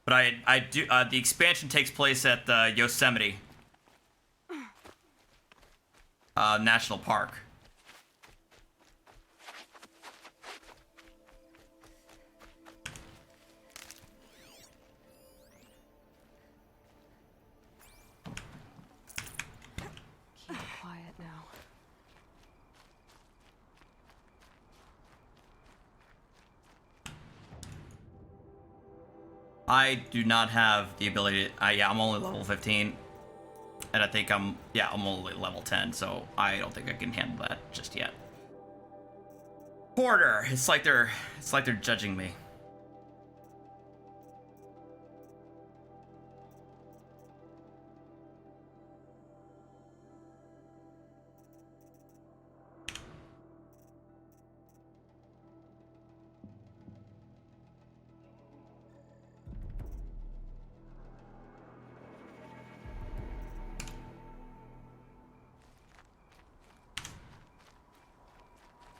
But I do the expansion takes place at the Yosemite National Park. Keep quiet now. I do not have the ability to, yeah, I'm only level 15. And I think I'm only level 10, so I don't think I can handle that just yet. Porter, it's like they're judging me.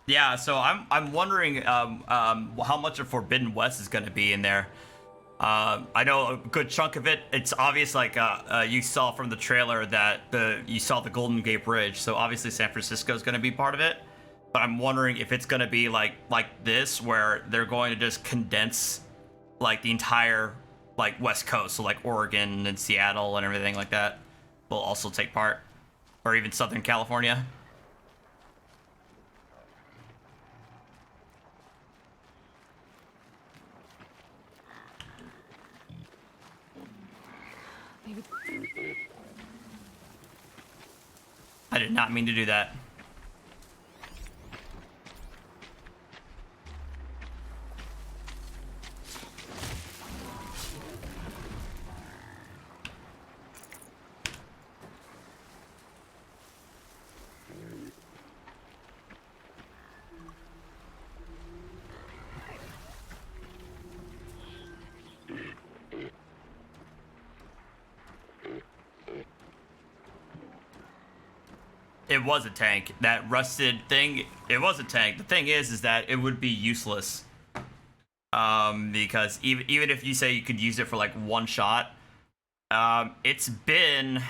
Yeah, so I'm wondering how much of Forbidden West is going to be in there. I know a good chunk of it. It's obvious, like you saw from the trailer that you saw the Golden Gate Bridge, so obviously San Francisco is going to be part of it. But I'm wondering if it's going to be like this, where they're going to just condense like the entire like West Coast, so like Oregon and Seattle and everything like that will also take part. or even Southern California. Maybe. I did not mean to do that. It was a tank. That rusted thing, it was a tank. The thing is that it would be useless. Because even if you say you could use it for like one shot, it's been,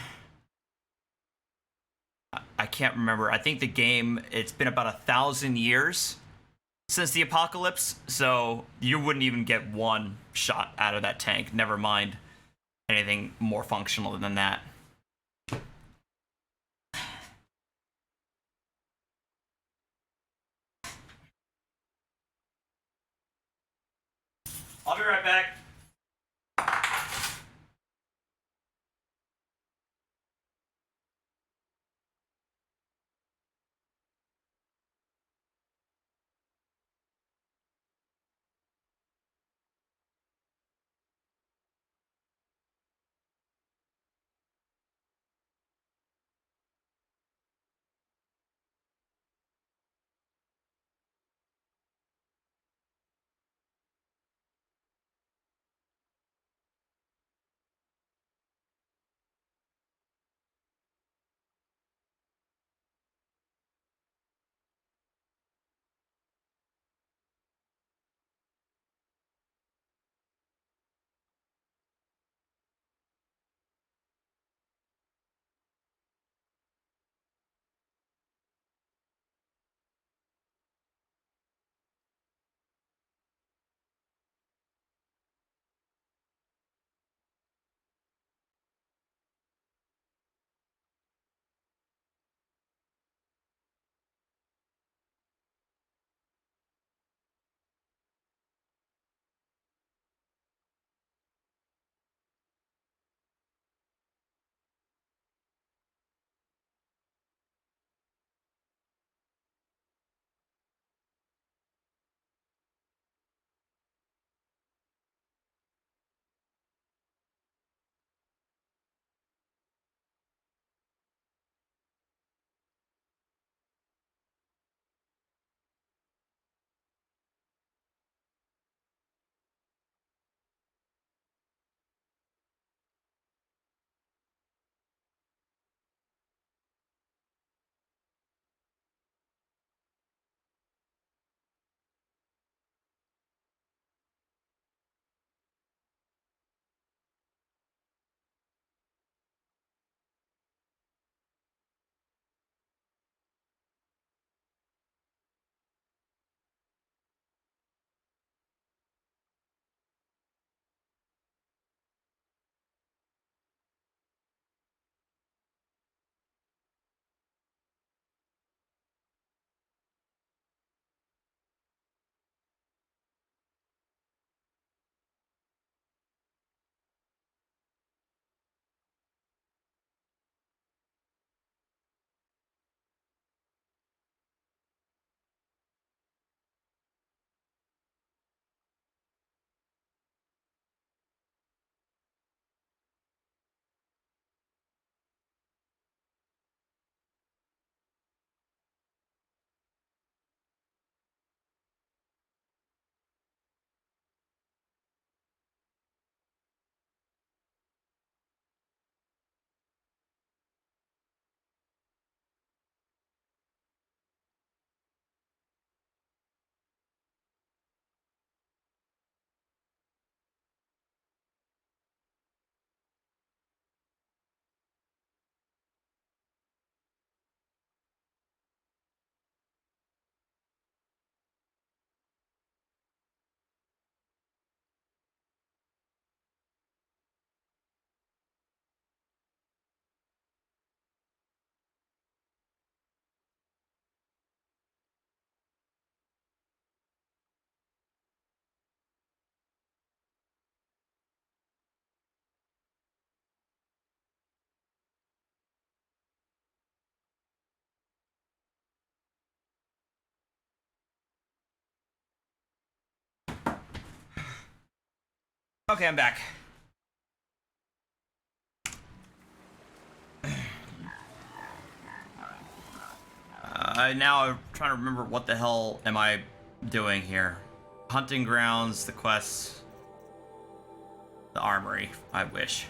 I can't remember. I think the game, it's been about 1,000 years since the apocalypse, so you wouldn't even get one shot out of that tank. Never mind anything more functional than that. I'll be right back. Okay, I'm back. Now I'm trying to remember what the hell am I doing here. Hunting grounds, the quests, the armory, I wish.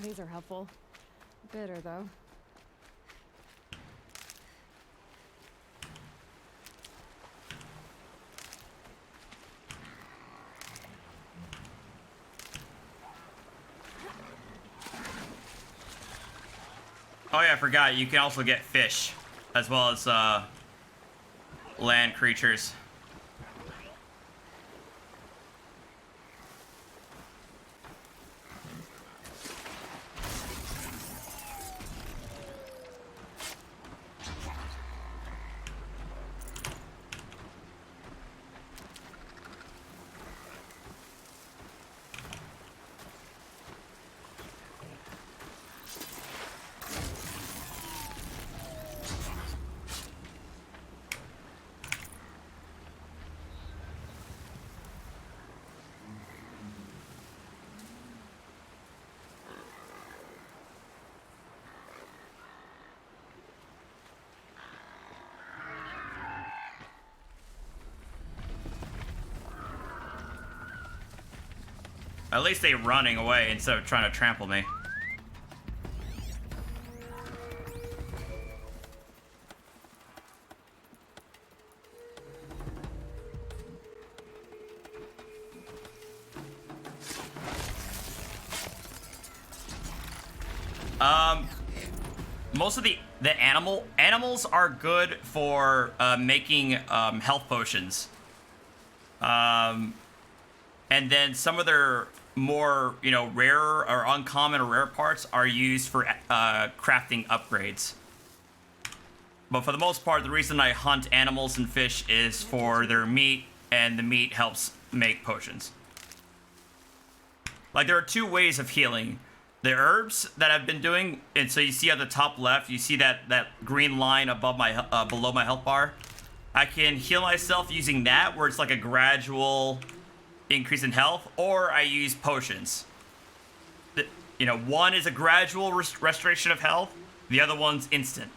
These are helpful. Bitter, though. Oh yeah, I forgot. You can also get fish, as well as land creatures. At least they're running away instead of trying to trample me. Most of the animals are good for making health potions. And then some of their more, rarer or uncommon or rare parts are used for crafting upgrades. But for the most part, the reason I hunt animals and fish is for their meat, and the meat helps make potions. Like, there are two ways of healing. The herbs that I've been doing, and so you see at the top left, you see that green line above my below my health bar. I can heal myself using that, where it's like a gradual increase in health, or I use potions. One is a gradual restoration of health, the other one's instant.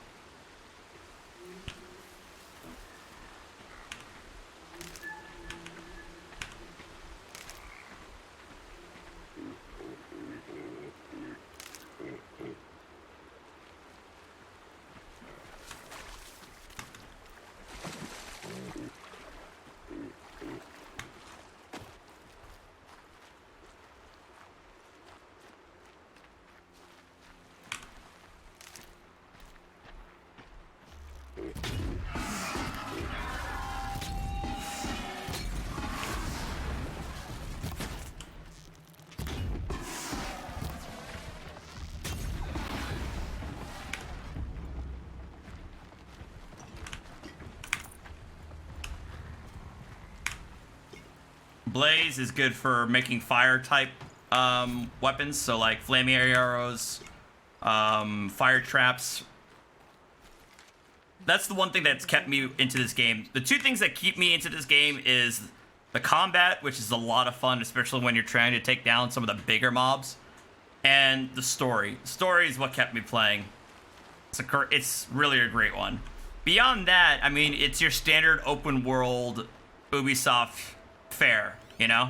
Blaze is good for making fire type weapons, so like flaming arrows, fire traps. that's the one thing that's kept me into this game. The two things that keep me into this game is the combat, which is a lot of fun, especially when you're trying to take down some of the bigger mobs, and the story. Story is what kept me playing. It's really a great one. Beyond that, I mean, it's your standard open world Ubisoft fare, you know?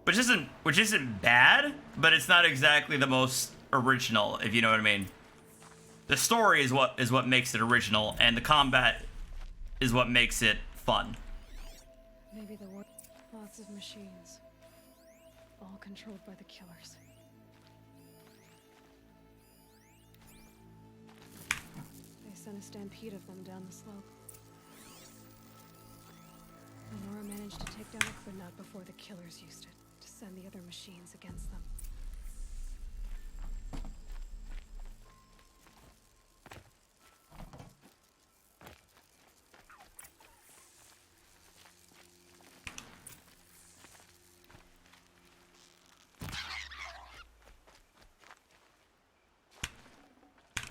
Which isn't bad, but it's not exactly the most original, if you know what I mean. The story is what makes it original, and the combat is what makes it fun. Maybe the war. Lots of machines. All controlled by the killers. They sent a stampede of them down the slope. Nora managed to take down it, but not before the killers used it to send the other machines against them.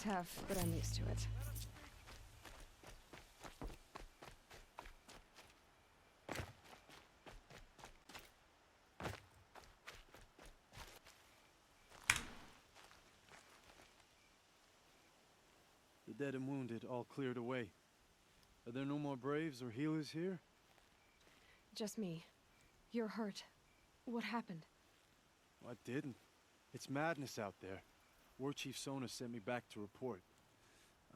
Tough, but I'm used to it. The dead and wounded all cleared away. Are there no more braves or healers here? Just me. You're hurt. What happened? I didn't. It's madness out there. War Chief Sona sent me back to report.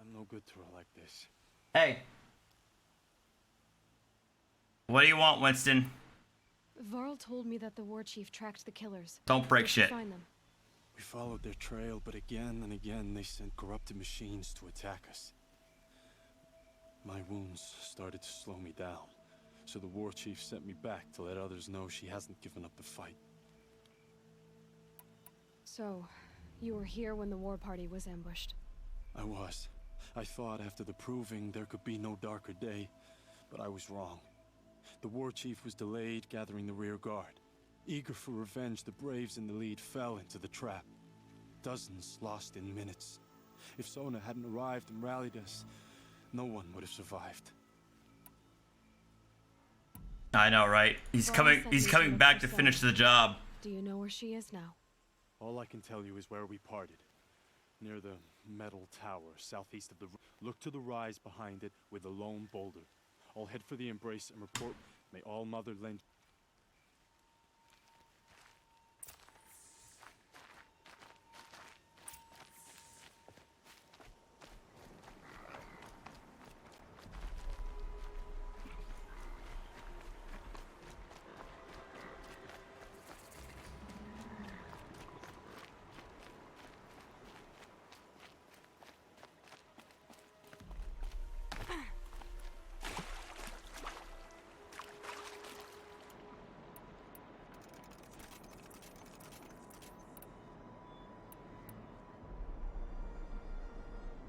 I'm no good to her like this. Hey. What do you want, Winston? Varl told me that the war chief tracked the killers. Don't break Where'd you shit. Find them? We followed their trail, but again and again they sent corrupted machines to attack us. My wounds started to slow me down, so the war chief sent me back to let others know she hasn't given up the fight. So, you were here when the war party was ambushed? I was. I thought after the proving there could be no darker day, but I was wrong. The war chief was delayed gathering the rear guard. Eager for revenge, the braves in the lead fell into the trap. Dozens lost in minutes. If Sona hadn't arrived and rallied us, no one would have survived. I know, right? He's coming back to finish the job. Do you know where she is now? All I can tell you is where we parted. Near the metal tower, southeast of the... Look to the rise behind it with a lone boulder. I'll head for the embrace and report. May All Mother lend...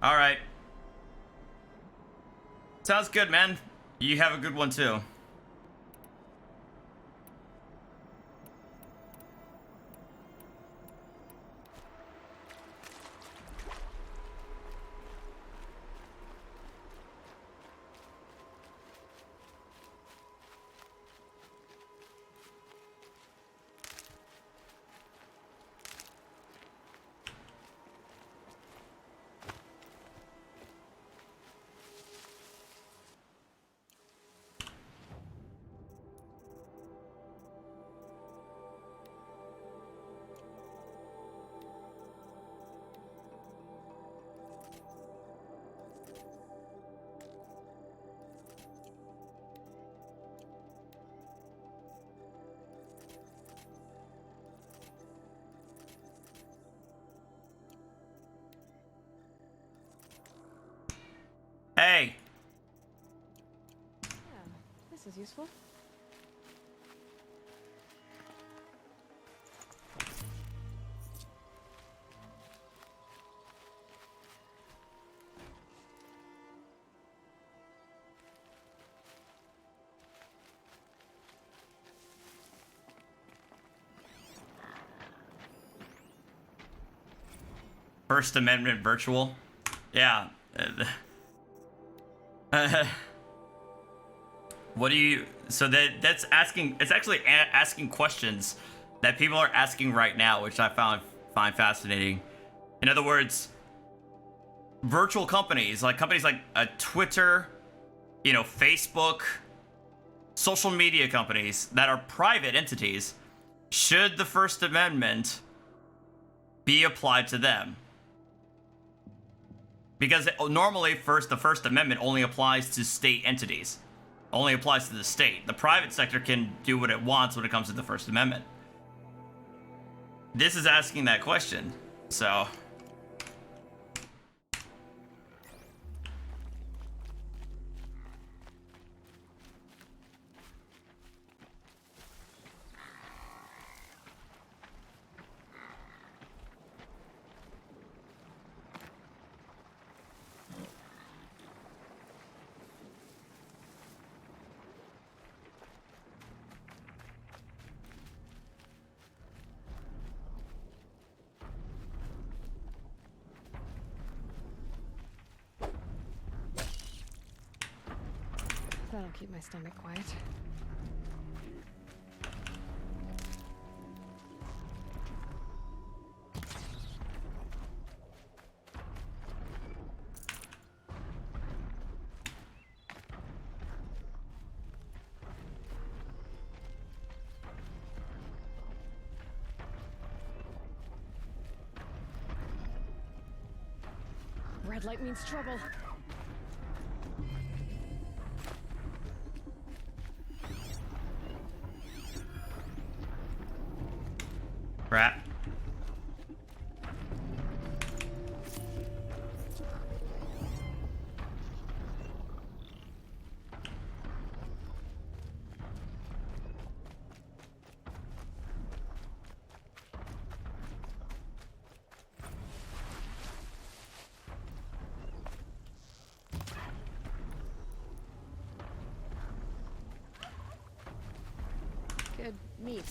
All right. Sounds good, man. You have a good one too. Hey. Yeah, this is useful. First Amendment virtual. Yeah. What do you? So that's asking. It's actually asking questions that people are asking right now, which I find fascinating. In other words, virtual companies like Twitter, Facebook, social media companies that are private entities, should the First Amendment be applied to them? Because normally, the First Amendment only applies to state entities, only applies to the state. The private sector can do what it wants when it comes to the First Amendment. This is asking that question, so. That'll keep my stomach quiet. Red light means trouble. Rat. Good meat.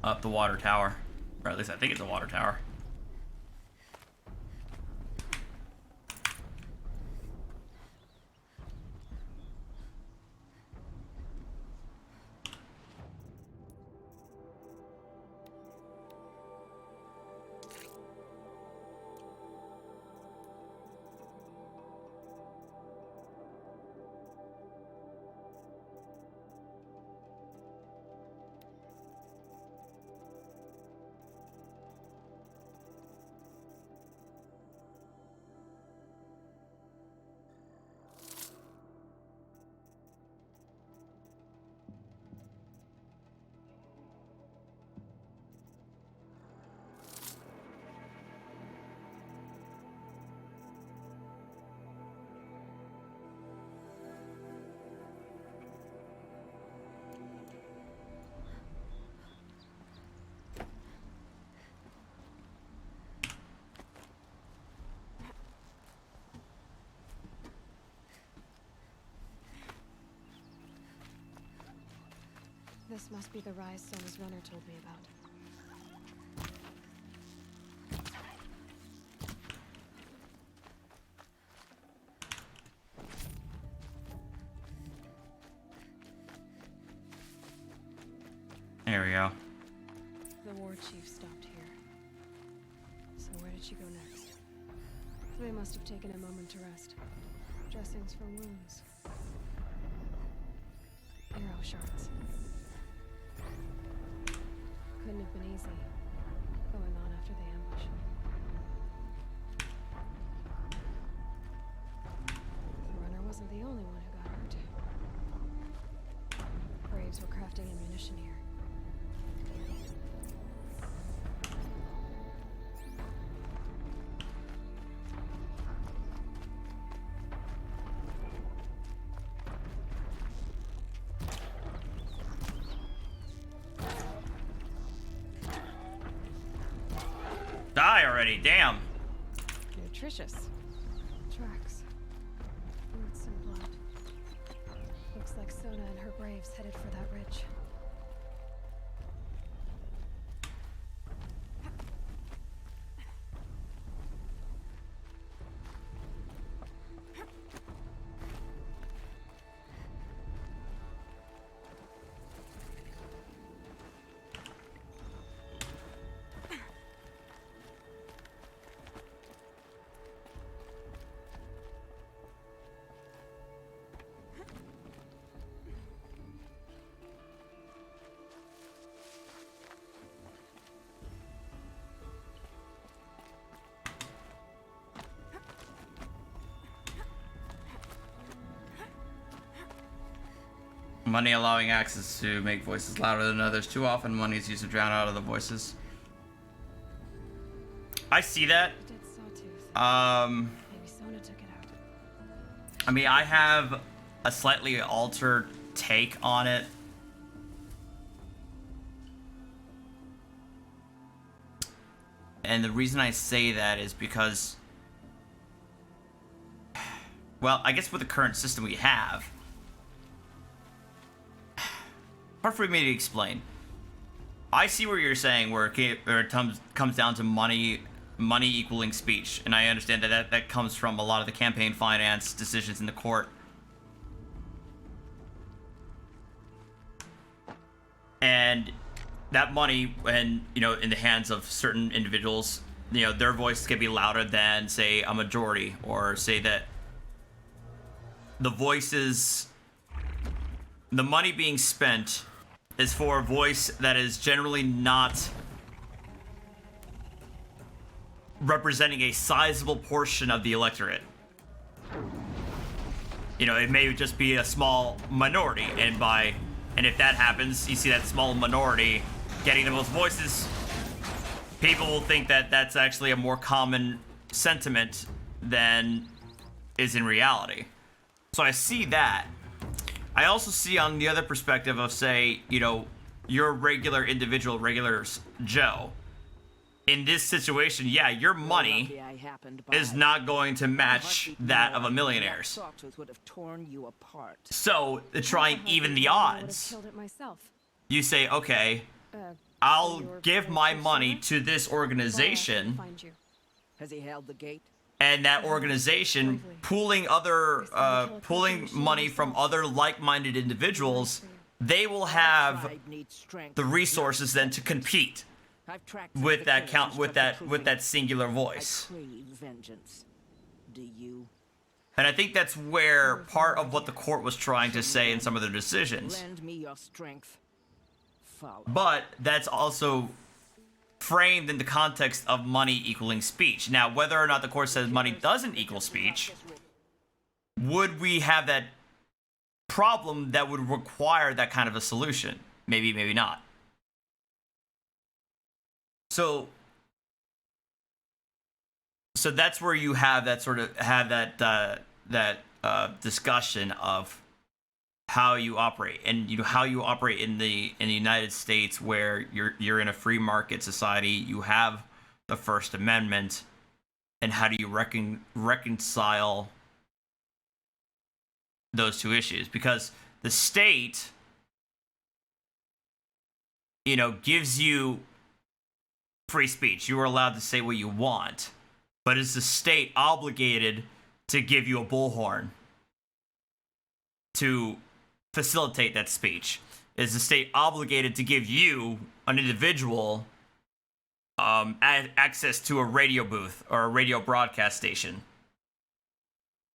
Up the water tower. Or at least I think it's a water tower. This must be the rise Sonny's runner told me about. There we go. The war chief stopped here. So where did she go next? They must have taken a moment to rest. Dressings for wounds. Arrow shards. Couldn't have been easy, going on after the ambush. The runner wasn't the only one who got hurt. Braves were crafting ammunition here. Die already, damn. Nutritious. Tracks. Roots and blood. Looks like Sona and her braves headed for that ridge. Money allowing access to make voices louder than others. Too often money is used to drown out other voices. I see that. Maybe Sona took it out. I mean, I have a slightly altered take on it. And the reason I say that is because, well, I guess with the current system we have, hard for me to explain. I see where you're saying where it comes down to money equaling speech, and I understand that comes from a lot of the campaign finance decisions in the court. And that money, when, you know, in the hands of certain individuals, you know, their voice can be louder than, say, a majority, or say that the voices, the money being spent is for a voice that is generally not representing a sizable portion of the electorate. You know, it may just be a small minority, and if that happens, you see that small minority getting the most voices, people will think that that's actually a more common sentiment than is in reality. So I see that. I also see on the other perspective of, say, you know, your regular individual, regular Joe. In this situation, yeah, your money is not going to match that of a millionaire's. So, to try and even the odds, you say, okay, I'll give my money to this organization, Has he held the gate? and that organization pooling money from other like-minded individuals, they will have the resources then to compete with that singular voice. Do you? And I think that's where part of what the court was trying to say in some of their decisions. Lend me your strength. Follow. But that's also framed in the context of money equaling speech. Now, whether or not the court says money doesn't equal speech, would we have that problem that would require that kind of a solution? Maybe, maybe not. So that's where you have that sort of discussion of how you operate, and you know how you operate in the United States, where you're in a free market society. You have the First Amendment, and how do you reconcile those two issues? Because the state, you know, gives you free speech. You are allowed to say what you want, but is the state obligated to give you a bullhorn to facilitate that speech? Is the state obligated to give you, an individual, access to a radio booth or a radio broadcast station?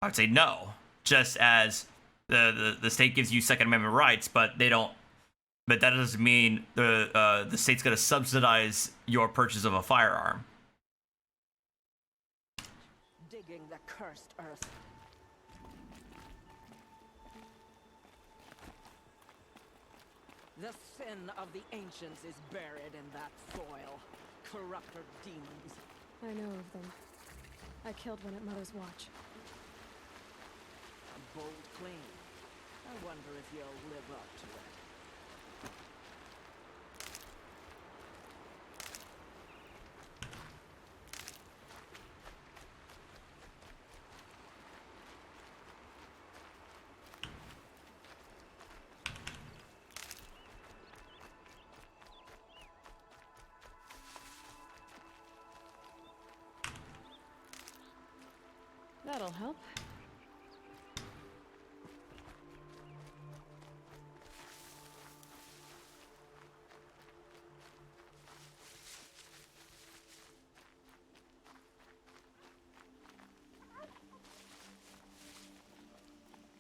I would say no. Just as the state gives you Second Amendment rights, but they don't. But that doesn't mean the state's going to subsidize your purchase of a firearm. Digging the cursed earth. The sin of the ancients is buried in that soil. Corrupter demons. I know of them. I killed one at Mother's Watch. A bold claim. I wonder if you'll live up to it. I'll help.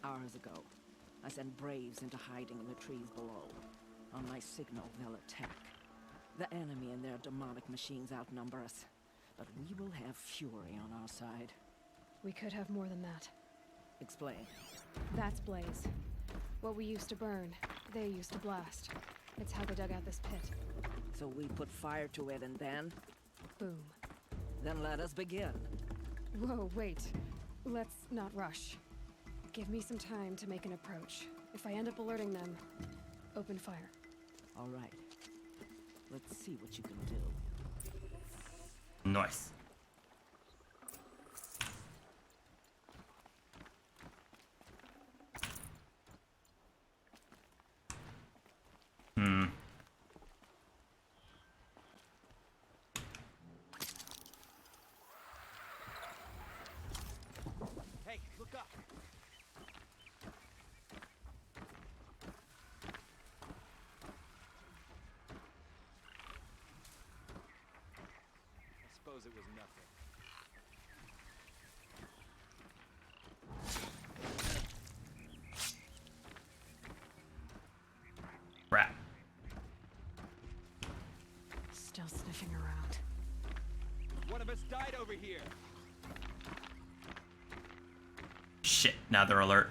Hours ago, I sent Braves into hiding in the trees below. On my signal, they'll attack. The enemy and their demonic machines outnumber us, but we will have fury on our side. We could have more than that. Explain. That's Blaze. What we used to burn, they used to blast. It's how they dug out this pit. So we put fire to it and then? Boom. Then let us begin. Whoa, wait. Let's not rush. Give me some time to make an approach. If I end up alerting them, open fire. All right. Let's see what you can do. Nice. Hey, look up! I suppose it was nothing. Crap. Still sniffing around. One of us died over here. Shit, now they're alert.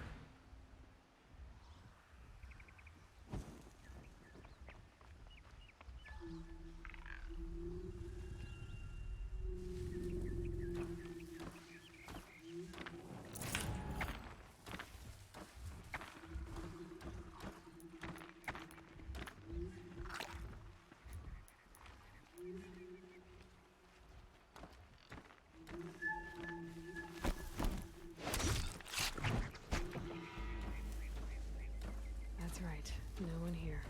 That's right. No one here.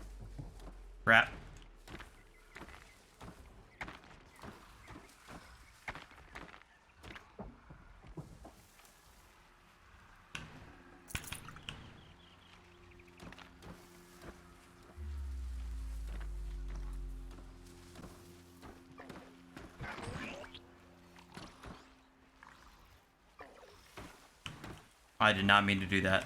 Crap. I did not mean to do that.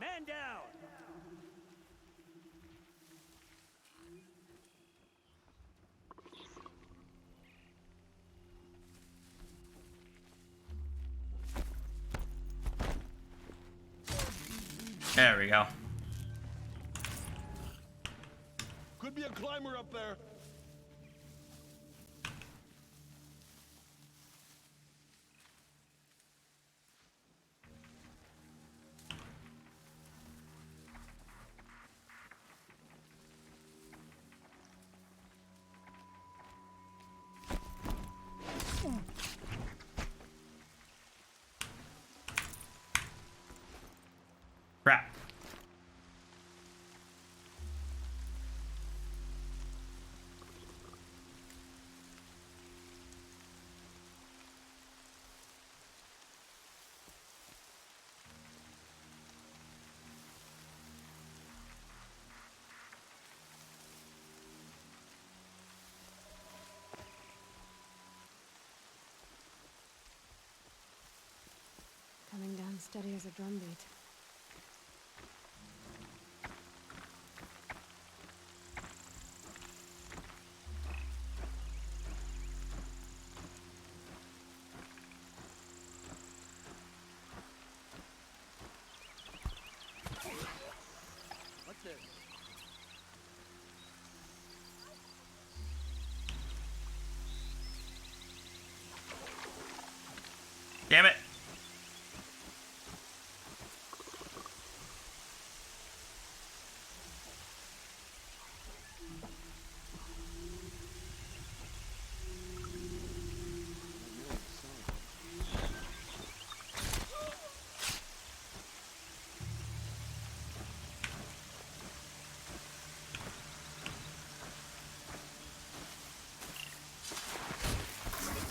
Man down! There we go. Could be a climber up there. Crap. Coming down steady as a drumbeat. Damn it.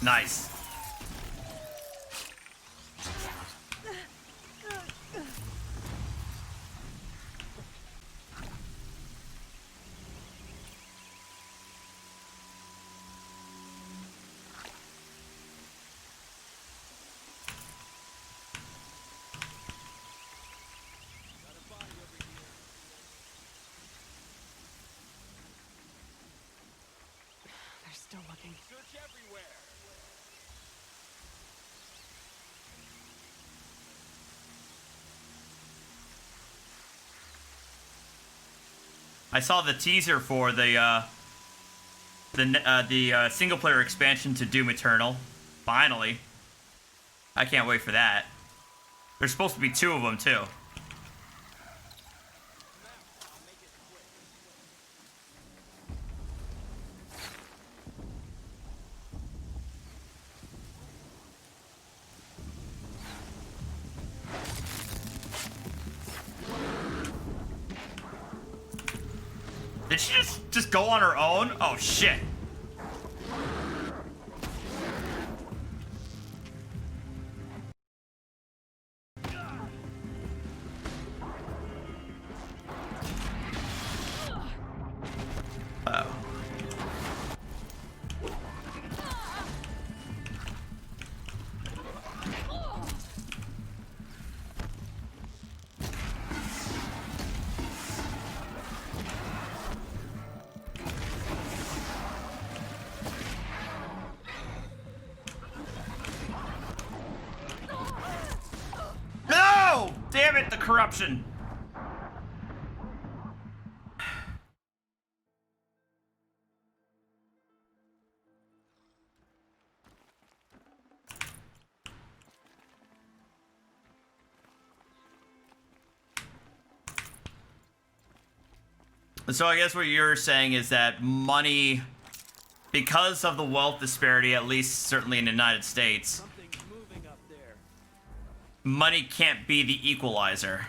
Nice. They're still looking. Search everywhere. I saw the teaser for the single player expansion to Doom Eternal. Finally. I can't wait for that. There's supposed to be 2 of them too. Did she just go on her own? Oh shit. No! Damn it, the corruption. So I guess what you're saying is that money, because of the wealth disparity, at least certainly in the United States, money can't be the equalizer.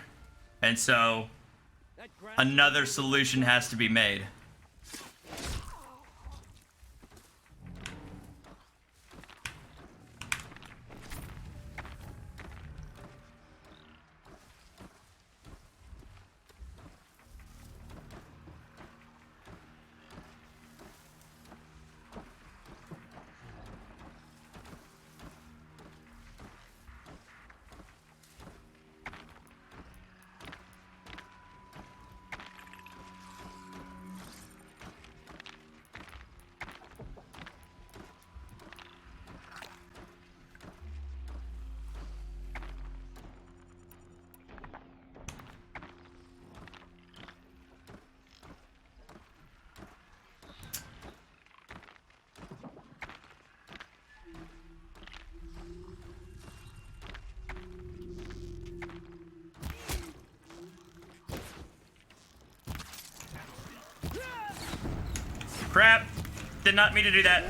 And so another solution has to be made. Crap! Did not mean to do that.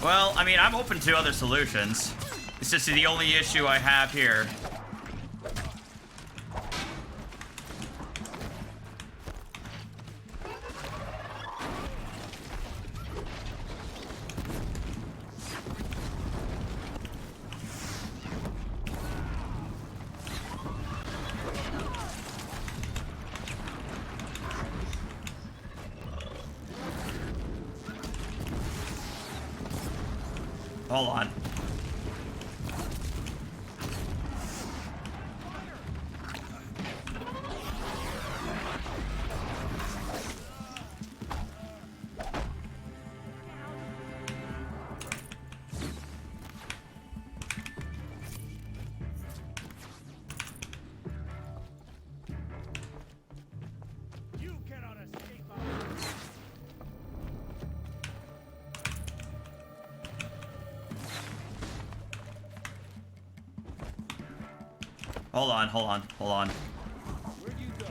Well, I mean, I'm open to other solutions. It's just the only issue I have here. Hold on. You cannot escape our Hold on, hold on, hold on. Where'd you go?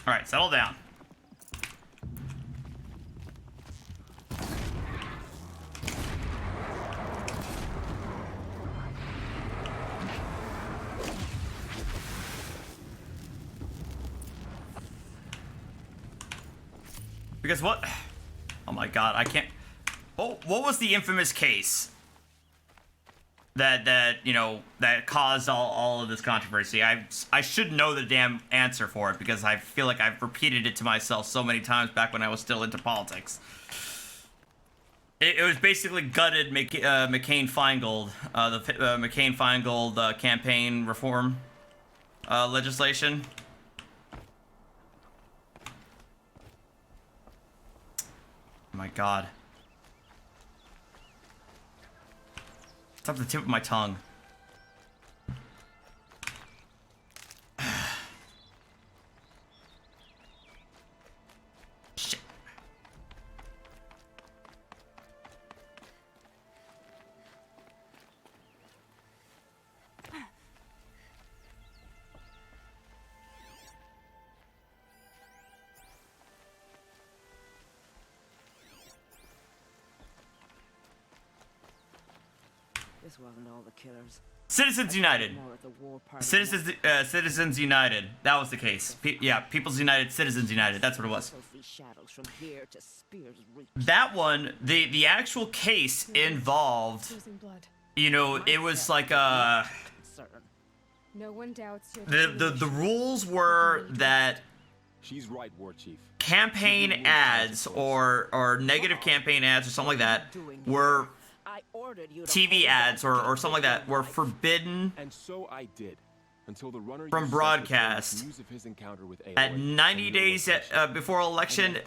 All right, settle down. Because what? Oh my god, I can't. Oh, what was the infamous case that you know that caused all of this controversy? I should know the damn answer for it because I feel like I've repeated it to myself so many times back when I was still into politics. It was basically gutted McCain-Feingold, the McCain-Feingold campaign reform legislation. Oh my god. It's off the tip of my tongue. Shit. This wasn't all the killers. Citizens United. More at the war party. Citizens United. That was the case. Yeah, People's United, Citizens United. That's what it was. From here to Spear's Reach. That one, the actual case involved, you know, it was like No one doubts your the rules were that She's right, War Chief. campaign ads or negative campaign ads or something like that were TV ads or something like that were forbidden And so I did. Until the runner from used broadcast news of his encounter with at Aloy 90 days before election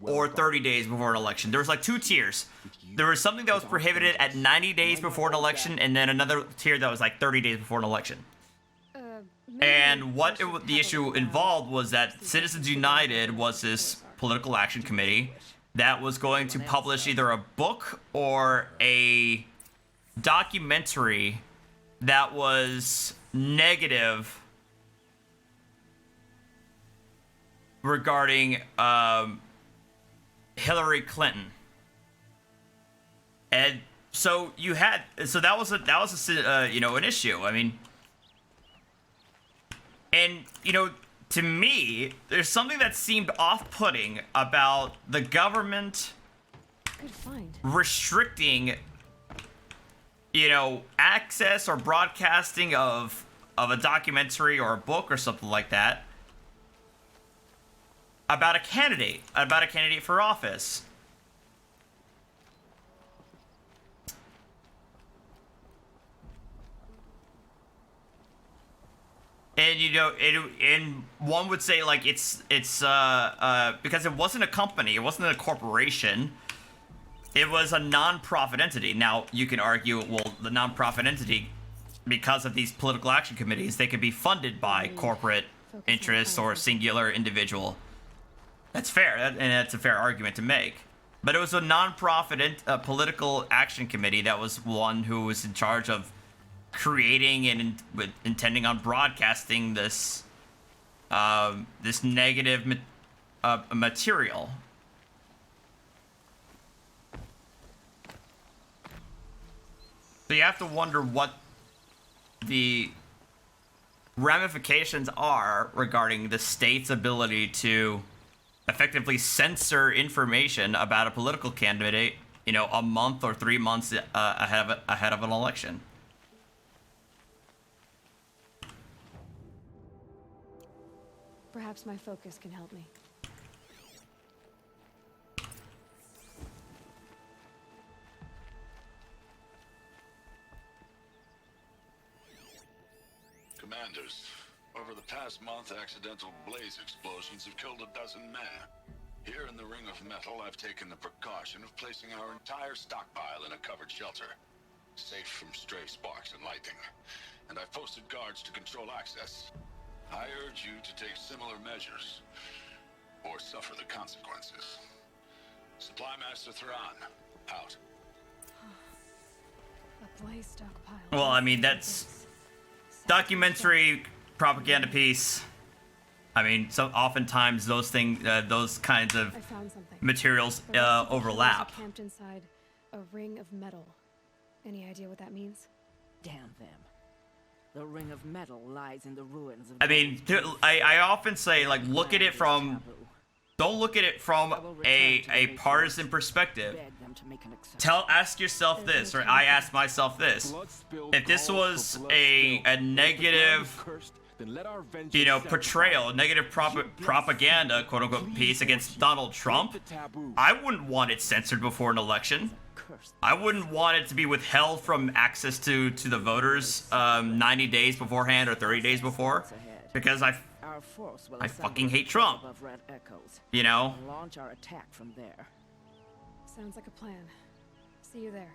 or 30 days before an election. There was like two tiers. There was something that was prohibited at 90 days before an election, and then another tier that was like 30 days before an election. And what the issue involved was that Citizens United was this political action committee that was going to publish either a book or a documentary that was negative regarding Hillary Clinton. And so you had, so that was a you know, an issue. I mean, and you know, to me, there's something that seemed off-putting about the government restricting, you know, access or broadcasting of a documentary or a book or something like that about a candidate for office. And you know, and one would say like it's because it wasn't a company, it wasn't a corporation, it was a non-profit entity. Now you can argue, well, the non-profit entity, because of these political action committees, they could be funded by corporate interests or singular individual. That's fair, and that's a fair argument to make. But it was a non-profit political action committee that was one who was in charge of creating and intending on broadcasting this this negative material. So you have to wonder what the ramifications are regarding the state's ability to effectively censor information about a political candidate, you know, a month or 3 months ahead of an election. Perhaps my focus can help me. Commanders, over the past month, accidental blaze explosions have killed 12 men. Here in the Ring of Metal, I've taken the precaution of placing our entire stockpile in a covered shelter, safe from stray sparks and lightning. And I've posted guards to control access. I urge you to take similar measures, or suffer the consequences. Supply Master Thrawn, out. A blaze stockpile. Well, I mean, that's documentary propaganda piece. I mean, so oftentimes those kinds of materials overlap. Camped inside a ring of metal. Any idea what that means? Damn them. The Ring of Metal lies in the ruins of... I mean, I often say, like, look at it from... Don't look at it from a partisan perspective. Ask yourself this, or I ask myself this. If this was a negative, you know, portrayal, negative propaganda, quote-unquote, piece against Donald Trump, I wouldn't want it censored before an election. I wouldn't want it to be withheld from access to the voters 90 days beforehand or 30 days before, because I fucking hate Trump. You know? Launch our attack from there. Sounds like a plan. See you there.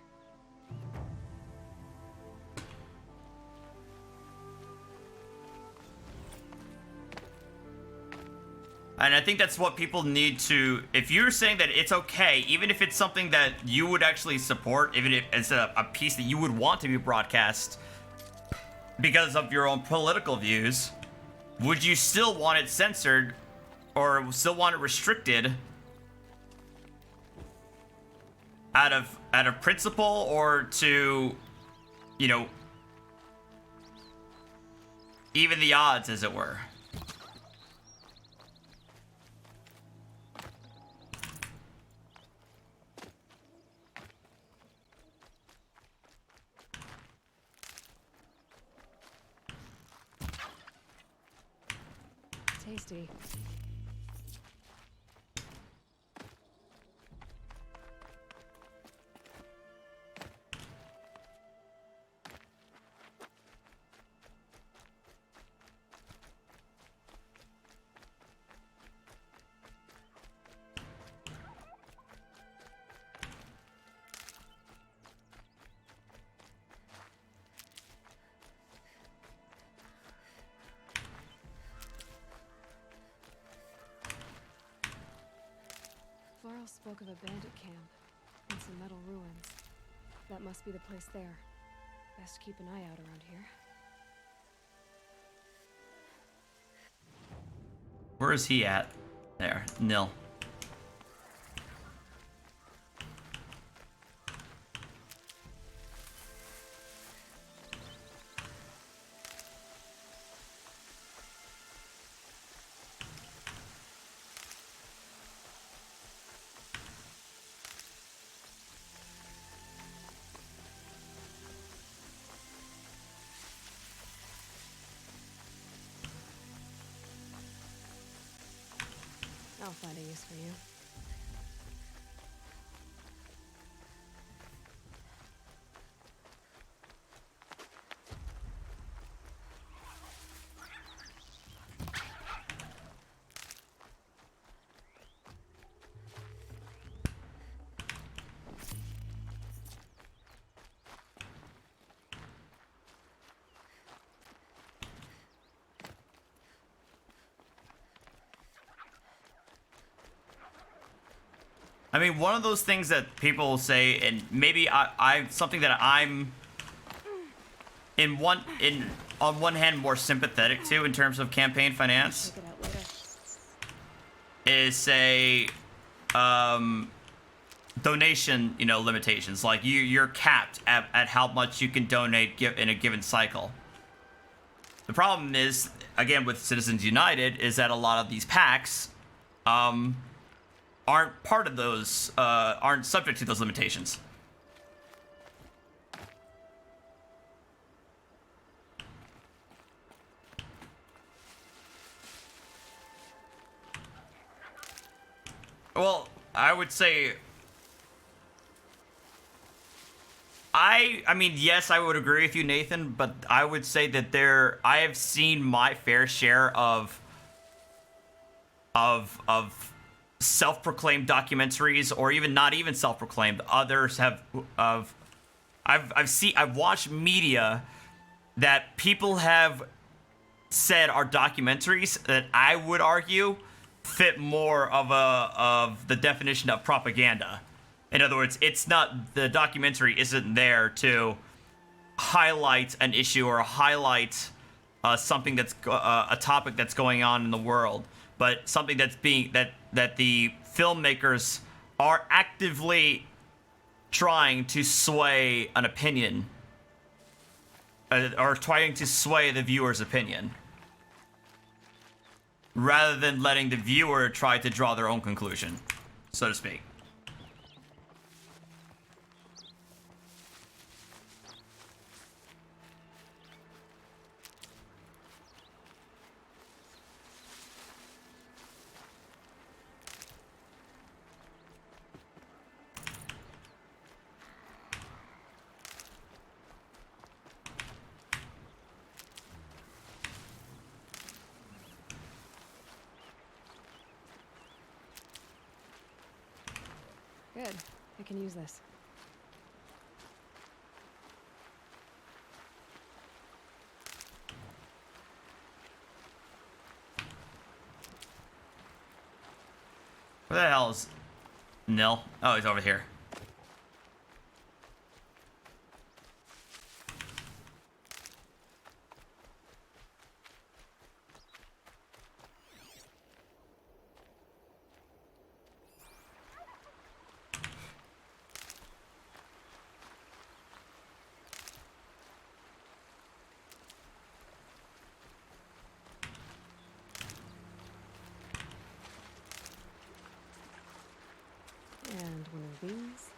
And I think that's what people need to... If you're saying that it's okay, even if it's something that you would actually support, even if it's a piece that you would want to be broadcast because of your own political views, would you still want it censored or still want it restricted out of principle, or to, you know, even the odds, as it were? Tasty. Varl spoke of a bandit camp and some metal ruins. That must be the place there. Best keep an eye out around here. Where is he at? There, Nil. I'll find a use for you. I mean, one of those things that people say, and maybe I something that I'm in on one hand, more sympathetic to in terms of campaign finance is, say, donation, limitations. Like you're capped at how much you can donate in a given cycle. The problem is, again, with Citizens United, is that a lot of these packs aren't part of those, aren't subject to those limitations. Well, I would say, I mean, yes, I would agree with you, Nathan, but I would say that I have seen my fair share of self-proclaimed documentaries, or even not even self-proclaimed. Others have, I've watched media that people have said are documentaries that I would argue fit more of the definition of propaganda. In other words, it's not, the documentary isn't there to highlight an issue or highlight something that's a topic that's going on in the world, but something that's being that the filmmakers are actively trying to sway an opinion, or trying to sway the viewer's opinion, rather than letting the viewer try to draw their own conclusion, so to speak. Good. I can use this. Where the hell is Nil? Oh, he's over here. And one of these.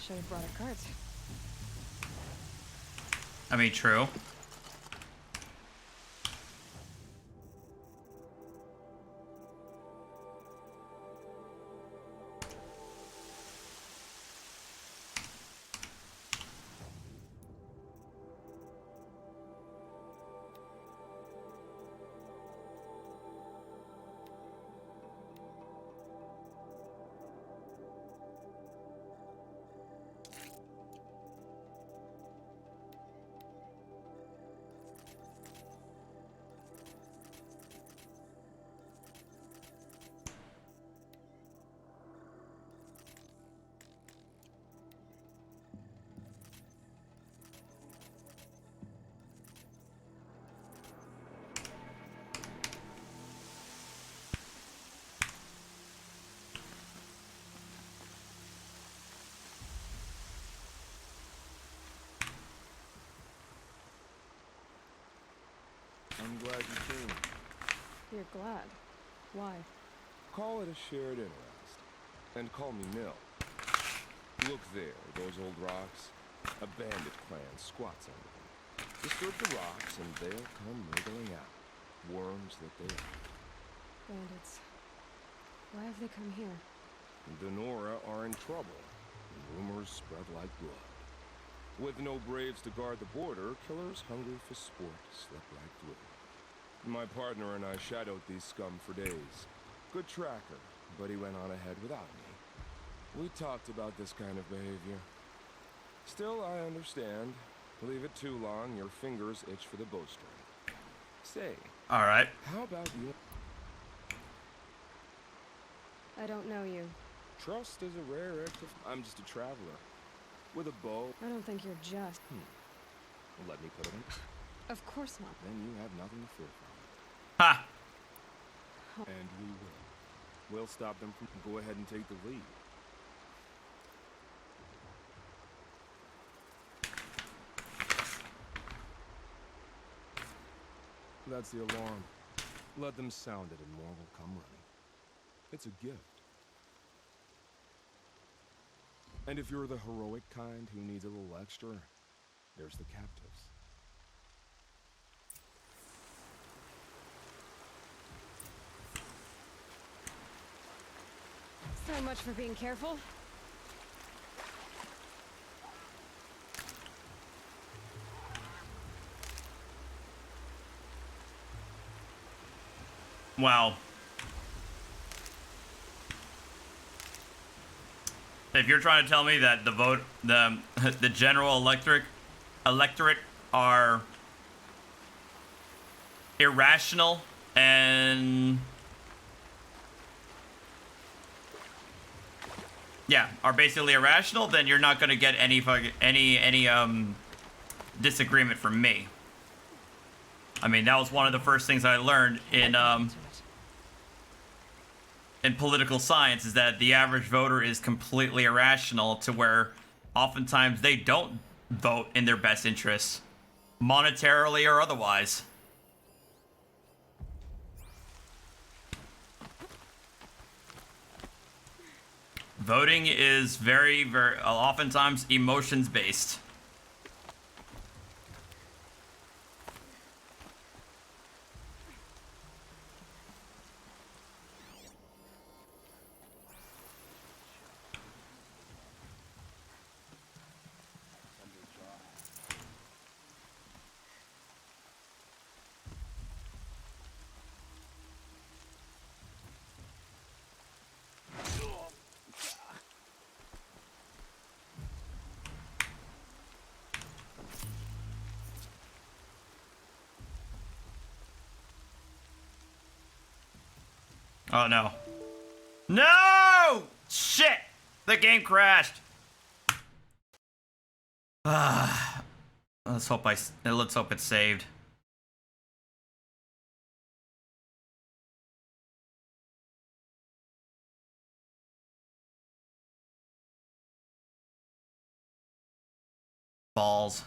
Should have brought a cart. I mean, true. I'm glad you came. You're glad. Why? Call it a shared interest. And call me Nil. Look there, those old rocks. A bandit clan squats under them. Disturb the rocks and they'll come wriggling out. Worms that they are. Bandits. Why have they come here? The Nora are in trouble. Rumors spread like blood. With no braves to guard the border, killers hungry for sport slip right through. My partner and I shadowed these scum for days. Good tracker, but he went on ahead without me. We talked about this kind of behavior. Still, I understand. Leave it too long, your fingers itch for the bowstring. Say. All right. How about you? I don't know you. Trust is a rare act of... I'm just a traveler. With a bow. I don't think you're just. Well, let me put it in. Of course not. Then you have nothing to fear from. Ha! And we will. We'll stop them from... Go ahead and take the lead. That's the alarm. Let them sound it and more will come running. It's a gift. And if you're the heroic kind who needs a little extra, there's the captives. So much for being careful. Wow. If you're trying to tell me that the general electorate are irrational and are basically irrational, then you're not gonna get any disagreement from me. I mean, that was one of the first things I learned in political science, is that the average voter is completely irrational, to where oftentimes they don't vote in their best interests, monetarily or otherwise. Voting is very, very oftentimes emotions based. Oh no. No! Shit! The game crashed. Let's hope it's saved. Balls.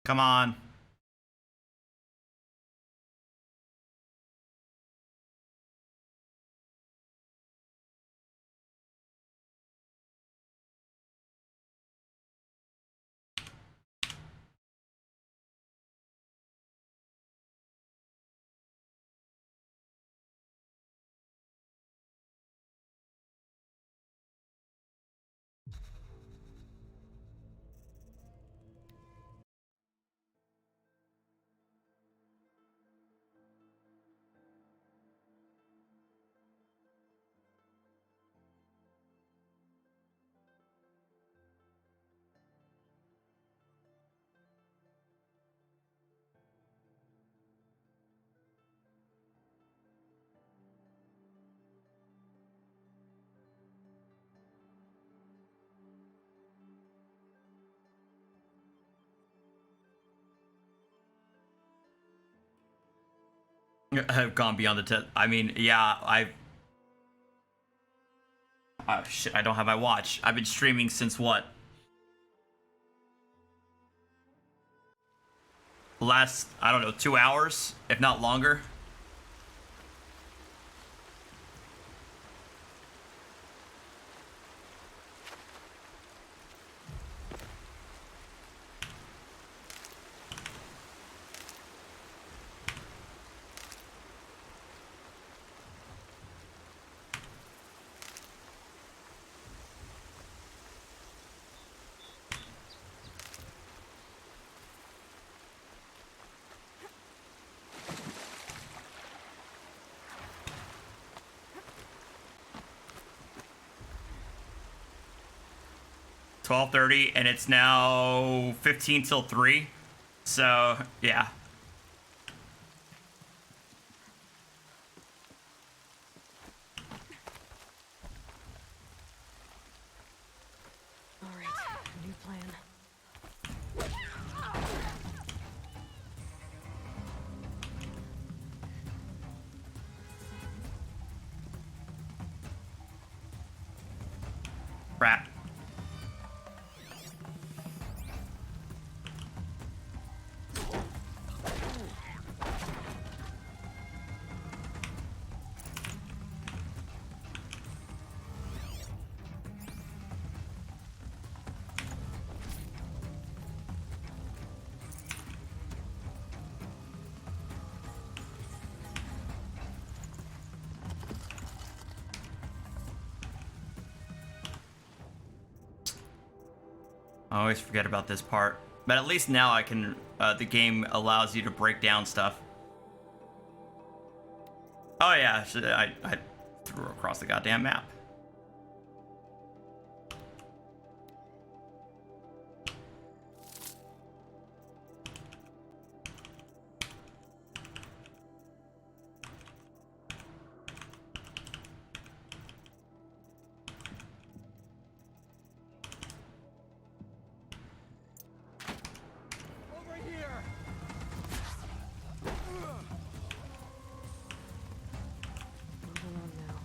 Come on. I've gone beyond the test. I mean, yeah, oh shit, I don't have my watch. I've been streaming since what? Last, I don't know, 2 hours, if not longer. 12:30, and it's now 15 till 3. So, yeah. All right, new plan. Crap. I always forget about this part. But at least now I can, the game allows you to break down stuff. Oh yeah, I threw her across the goddamn map. Over here! Move along now.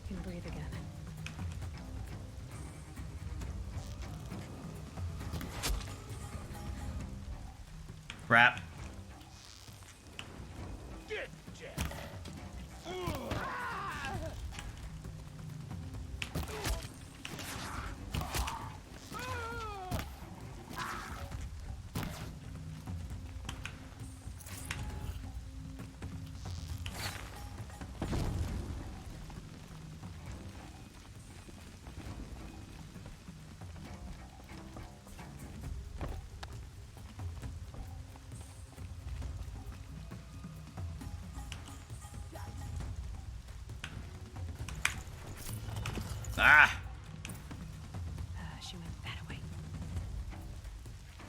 You can breathe again. Crap. Get Jeff! Ah! She went that way.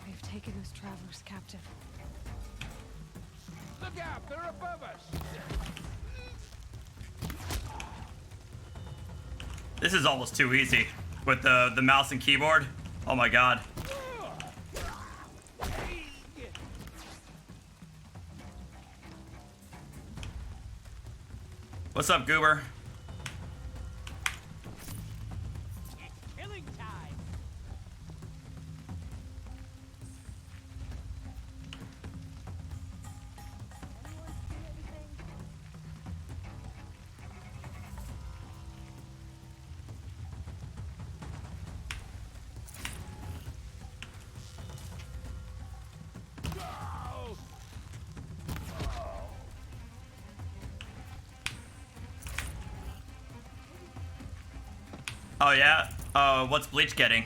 We've taken those travelers captive. Look out! They're above us! This is almost too easy with the mouse and keyboard. Oh my god. What's up, Goober? Killing time! Oh yeah? What's Bleach getting?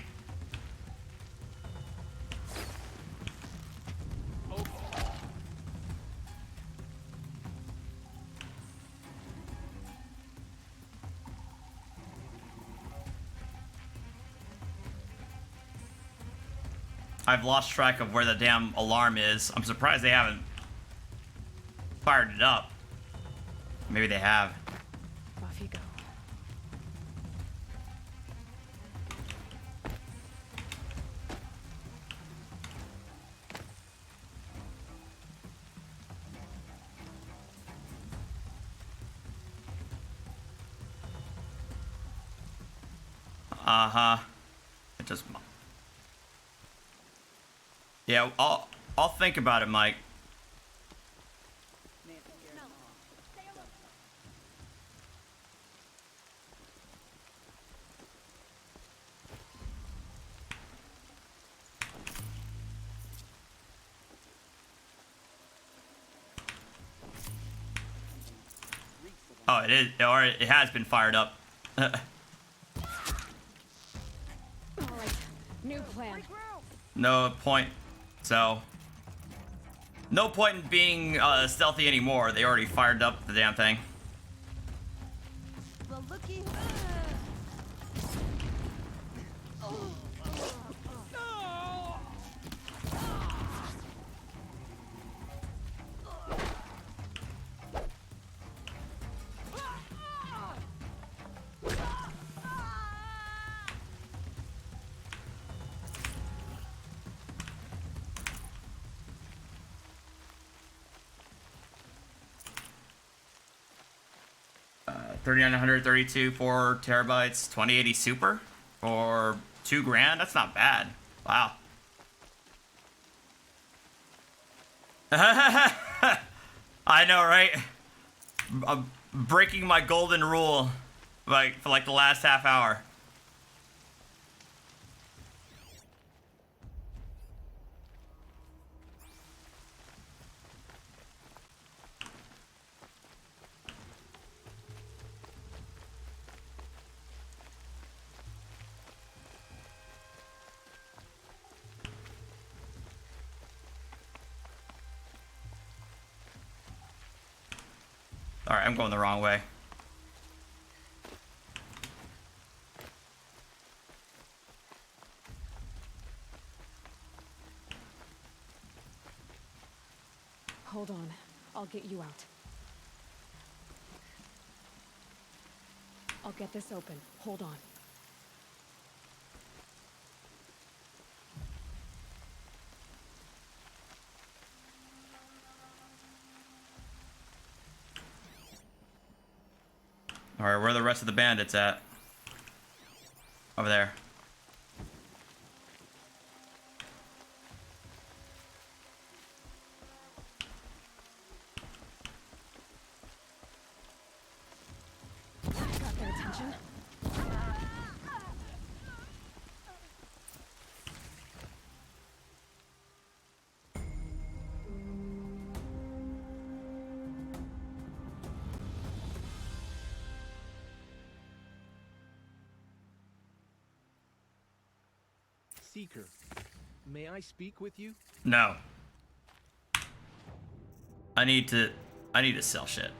I've lost track of where the damn alarm is. I'm surprised they haven't fired it up. Maybe they have. Off you go. Uh-huh. It just... Yeah, I'll think about it, Mike. Oh, it is, or it has been fired up. All right, new plan. No point. So, no point in being stealthy anymore. They already fired up the damn thing. Well, looky. Uh, 3932 4 terabytes, 2080 Super for $2,000. That's not bad. Wow. I know, right? I'm breaking my golden rule, like for like the last half hour. All right, I'm going the wrong way. Hold on. I'll get you out. I'll get this open. Hold on. All right, where are the rest of the bandits at? Over there. Got their attention. Seeker, may I speak with you? No. I need to sell shit.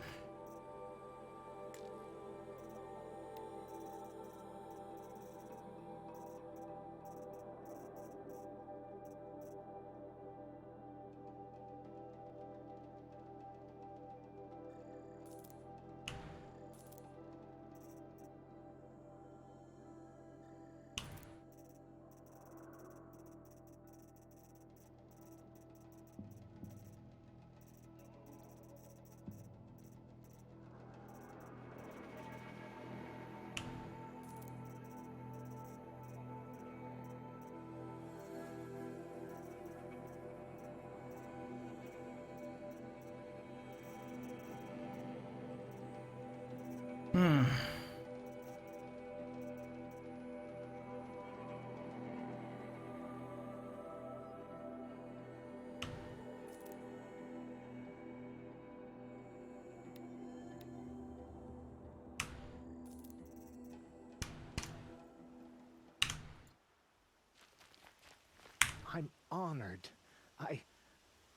I'm honored.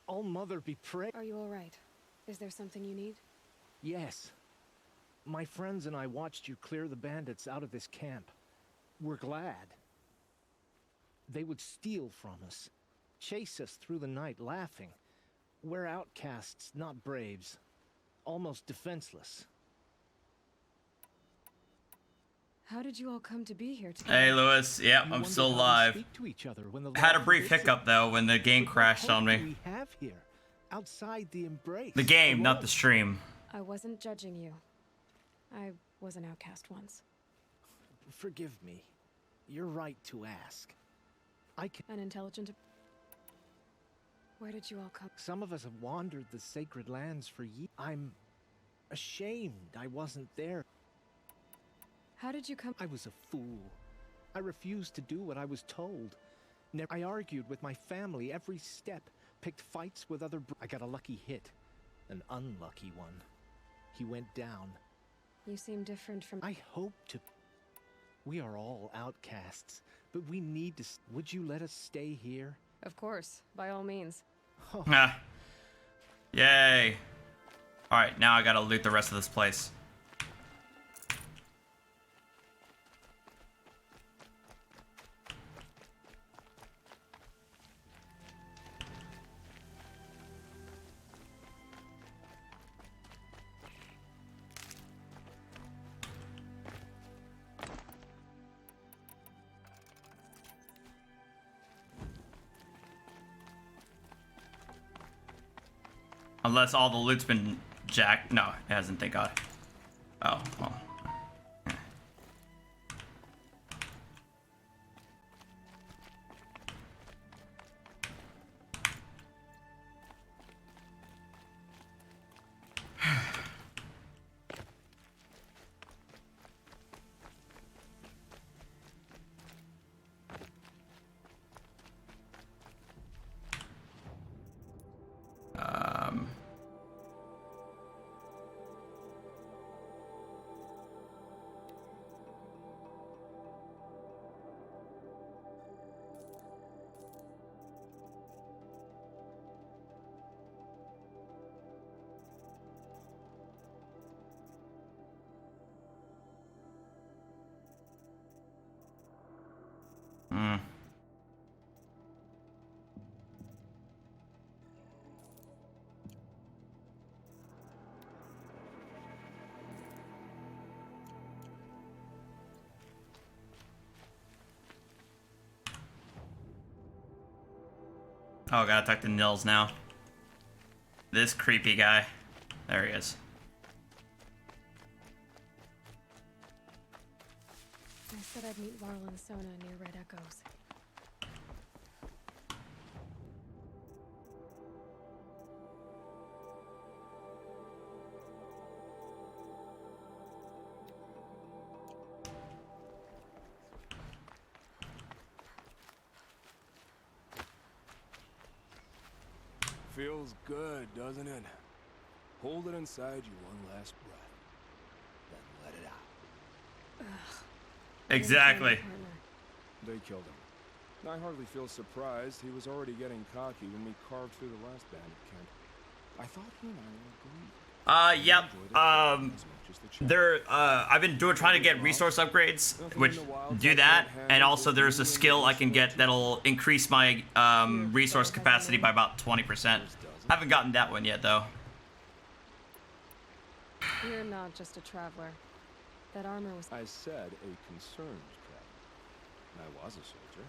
All Mother be praised. Are you all right? Is there something you need? Yes. My friends and I watched you clear the bandits out of this camp. We're glad. They would steal from us, chase us through the night laughing. We're outcasts, not braves. Almost defenseless. How did you all come to be here together? Hey, Lewis. Yeah, I'm still alive. Had a brief hiccup though when the game crashed on me. We have here, outside the embrace. The game, not the stream. I wasn't judging you. I was an outcast once. Forgive me. You're right to ask. I can. An intelligent. Where did you all come? Some of us have wandered the sacred lands for years. I'm ashamed I wasn't there. How did you come? I was a fool. I refused to do what I was told. I argued with my family every step, picked fights with other. I got a lucky hit, an unlucky one. He went down. You seem different from. I hope to. We are all outcasts, but we need to. Would you let us stay here? Of course, by all means. Oh. Ah. Yay. Alright, now I gotta loot the rest of this place. Unless all the loot's been jacked. No, it hasn't, thank God. Oh, well. Oh, gotta talk to Nils now. This creepy guy. There he is. I said I'd meet Varl and Sona near Red Echoes. Feels good, doesn't it? Hold it inside you one last breath, then let it out. Exactly. They killed him. I hardly feel surprised. He was already getting cocky when we carved through the last bandit camp. I thought he and I agreed. Yep. I've been trying to get resource upgrades, which do that, and also there's a skill I can get that'll increase my resource capacity by about 20%. Haven't gotten that one yet, though. You're not just a traveler. That armor was. I said a concerned traveler. I was a soldier,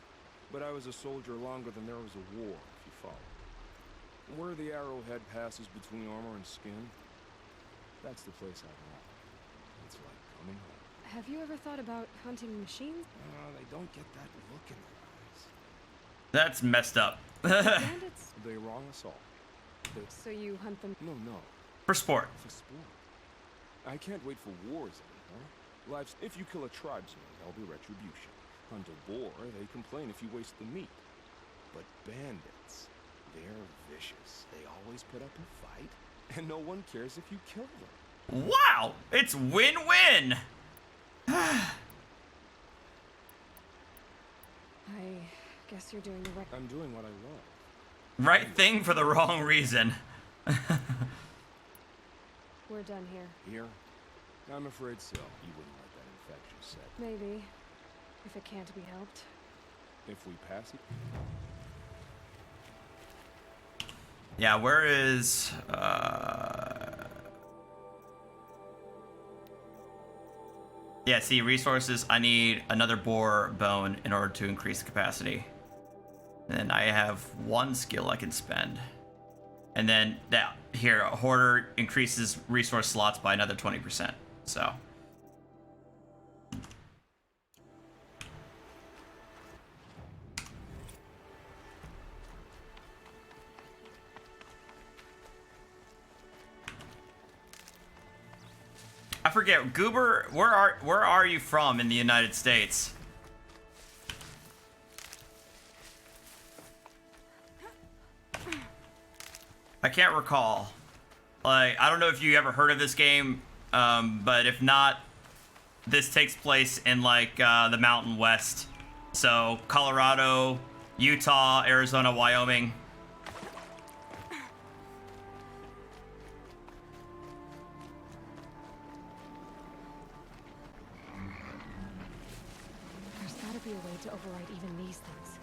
but I was a soldier longer than there was a war, if you follow. Where the arrowhead passes between armor and skin, that's the place I belong. It's like coming home. Have you ever thought about hunting machines? They don't get that look in their eyes. That's messed up. Bandits? They wrong us all. So you hunt them? No. For sport. For sport. I can't wait for wars anymore. Lives. If you kill a tribesman, there'll be retribution. Hunt a boar, they complain if you waste the meat. But bandits, they're vicious. They always put up a fight, and no one cares if you kill them. Wow! It's win-win! I guess you're doing the right. I'm doing what I love. Right thing for the wrong reason. We're done here. Here? I'm afraid so. You wouldn't let that infect you, said. Maybe. If it can't be helped. If we pass it. Yeah, where is yeah, see, resources, I need another boar bone in order to increase the capacity. And I have one skill I can spend. And then that here, a hoarder increases resource slots by another 20%. So I forget, Goober, where are you from in the United States? I can't recall. Like, I don't know if you ever heard of this game, but if not, this takes place in like the Mountain West. So Colorado, Utah, Arizona, Wyoming. There's gotta be a way to override even these things.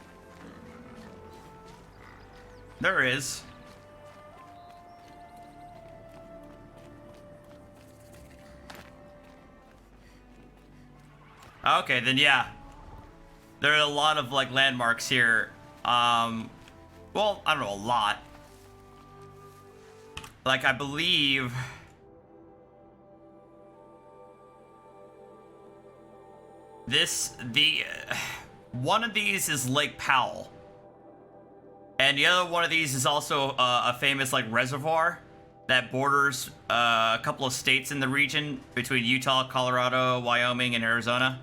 There is. Okay, then yeah. There are a lot of like landmarks here. Well, I don't know, a lot. Like, I believe one of these is Lake Powell. And the other one of these is also a famous like reservoir that borders a couple of states in the region between Utah, Colorado, Wyoming, and Arizona.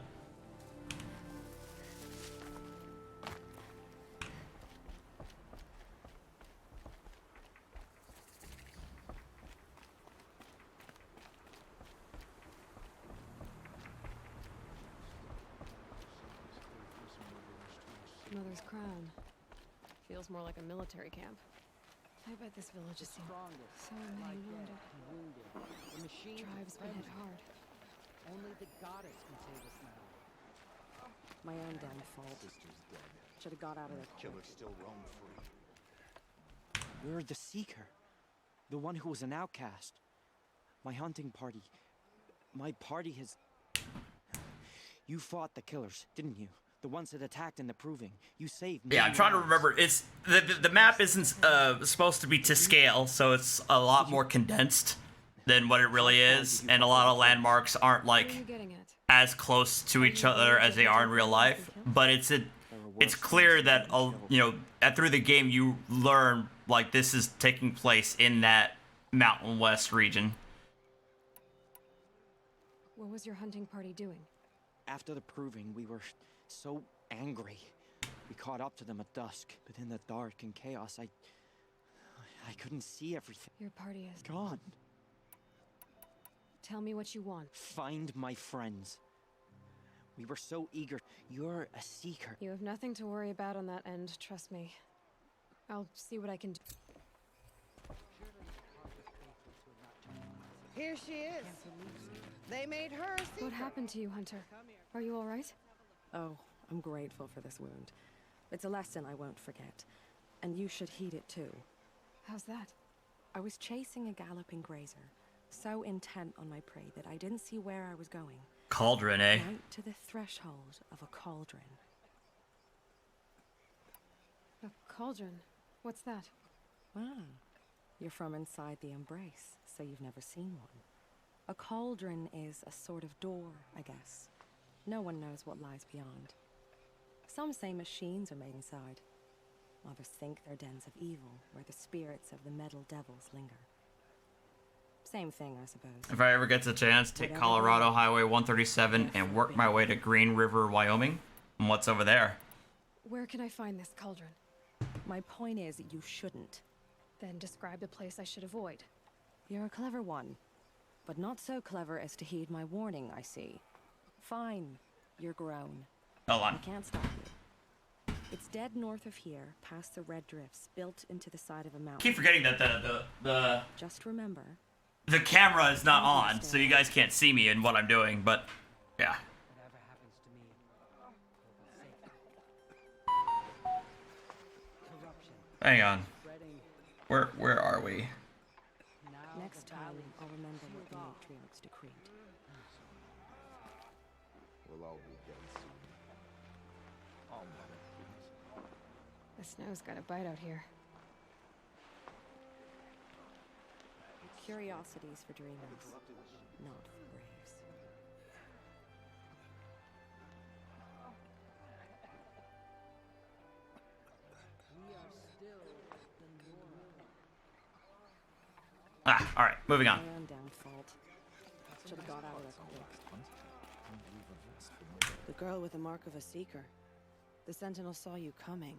Mother's crown. Feels more like a military camp. I bet this village is so many wounded. The machine Tribe's been hit hard. Only the goddess can save us now. My own damn fault. Sister's dead. Should have got out of there. Killers still roam free. You're the Seeker. The one who was an outcast. My hunting party. My party has... You fought the killers, didn't you? The ones that attacked in the Proving. You saved me. Yeah, I'm trying to remember. It's the map isn't supposed to be to scale, so it's a lot more condensed than what it really is, and a lot of landmarks aren't like as close to each other as they are in real life. But it's clear that you know, through the game you learn like this is taking place in that Mountain West region. What was your hunting party doing? After the Proving, we were so angry. We caught up to them at dusk, but in the dark and chaos, I couldn't see everything. Your party is gone. Tell me what you want. Find my friends. We were so eager. You're a seeker. You have nothing to worry about on that end, trust me. I'll see what I can do. Here she is. They made her a seeker. What happened to you, Hunter? Are you all right? Oh, I'm grateful for this wound. It's a lesson I won't forget. And you should heed it too. How's that? I was chasing a galloping grazer, so intent on my prey that I didn't see where I was going. Cauldron, eh? Right to the threshold of a cauldron. A cauldron? What's that? Ah, you're from inside the embrace, so you've never seen one. A cauldron is a sort of door, I guess. No one knows what lies beyond. Some say machines are made inside. Others think they're dens of evil, where the spirits of the metal devils linger. Same thing, I suppose. If I ever get the chance, take Colorado Highway 137 and work my way to Green River, Wyoming. And what's over there? Where can I find this cauldron? My point is, you shouldn't. Then describe the place I should avoid. You're a clever one, but not so clever as to heed my warning, I see. Fine, you're grown. Hold on. I can't stop you. It's dead north of here, past the red drifts, built into the side of a mountain. Keep forgetting that the Just remember, the camera is not on, so you guys can't see me and what I'm doing, but yeah. Hang on. Where are we? Next time, I'll remember what the matriarchs decreed. We'll all be dead soon. All mother, please. The snow's got a bite out here. Curiosities for dreamers, not for braves. All right, moving on. My own downfall. Should have got out of there quick. The girl with the mark of a seeker. The Sentinel saw you coming.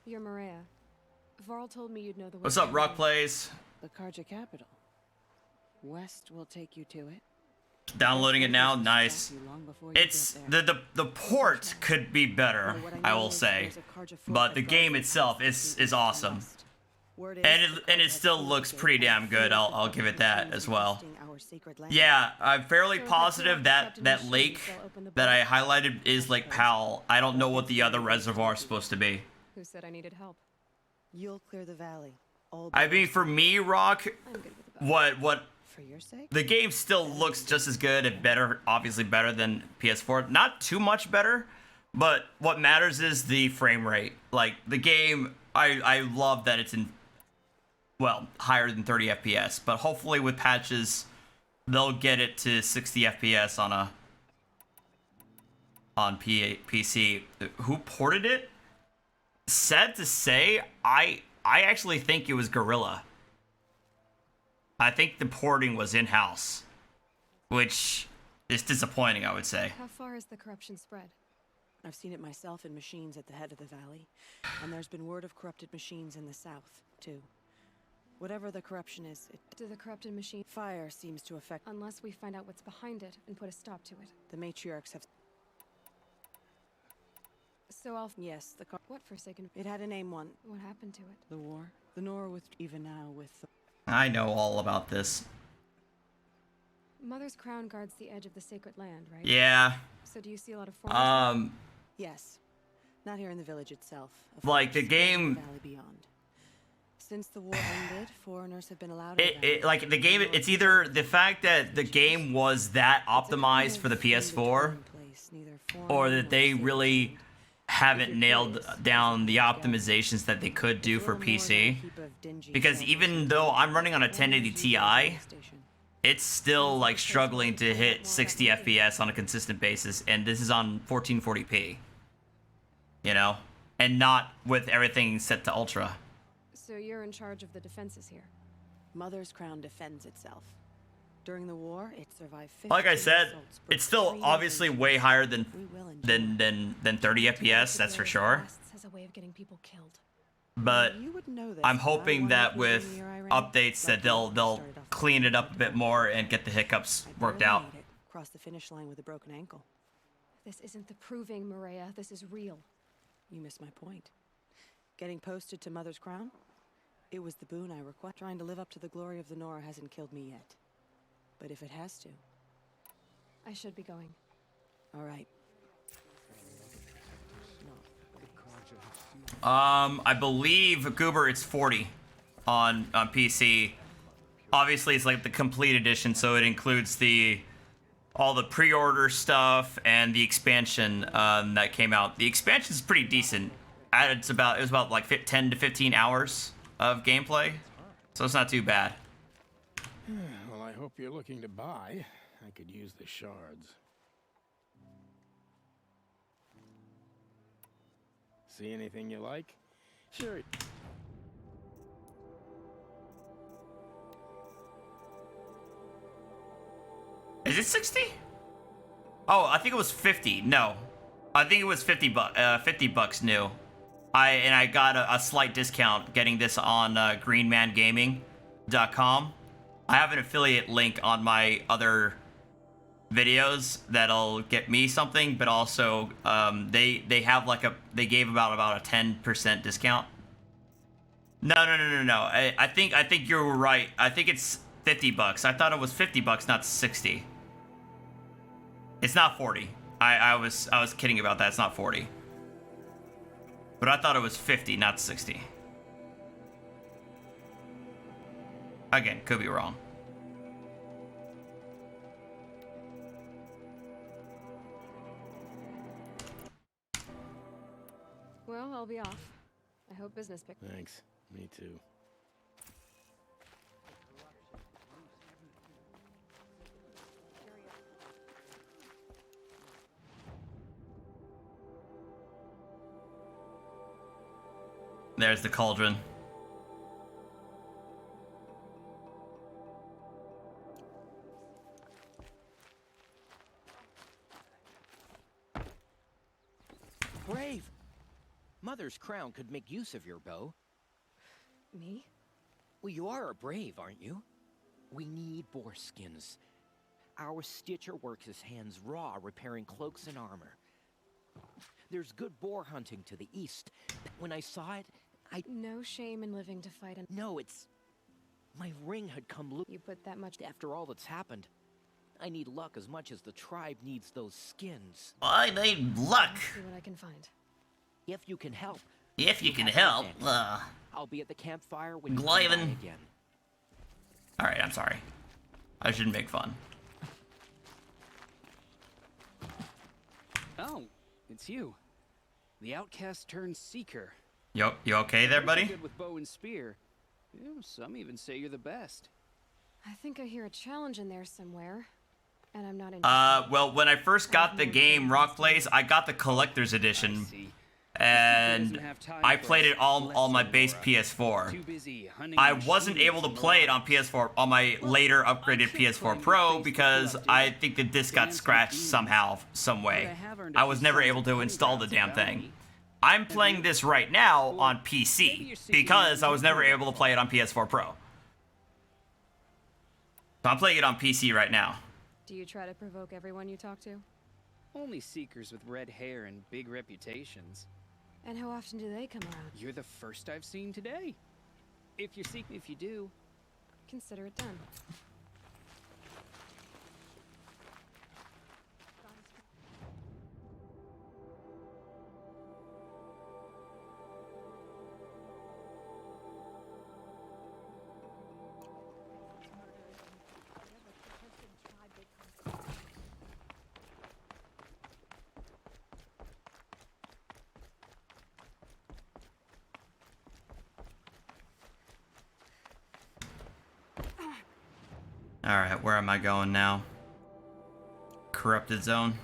You're Maria. Varl told me you'd know the way. What's up, Rock Plays? The Karja capital. West will take you to it. Downloading it now. Nice. It's the port could be better, I will say, but the game itself is awesome, and it still looks pretty damn good. I'll give it that as well. Yeah, I'm fairly positive that that lake that I highlighted is Lake Powell. I don't know what the other reservoir is supposed to be. Who said I needed help? You'll clear the valley. I mean, for me, Rock, what For your sake? the game still looks just as good and better, obviously better than PS4. Not too much better, but what matters is the frame rate. Like the game, I love that it's in, well, higher than 30 FPS, but hopefully with patches, they'll get it to 60 FPS on PC. Who ported it? Sad to say, I actually think it was Gorilla. I think the porting was in-house, which is disappointing, I would say. How far has the corruption spread? I've seen it myself in machines at the head of the valley, and there's been word of corrupted machines in the south, too. Whatever the corruption is, Do the corrupted machine... fire seems to affect... Unless we find out what's behind it and put a stop to it. The matriarchs have... So I'll... Yes, the car... What Forsaken... It had a name one. What happened to it? The war. The Nora with... Even now with the... I know all about this. Mother's crown guards the edge of the sacred land, right? Yeah. So do you see a lot of foreigners? Yes. Not here in the village itself. Like the game... Valley beyond. Since the war ended, foreigners have been allowed... Like the game, it's either the fact that the game was that optimized for the PS4, or that they really haven't nailed down the optimizations that they could do for PC. Because even though I'm running on a 1080 Ti, it's still like struggling to hit 60 FPS on a consistent basis, and this is on 1440p. You know, and not with everything set to ultra. So you're in charge of the defenses here. Mother's crown defends itself. During the war, it survived 50 Like I said, assaults, but it's still 3 obviously way higher than 30 FPS, that's for sure. Has a way of getting people killed. But I'm hoping that with updates that they'll clean it up a bit more and get the hiccups worked out. Cross the finish line with a broken ankle. This isn't the proving, Maria. This is real. You missed my point. Getting posted to Mother's crown? It was the boon I request. Trying to live up to the glory of the Nora hasn't killed me yet. But if it has to... I should be going. All right. I believe, Goober, it's 40 on PC. Obviously, it's like the complete edition, so it includes all the pre-order stuff and the expansion that came out. The expansion is pretty decent. It was about like 10 to 15 hours of gameplay, so it's not too bad. Well, I hope you're looking to buy. I could use the shards. See anything you like? Sure. Is it 60? Oh, I think it was 50. No, I think it was 50 bucks new. I got a slight discount getting this on greenmangaming.com. I have an affiliate link on my other videos that'll get me something, but also they have like they gave about a 10% discount. No. I think you're right. I think it's 50 bucks. I thought it was 50 bucks, not 60. It's not 40. I was kidding about that. It's not 40. But I thought it was 50, not 60. Again, could be wrong. Well, I'll be off. I hope business picks. Thanks. Me too. There's the cauldron. Brave! Mother's crown could make use of your bow. Me? Well, you are a brave, aren't you? We need boar skins. Our stitcher works his hands raw, repairing cloaks and armor. There's good boar hunting to the east. When I saw it, No shame in living to fight No, it's... My ring had come loose. You put that much... After all that's happened, I need luck as much as the tribe needs those skins. I need luck. See what I can find. If you can help. If you can help. I'll be at the campfire when you come Glavin. by again. Alright, I'm sorry. I shouldn't make fun. Oh, it's you. The outcast turned seeker. You okay there, buddy? Good with bow and spear. Yeah, some even say you're the best. I think I hear a challenge in there somewhere. And I'm not interested. Well, when I first got the game Rock Plays, I got the collector's edition. And I played it on my base PS4. I wasn't able to play it on PS4 on my later upgraded PS4 Pro because I think the disc got scratched somehow, some way. I was never able to install the damn thing. I'm playing this right now on PC because I was never able to play it on PS4 Pro. So I'm playing it on PC right now. Do you try to provoke everyone you talk to? Only seekers with red hair and big reputations. And how often do they come around? You're the first I've seen today. If you do, consider it done. Alright, where am I going now? Corrupted zone.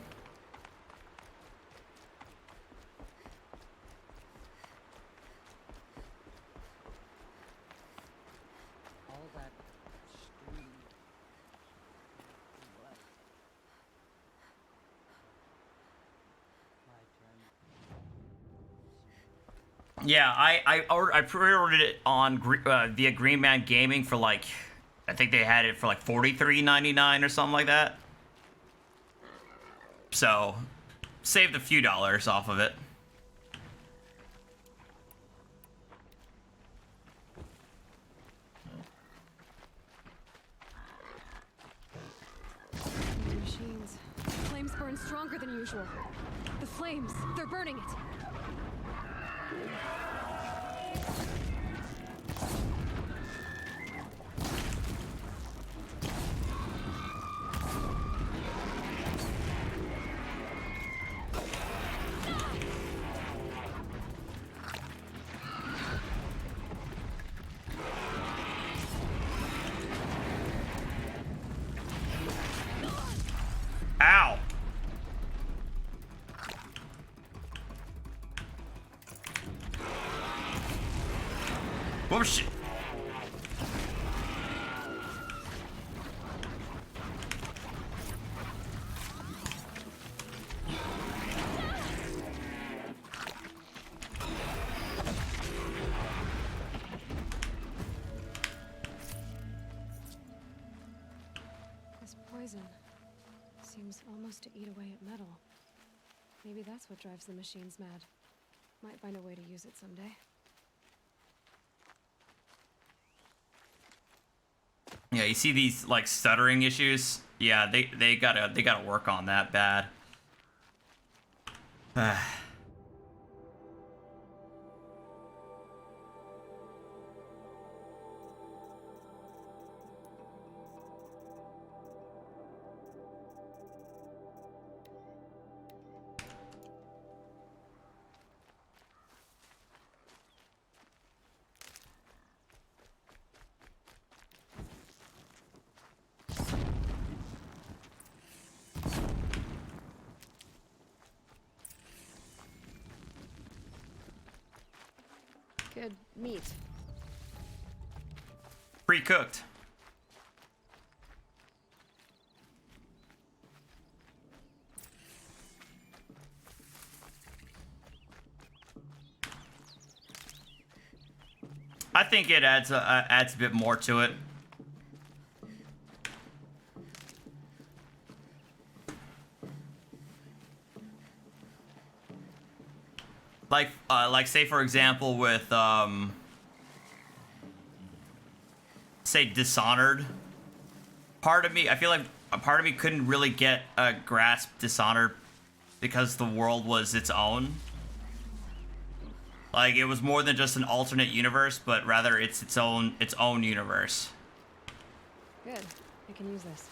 Yeah, I pre-ordered it on via Green Man Gaming for like, I think they had it for like $43.99 or something like that. So, saved a few dollars off of it. The machines. The flames burn stronger than usual. The flames, they're burning it. Ow! Oh shit! This poison seems almost to eat away at metal. Maybe that's what drives the machines mad. Might find a way to use it someday. Yeah, you see these like stuttering issues? Yeah, they gotta work on that bad. Meat. Pre-cooked. I think it adds a bit more to it. Like say for example with say Dishonored. Part of me, I feel like a part of me couldn't really get a grasp Dishonored because the world was its own. Like it was more than just an alternate universe, but rather it's its own universe. Good. I can use this.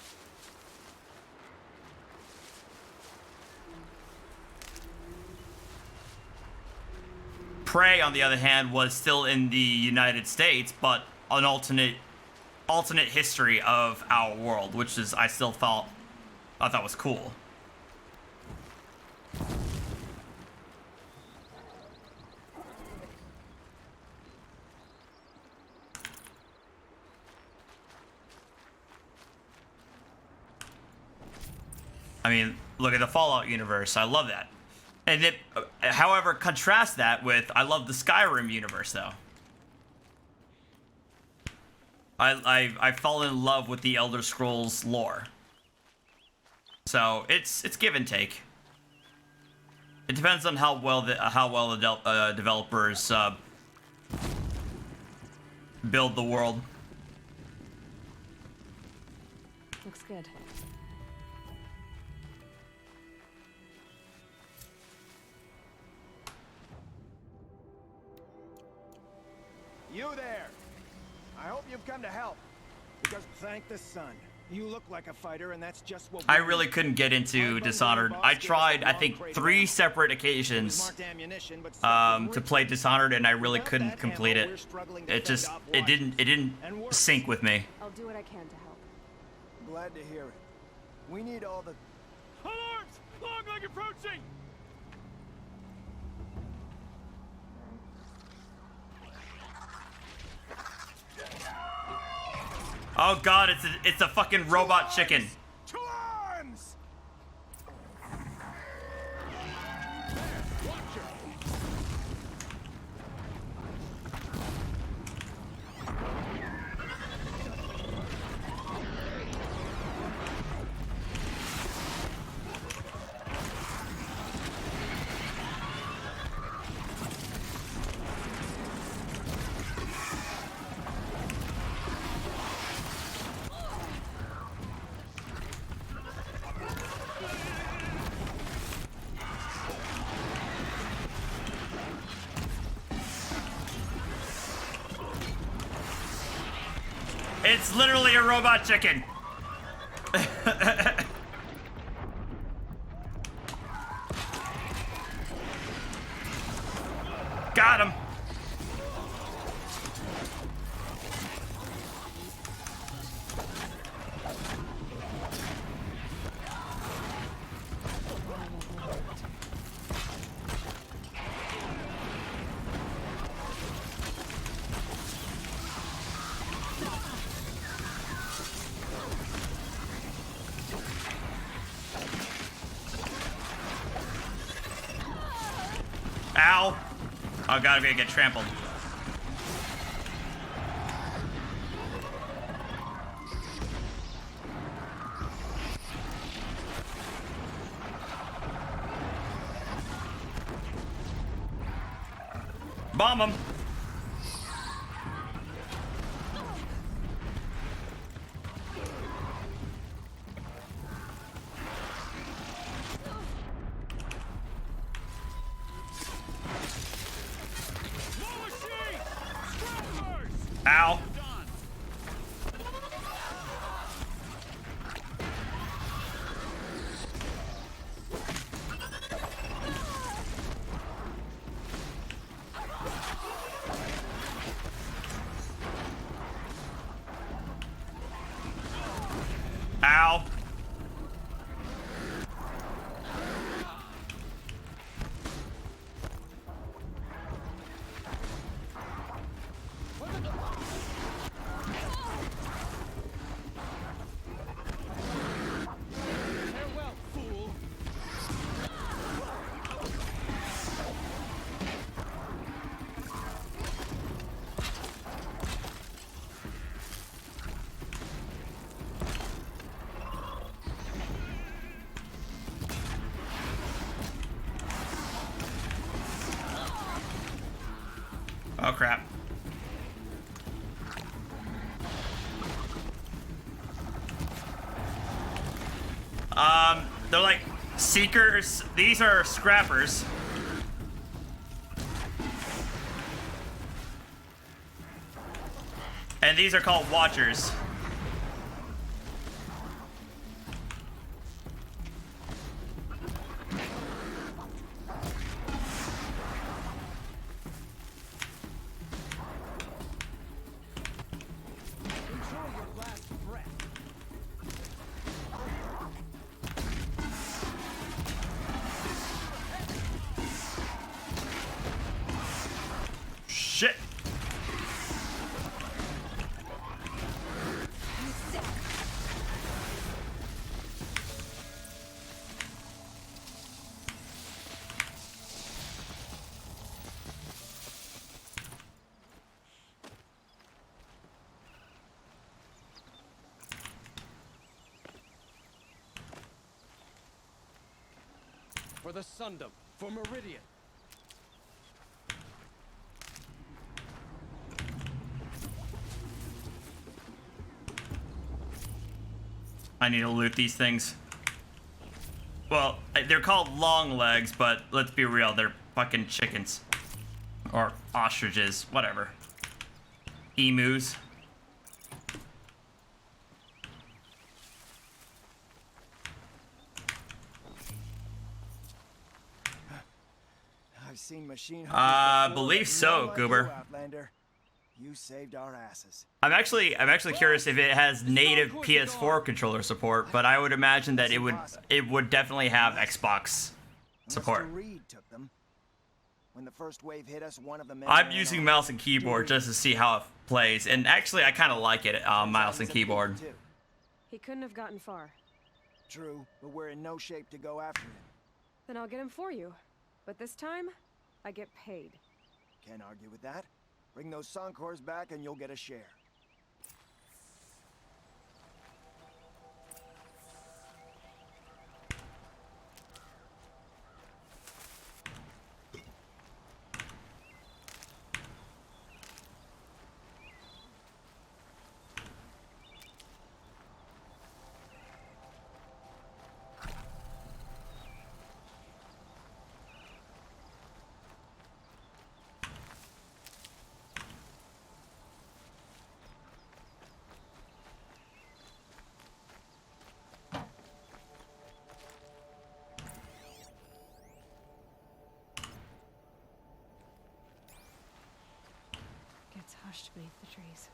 Prey, on the other hand, was still in the United States, but an alternate history of our world, which is I thought was cool. I mean, look at the Fallout universe. I love that. And it, however, contrast that with I love the Skyrim universe, though. I fall in love with the Elder Scrolls lore. So it's give and take. It depends on how well the developers build the world. Looks good. You there! I hope you've come to help. Because thank the sun. You look like a fighter, and that's just what I really couldn't get into Dishonored. I tried, I think, 3 separate occasions to play Dishonored, and I really couldn't complete it. It didn't sync with me. I'll do what I can to help. Glad to hear it. We need all the... Alarms! Longleg approaching! Oh god, it's a fucking robot chicken. To arms! It's literally a robot chicken. Got him. Ow. Oh god, I'm gonna get trampled. Bomb him. Ow. Oh crap. They're like seekers. These are scrappers. And these are called watchers. Shit. For the Sundom, for Meridian. I need to loot these things. Well, they're called long legs, but let's be real, they're fucking chickens. Or ostriches, whatever. Emus. I've seen machine believe so, Goober. Outlander. You saved our asses. I'm actually curious if it has native PS4 controller support, but I would imagine that it would definitely have Xbox support. Reed took them. When the first wave hit us, one of the men I'm using mouse and keyboard just to see how it plays, and actually I kind of like it, mouse and keyboard. He couldn't have gotten far. True, but we're in no shape to go after him. Then I'll get him for you. But this time, I get paid. Can't argue with that. Bring those Soncors back and you'll get a share. Gets hushed beneath the trees.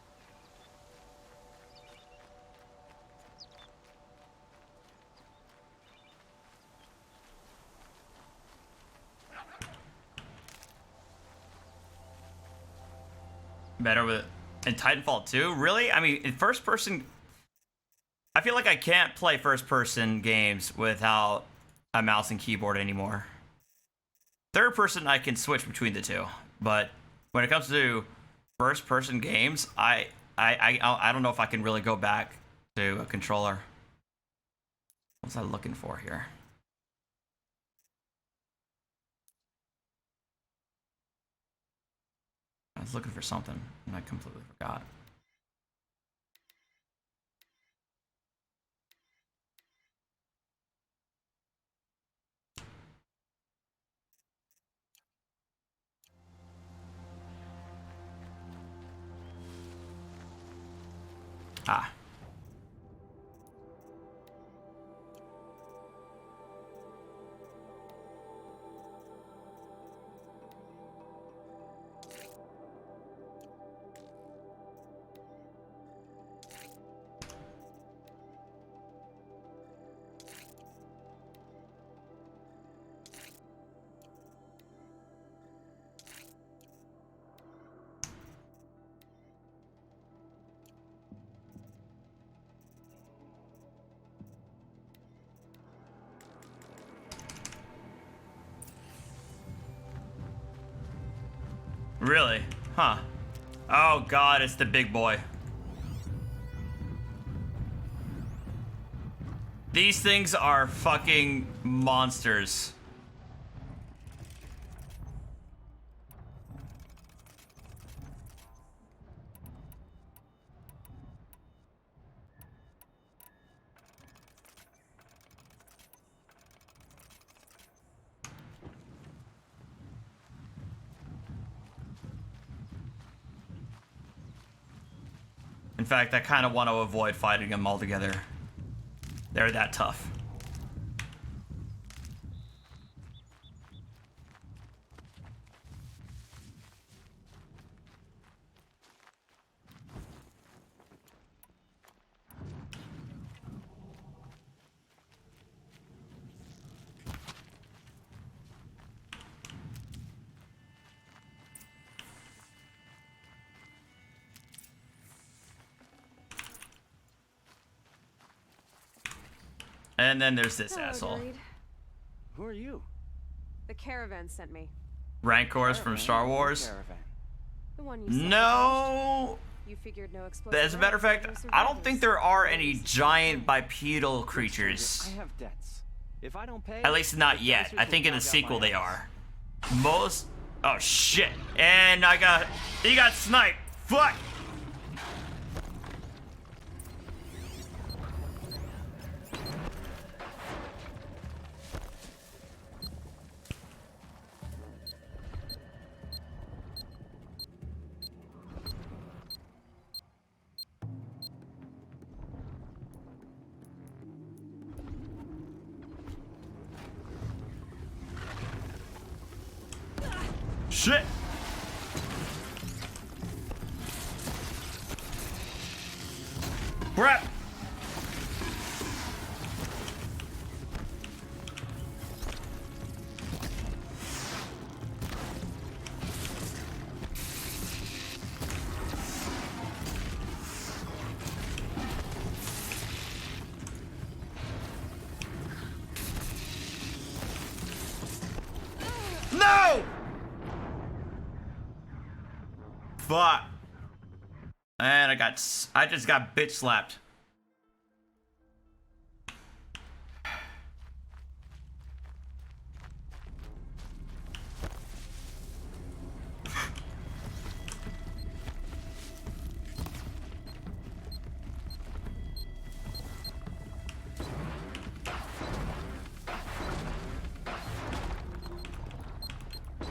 Better with in Titanfall 2? Really? I mean, in first person, I feel like I can't play first person games without a mouse and keyboard anymore. Third person, I can switch between the two, but when it comes to first person games, I don't know if I can really go back to a controller. What was I looking for here? I was looking for something and I completely forgot. Ah. Really? Huh. Oh god, it's the big boy. These things are fucking monsters. In fact, I kind of want to avoid fighting them altogether. They're that tough. And then there's this asshole. Doreed. Who are you? The caravan sent me. Rancors from Star Wars. The one you No. You figured no explosive. As a matter of fact, I don't think there are any giant bipedal creatures. I have debts. If I don't pay, At least not yet. I think in the sequel they are. Most. Oh shit! And he got sniped. Fuck. Shit! Crap! No! Fuck. And I just got bitch slapped.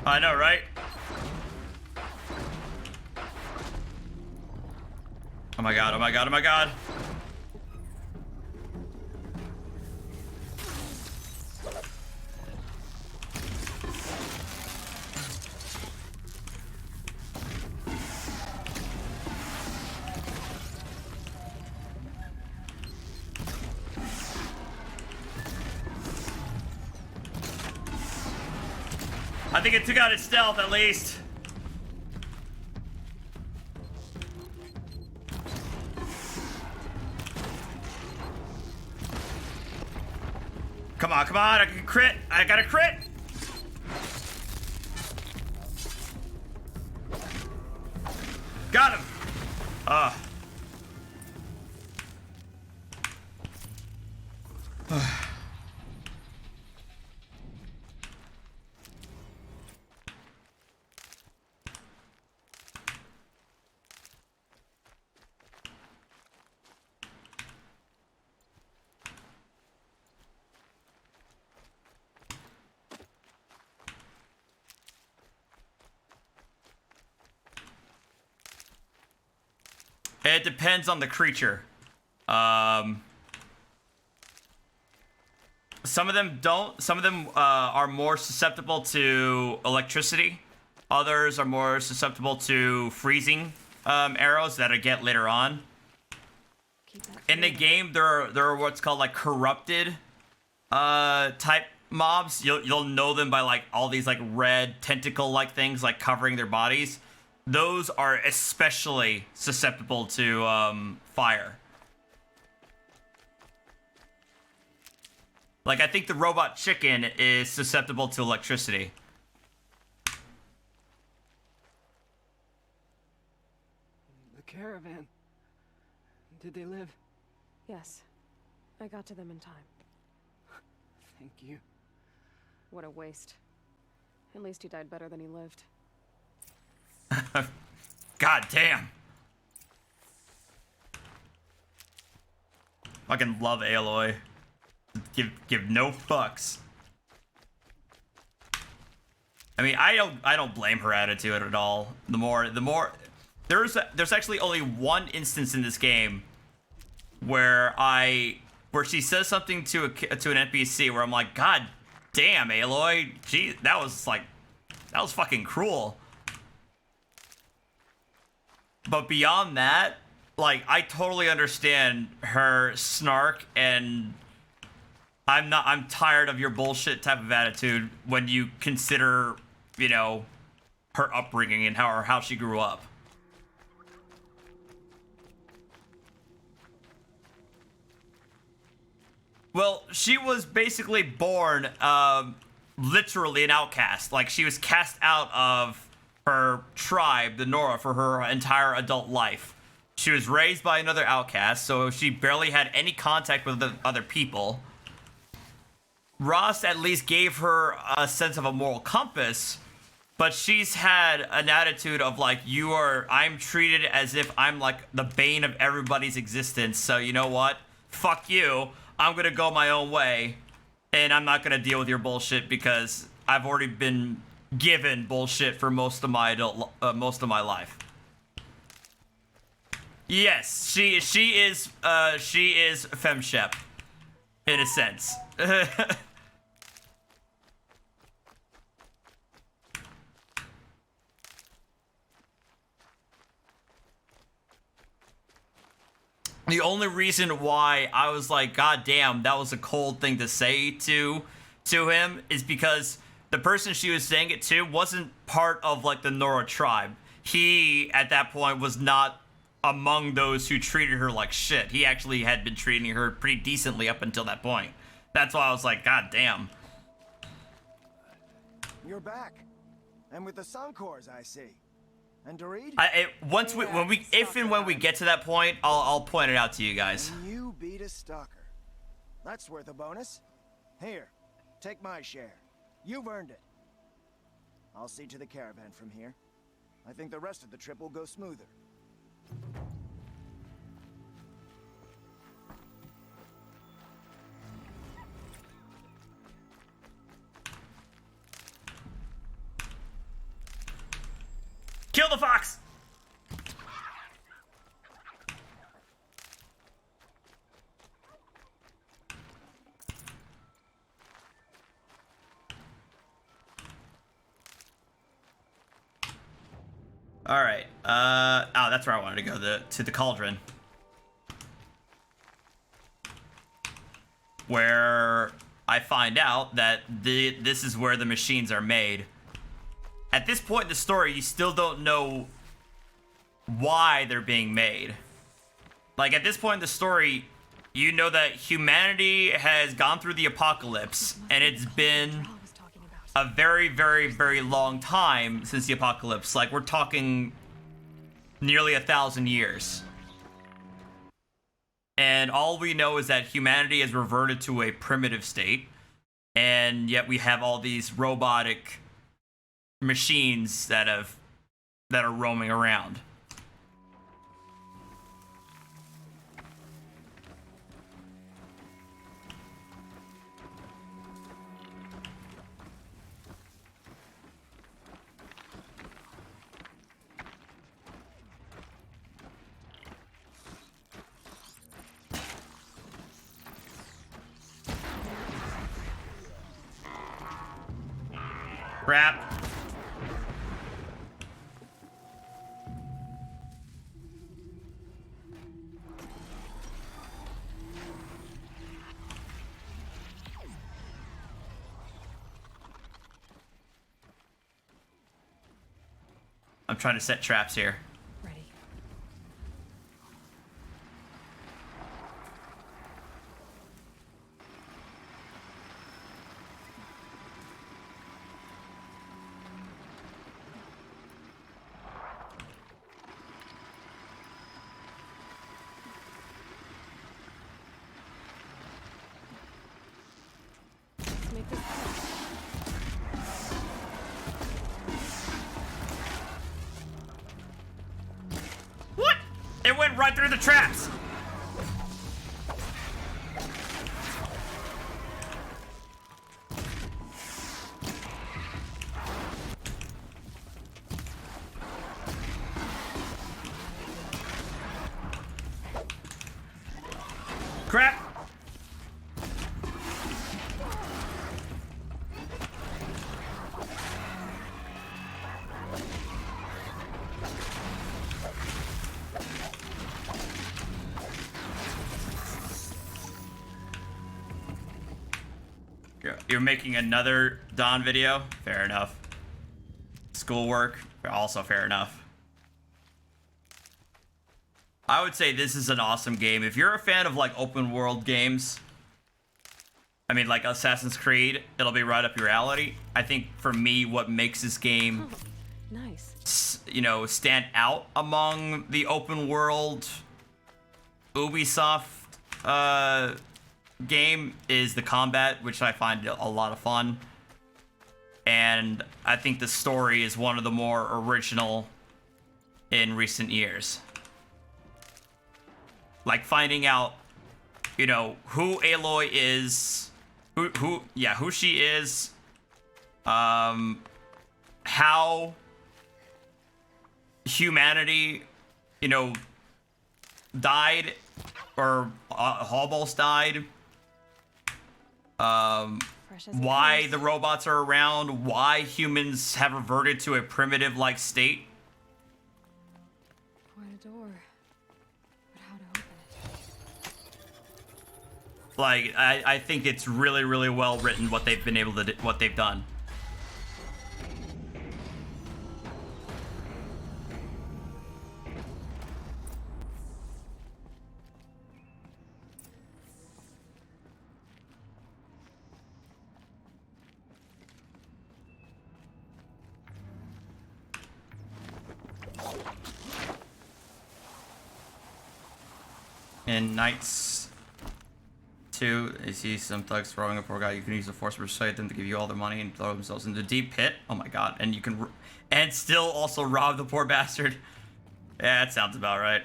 I know, right? Oh my god, oh my god, oh my god. I think it took out its stealth at least. Come on, I can crit. I got a crit. Got him. It depends on the creature. Some of them don't. Some of them are more susceptible to electricity. Others are more susceptible to freezing arrows that I get later on. In the game, there are what's called like corrupted type mobs. You'll know them by like all these like red tentacle like things like covering their bodies. Those are especially susceptible to fire. Like, I think the robot chicken is susceptible to electricity. The caravan. Did they live? Yes. I got to them in time. Thank you. What a waste. At least he died better than he lived. God damn. Fucking love Aloy. Give no fucks. I mean, I don't blame her attitude at all. The more there's actually only one instance in this game where she says something to an NPC where I'm like, God damn, Aloy, gee, that was fucking cruel. But beyond that, like, I totally understand her snark, and I'm tired of your bullshit type of attitude when you consider, you know, her upbringing and how she grew up. Well, she was basically born literally an outcast. Like, she was cast out of her tribe, the Nora, for her entire adult life. She was raised by another outcast, so she barely had any contact with the other people. Ross at least gave her a sense of a moral compass, but she's had an attitude of like, I'm treated as if I'm like the bane of everybody's existence, so you know what? Fuck you. I'm gonna go my own way, and I'm not gonna deal with your bullshit because I've already been given bullshit for most of my life. Yes, she is femshep, in a sense. The only reason why I was like, God damn, that was a cold thing to say to him is because the person she was saying it to wasn't part of like the Nora tribe. He, at that point, was not among those who treated her like shit. He actually had been treating her pretty decently up until that point. That's why I was like, God damn. You're back. And with the Suncors, I see. And Dorit? When we get to that point, I'll point it out to you guys. And you beat a stalker. That's worth a bonus. Here, take my share. You've earned it. I'll see to the caravan from here. I think the rest of the trip will go smoother. Kill the fox! All right. Oh, that's where I wanted to go. To the cauldron, where I find out that this is where the machines are made. At this point in the story, you still don't know why they're being made. Like, at this point in the story, you know that humanity has gone through the apocalypse, and it's been a very, very, very long time since the apocalypse. Like, we're talking nearly 1,000 years. And all we know is that humanity has reverted to a primitive state, and yet we have all these robotic machines that are roaming around. Crap. I'm trying to set traps here. Ready. Let's make this quick. What? It went right through the traps. Crap! You're making another Dawn video? Fair enough. Schoolwork? Also fair enough. I would say this is an awesome game. If you're a fan of like open world games, I mean like Assassin's Creed, it'll be right up your alley. I think for me, what makes this game, Nice. you know, stand out among the open world Ubisoft game is the combat, which I find a lot of fun. And I think the story is one of the more original in recent years. Like finding out, you know, who Aloy is, who she is, how humanity, you know, died or almost died. Why the robots are around, why humans have reverted to a primitive-like state. Quite a door. But how to open it? Like, I think it's really, really well written what they've been able to do, what they've done. In Knights 2, you see some thugs throwing a poor guy. You can use the force to persuade them to give you all their money and throw themselves into a deep pit. Oh my god. And you can... and still also rob the poor bastard. Yeah, that sounds about right.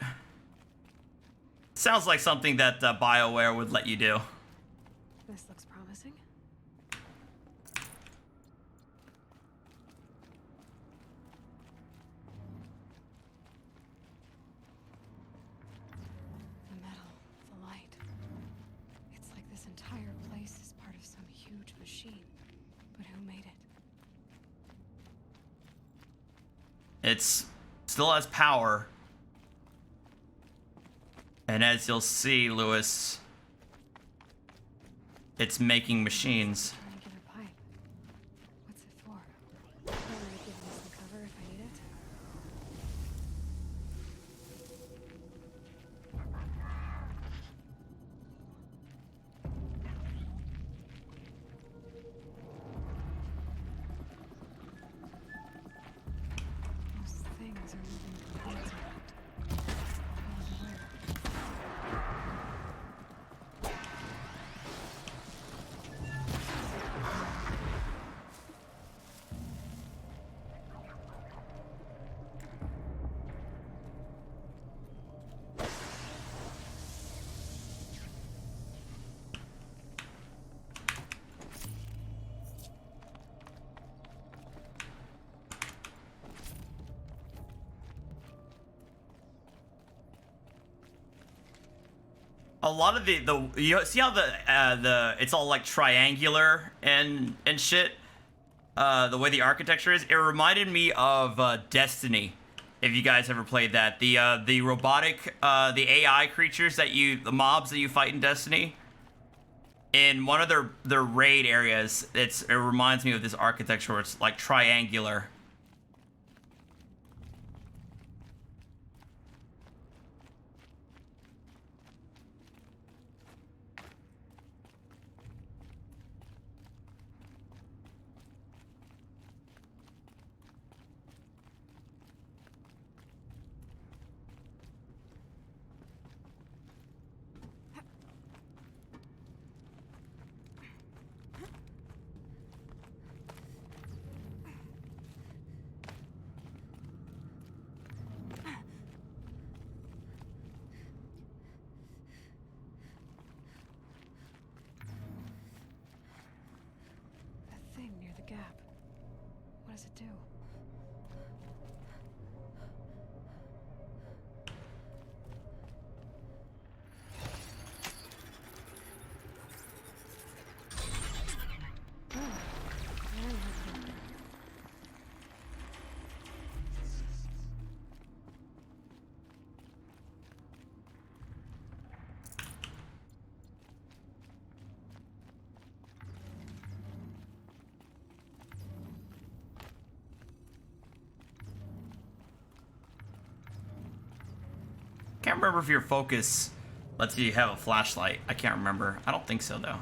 Sounds like something that BioWare would let you do. This looks promising. The metal, the light. It's like this entire place is part of some huge machine. But who made it? It's still has power. And as you'll see, Lewis, it's making machines. Trying to get a pipe. What's it for? Probably to give me some cover if I need it. Those things are moving towards it. A lot of the you see how the it's all like triangular and shit. The way the architecture is, it reminded me of Destiny. If you guys ever played that, the robotic the AI creatures the mobs that you fight in Destiny. In one of their raid areas, it reminds me of this architecture where it's like triangular. That thing near the gap. What does it do? can't remember if your focus lets you have a flashlight. I can't remember. I don't think so, though.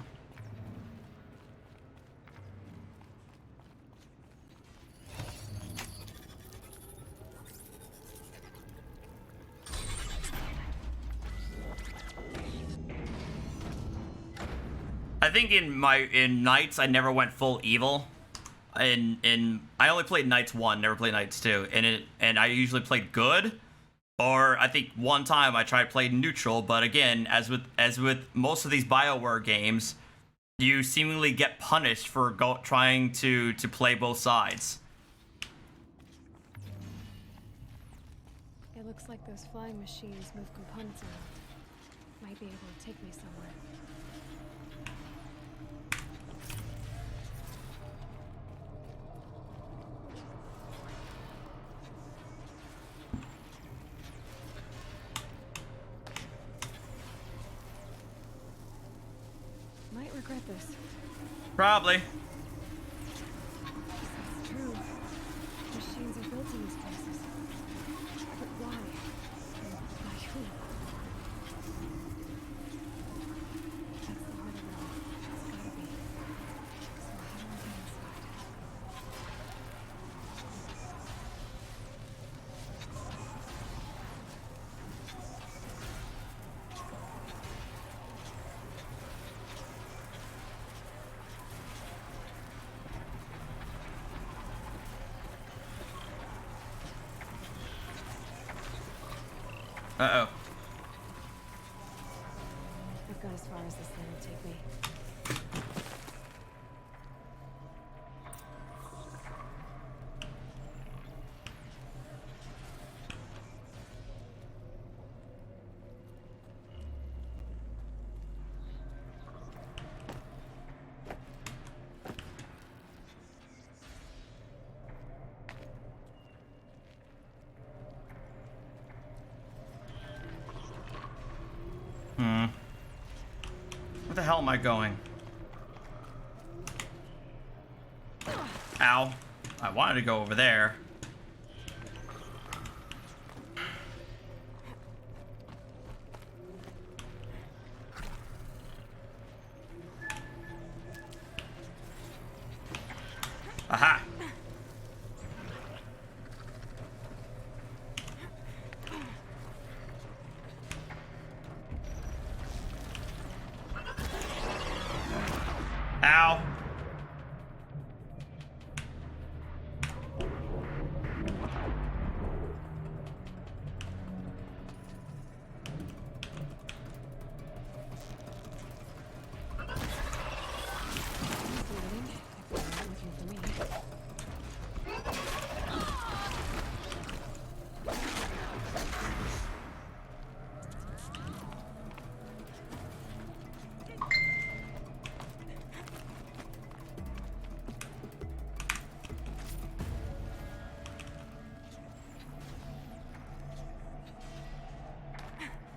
I think in Knights I never went full evil. In I only played Knights 1, never played Knights 2, and I usually played good. Or I think one time I tried playing neutral, but again, as with most of these BioWare games, you seemingly get punished for trying to play both sides. It looks like those flying machines move components around. Might be able to take me somewhere. Might regret this. Probably. It's true. Machines are built in these places. But why? And by who? That's the heart of it all. It's gotta be. So how do I get inside? Uh-oh. I've got as far as this thing will take me. Where the hell am I going? Ow. I wanted to go over there. Aha. Ow.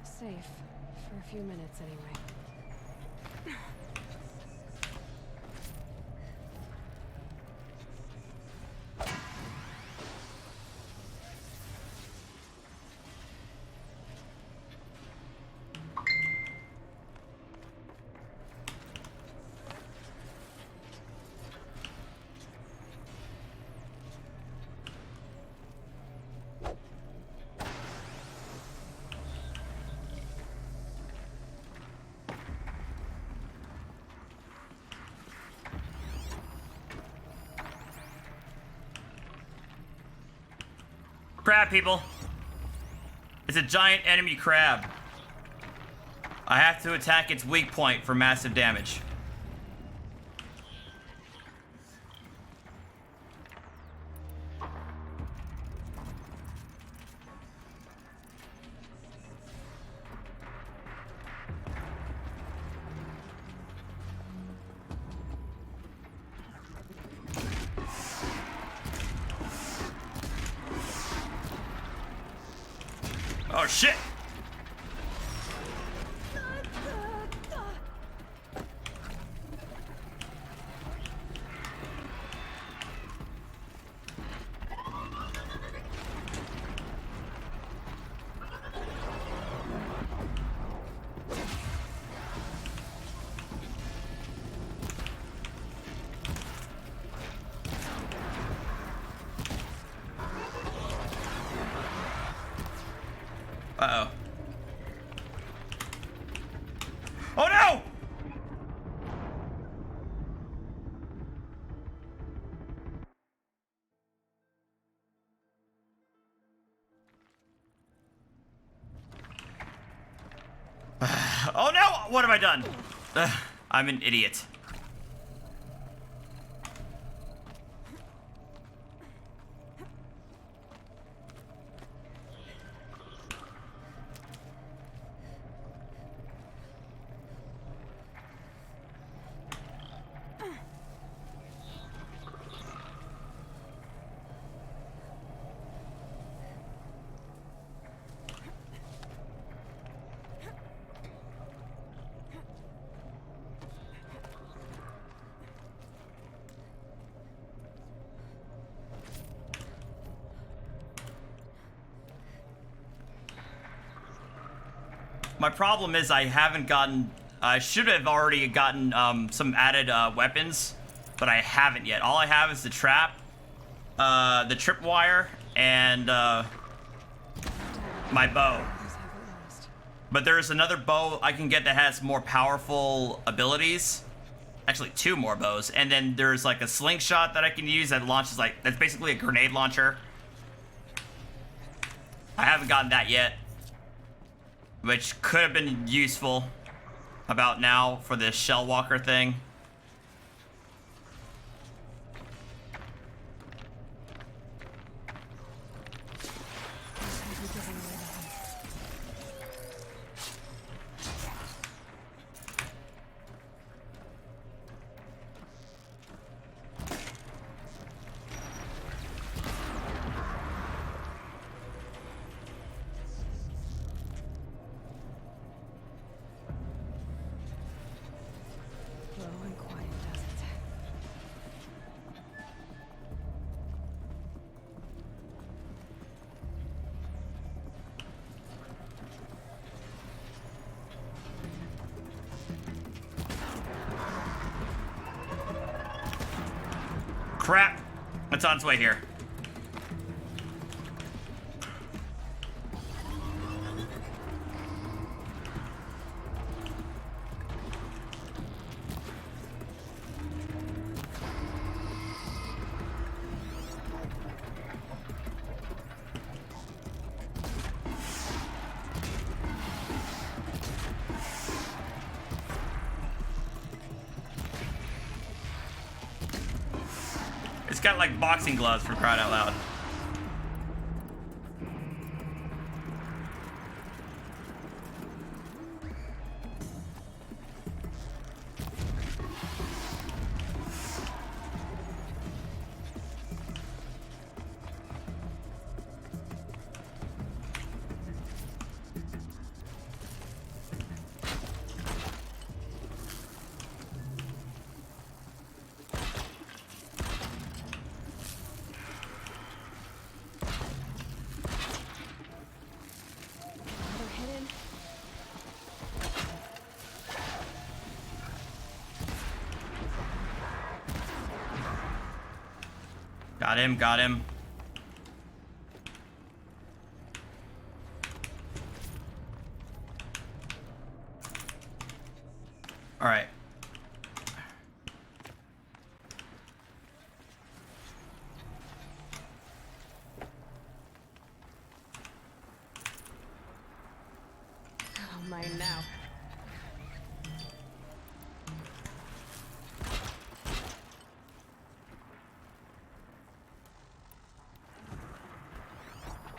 Safe. For a few minutes, anyway. Crab people. It's a giant enemy crab. I have to attack its weak point for massive damage. Oh shit! Uh-oh. Oh no! Oh no! What have I done? I'm an idiot. My problem is I haven't gotten... I should have already gotten some added weapons, but I haven't yet. All I have is the trap, the tripwire, and my bow. But there's another bow I can get that has more powerful abilities. Actually, 2 more bows. And then there's like a slingshot that I can use that launches like... That's basically a grenade launcher. I haven't gotten that yet, which could have been useful about now for this shell walker thing. Crap! It's on its way here. It's got like boxing gloves, for crying out loud. Got him, got him. All right. Oh, mine now.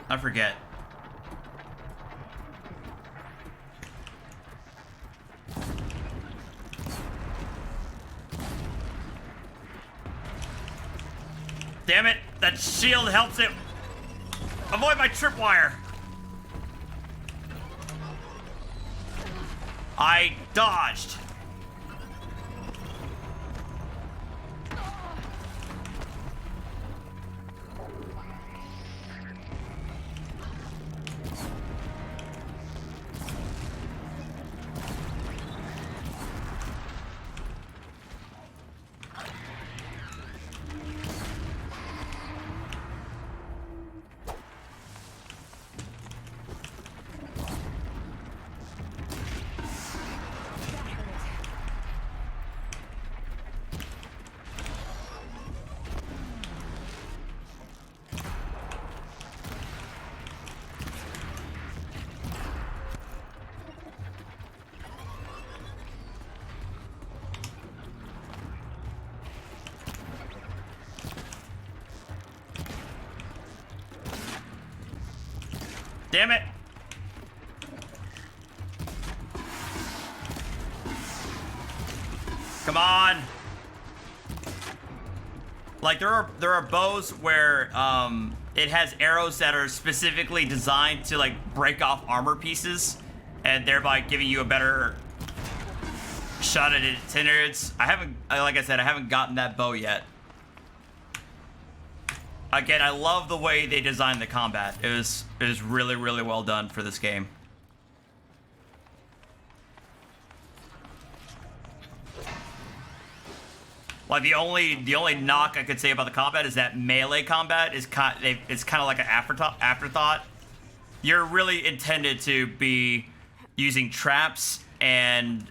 I forget. Damn it! That shield helps it avoid my tripwire. I dodged. Damn it! Come on! Like there are bows where it has arrows that are specifically designed to like break off armor pieces and thereby giving you a better shot at it. Like I said, I haven't gotten that bow yet. Again, I love the way they designed the combat. It was really, really well done for this game. Like the only knock I could say about the combat is that melee combat is kind of like an afterthought. You're really intended to be using traps and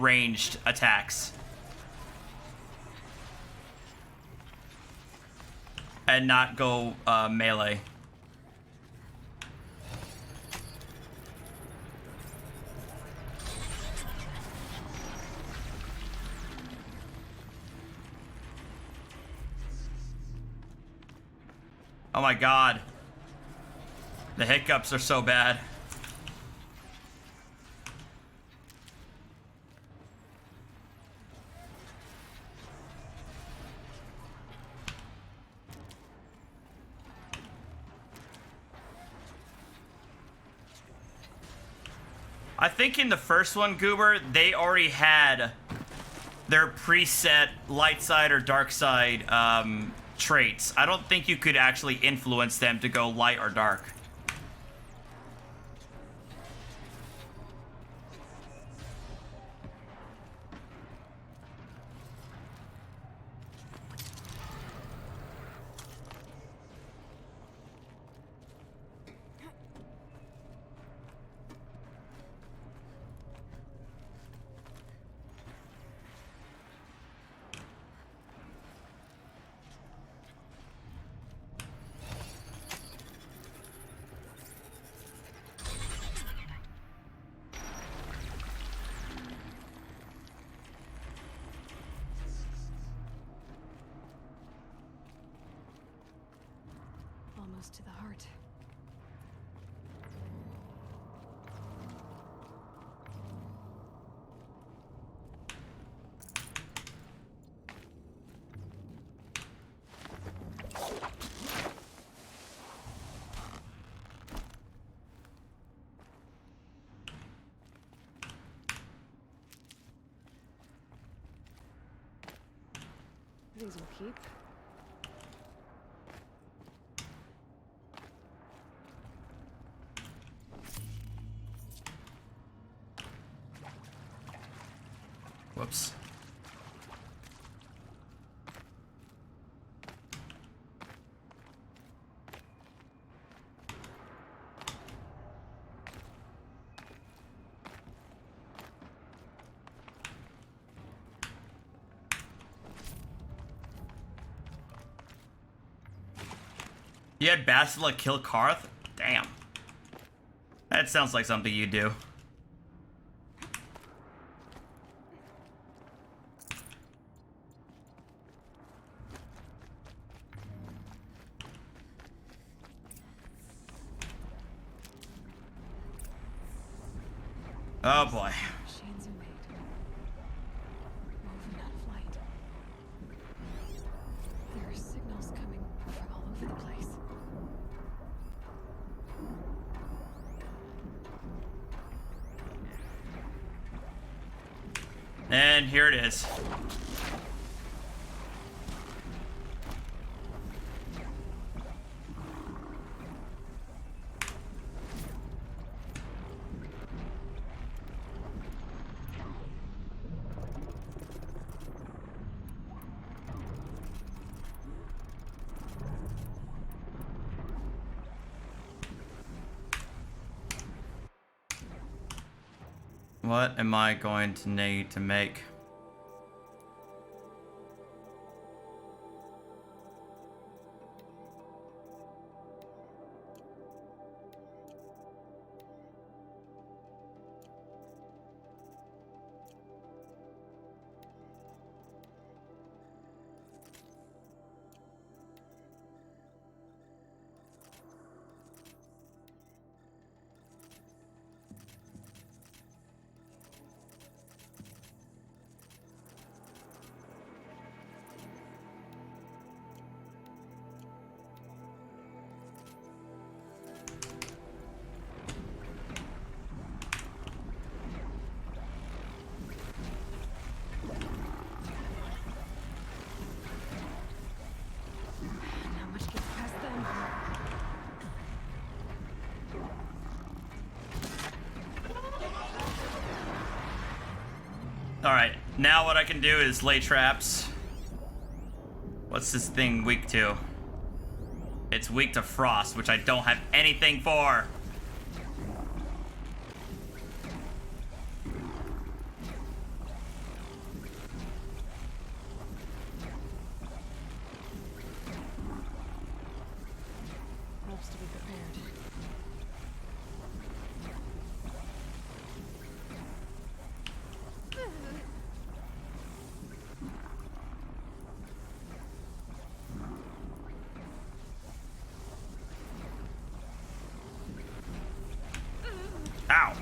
ranged attacks, and not go melee. Oh my god. The hiccups are so bad. I think in the first one, Goober, they already had their preset light side or dark side traits. I don't think you could actually influence them to go light or dark. Almost to the heart. These will keep. Whoops. You had Basila kill Karth? Damn. That sounds like something you do. Oh boy. Machines are made. Woven out of light. There are signals coming from all over the place. And here it is. What am I going to need to make? Alright, now what I can do is lay traps. What's this thing weak to? It's weak to frost, which I don't have anything for. Helps to be prepared. Ow.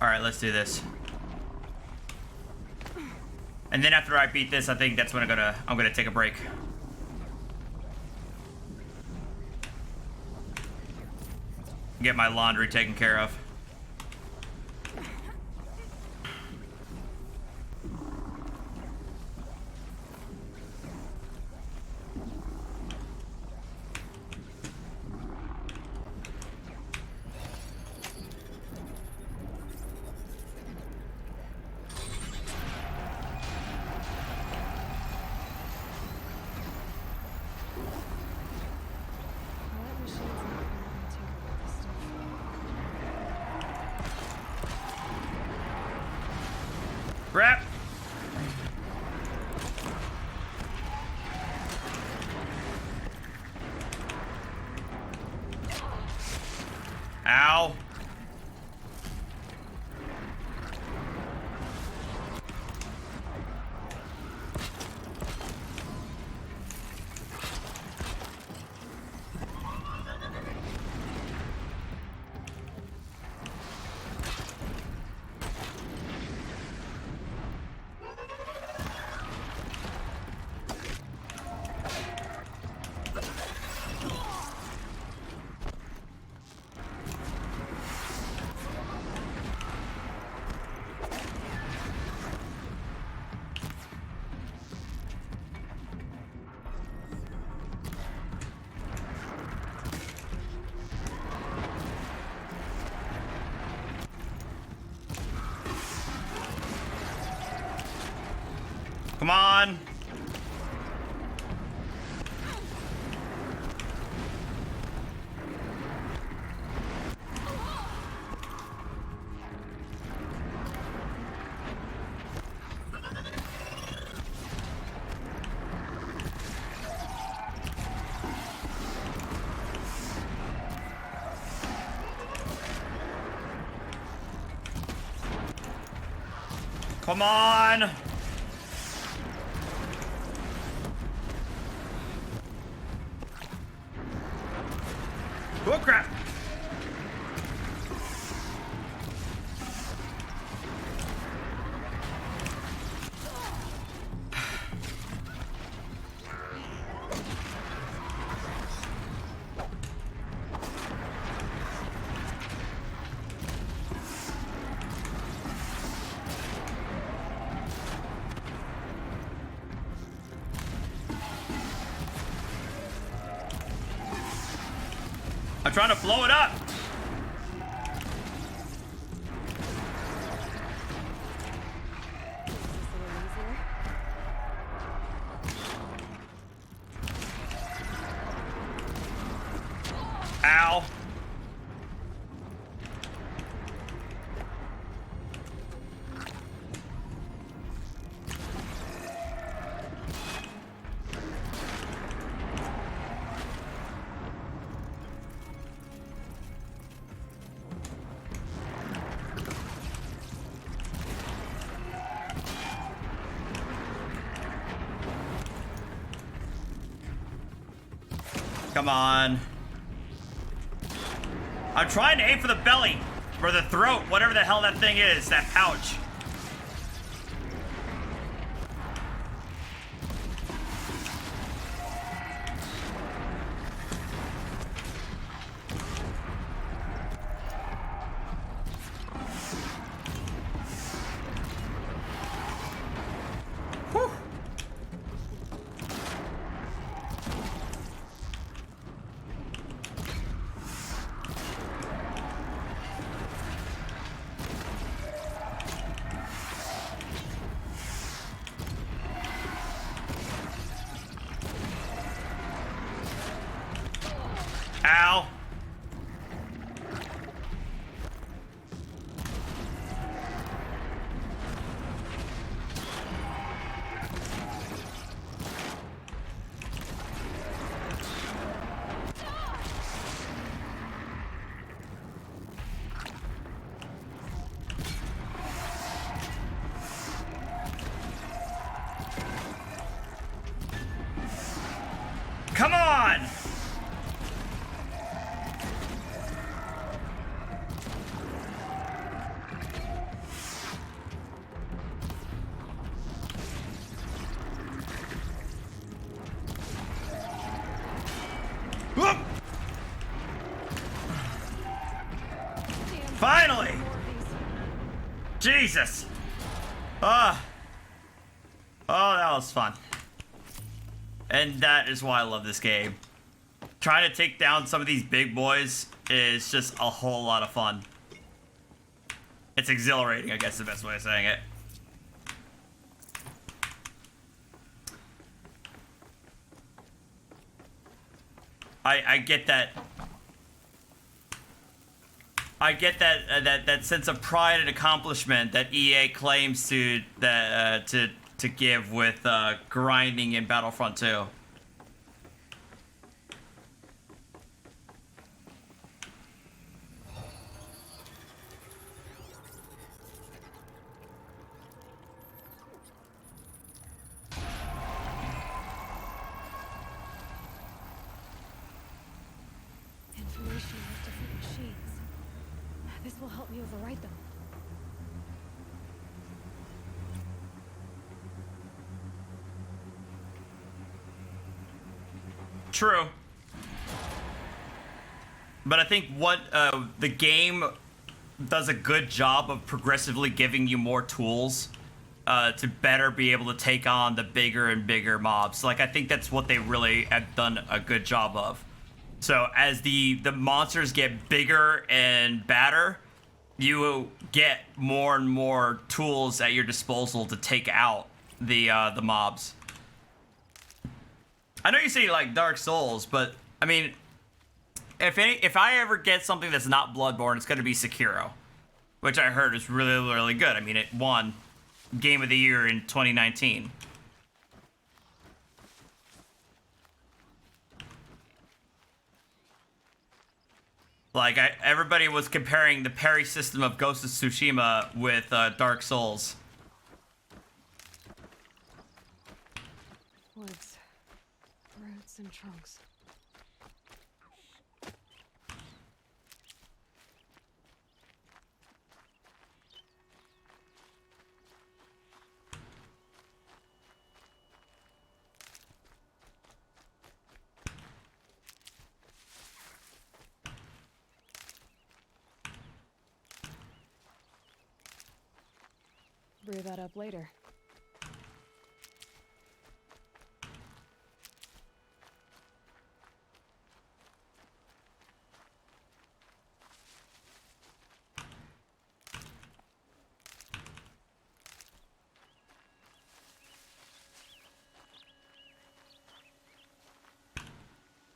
All right, let's do this. And then after I beat this, I think that's when I'm gonna take a break. Get my laundry taken care of. Crap. Ow. Come on. Come on. Oh crap! I'm trying to blow it up. Ow. Come on. I'm trying to aim for the belly. Or the throat. Whatever the hell that thing is. That pouch. Ow. Come on! Whoop! Finally! Jesus! Ah. Oh, that was fun. And that is why I love this game. Trying to take down some of these big boys is just a whole lot of fun. It's exhilarating, I guess is the best way of saying it. I get that. I get that that sense of pride and accomplishment that EA claims to give with grinding in Battlefront 2. Information of different machines. This will help me override them. True. But I think what the game does a good job of progressively giving you more tools to better be able to take on the bigger and bigger mobs. Like, I think that's what they really have done a good job of. So as the monsters get bigger and badder, you get more and more tools at your disposal to take out the mobs. I know you say like Dark Souls, but I mean, if I ever get something that's not Bloodborne, it's gonna be Sekiro, which I heard is really, really good. I mean, it won Game of the Year in 2019. Like, everybody was comparing the parry system of Ghost of Tsushima with Dark Souls. Woods, roots and trunks. Brew that up later.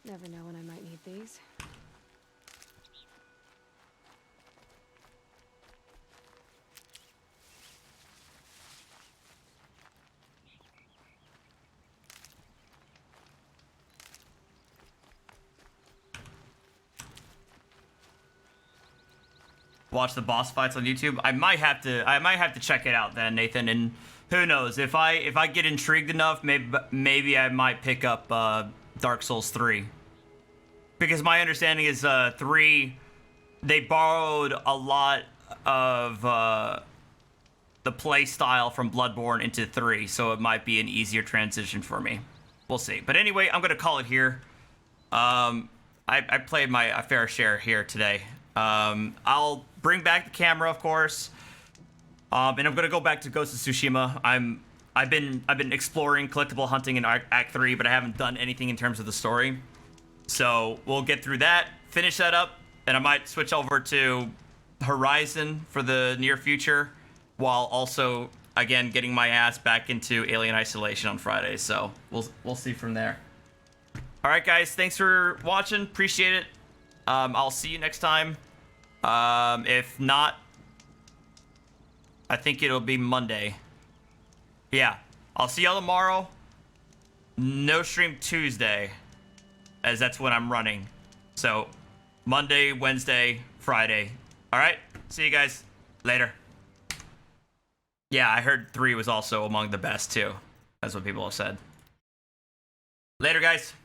Never know when I might need these. Watch the boss fights on YouTube. I might have to check it out then, Nathan. And who knows, if I get intrigued enough, maybe I might pick up Dark Souls 3. Because my understanding is 3, they borrowed a lot of the play style from Bloodborne into 3, so it might be an easier transition for me. We'll see. But anyway, I'm gonna call it here. I played my fair share here today. I'll bring back the camera, of course, and I'm gonna go back to Ghost of Tsushima. I've been exploring collectible hunting in Act 3, but I haven't done anything in terms of the story. So we'll get through that, finish that up, and I might switch over to Horizon for the near future, while also again getting my ass back into Alien Isolation on Friday. So we'll see from there. All right, guys, thanks for watching. Appreciate it. I'll see you next time. If not, I think it'll be Monday. Yeah, I'll see y'all tomorrow. No stream Tuesday, as that's when I'm running. So, Monday, Wednesday, Friday. All right, see you guys later. Yeah, I heard 3 was also among the best too. That's what people have said. Later, guys.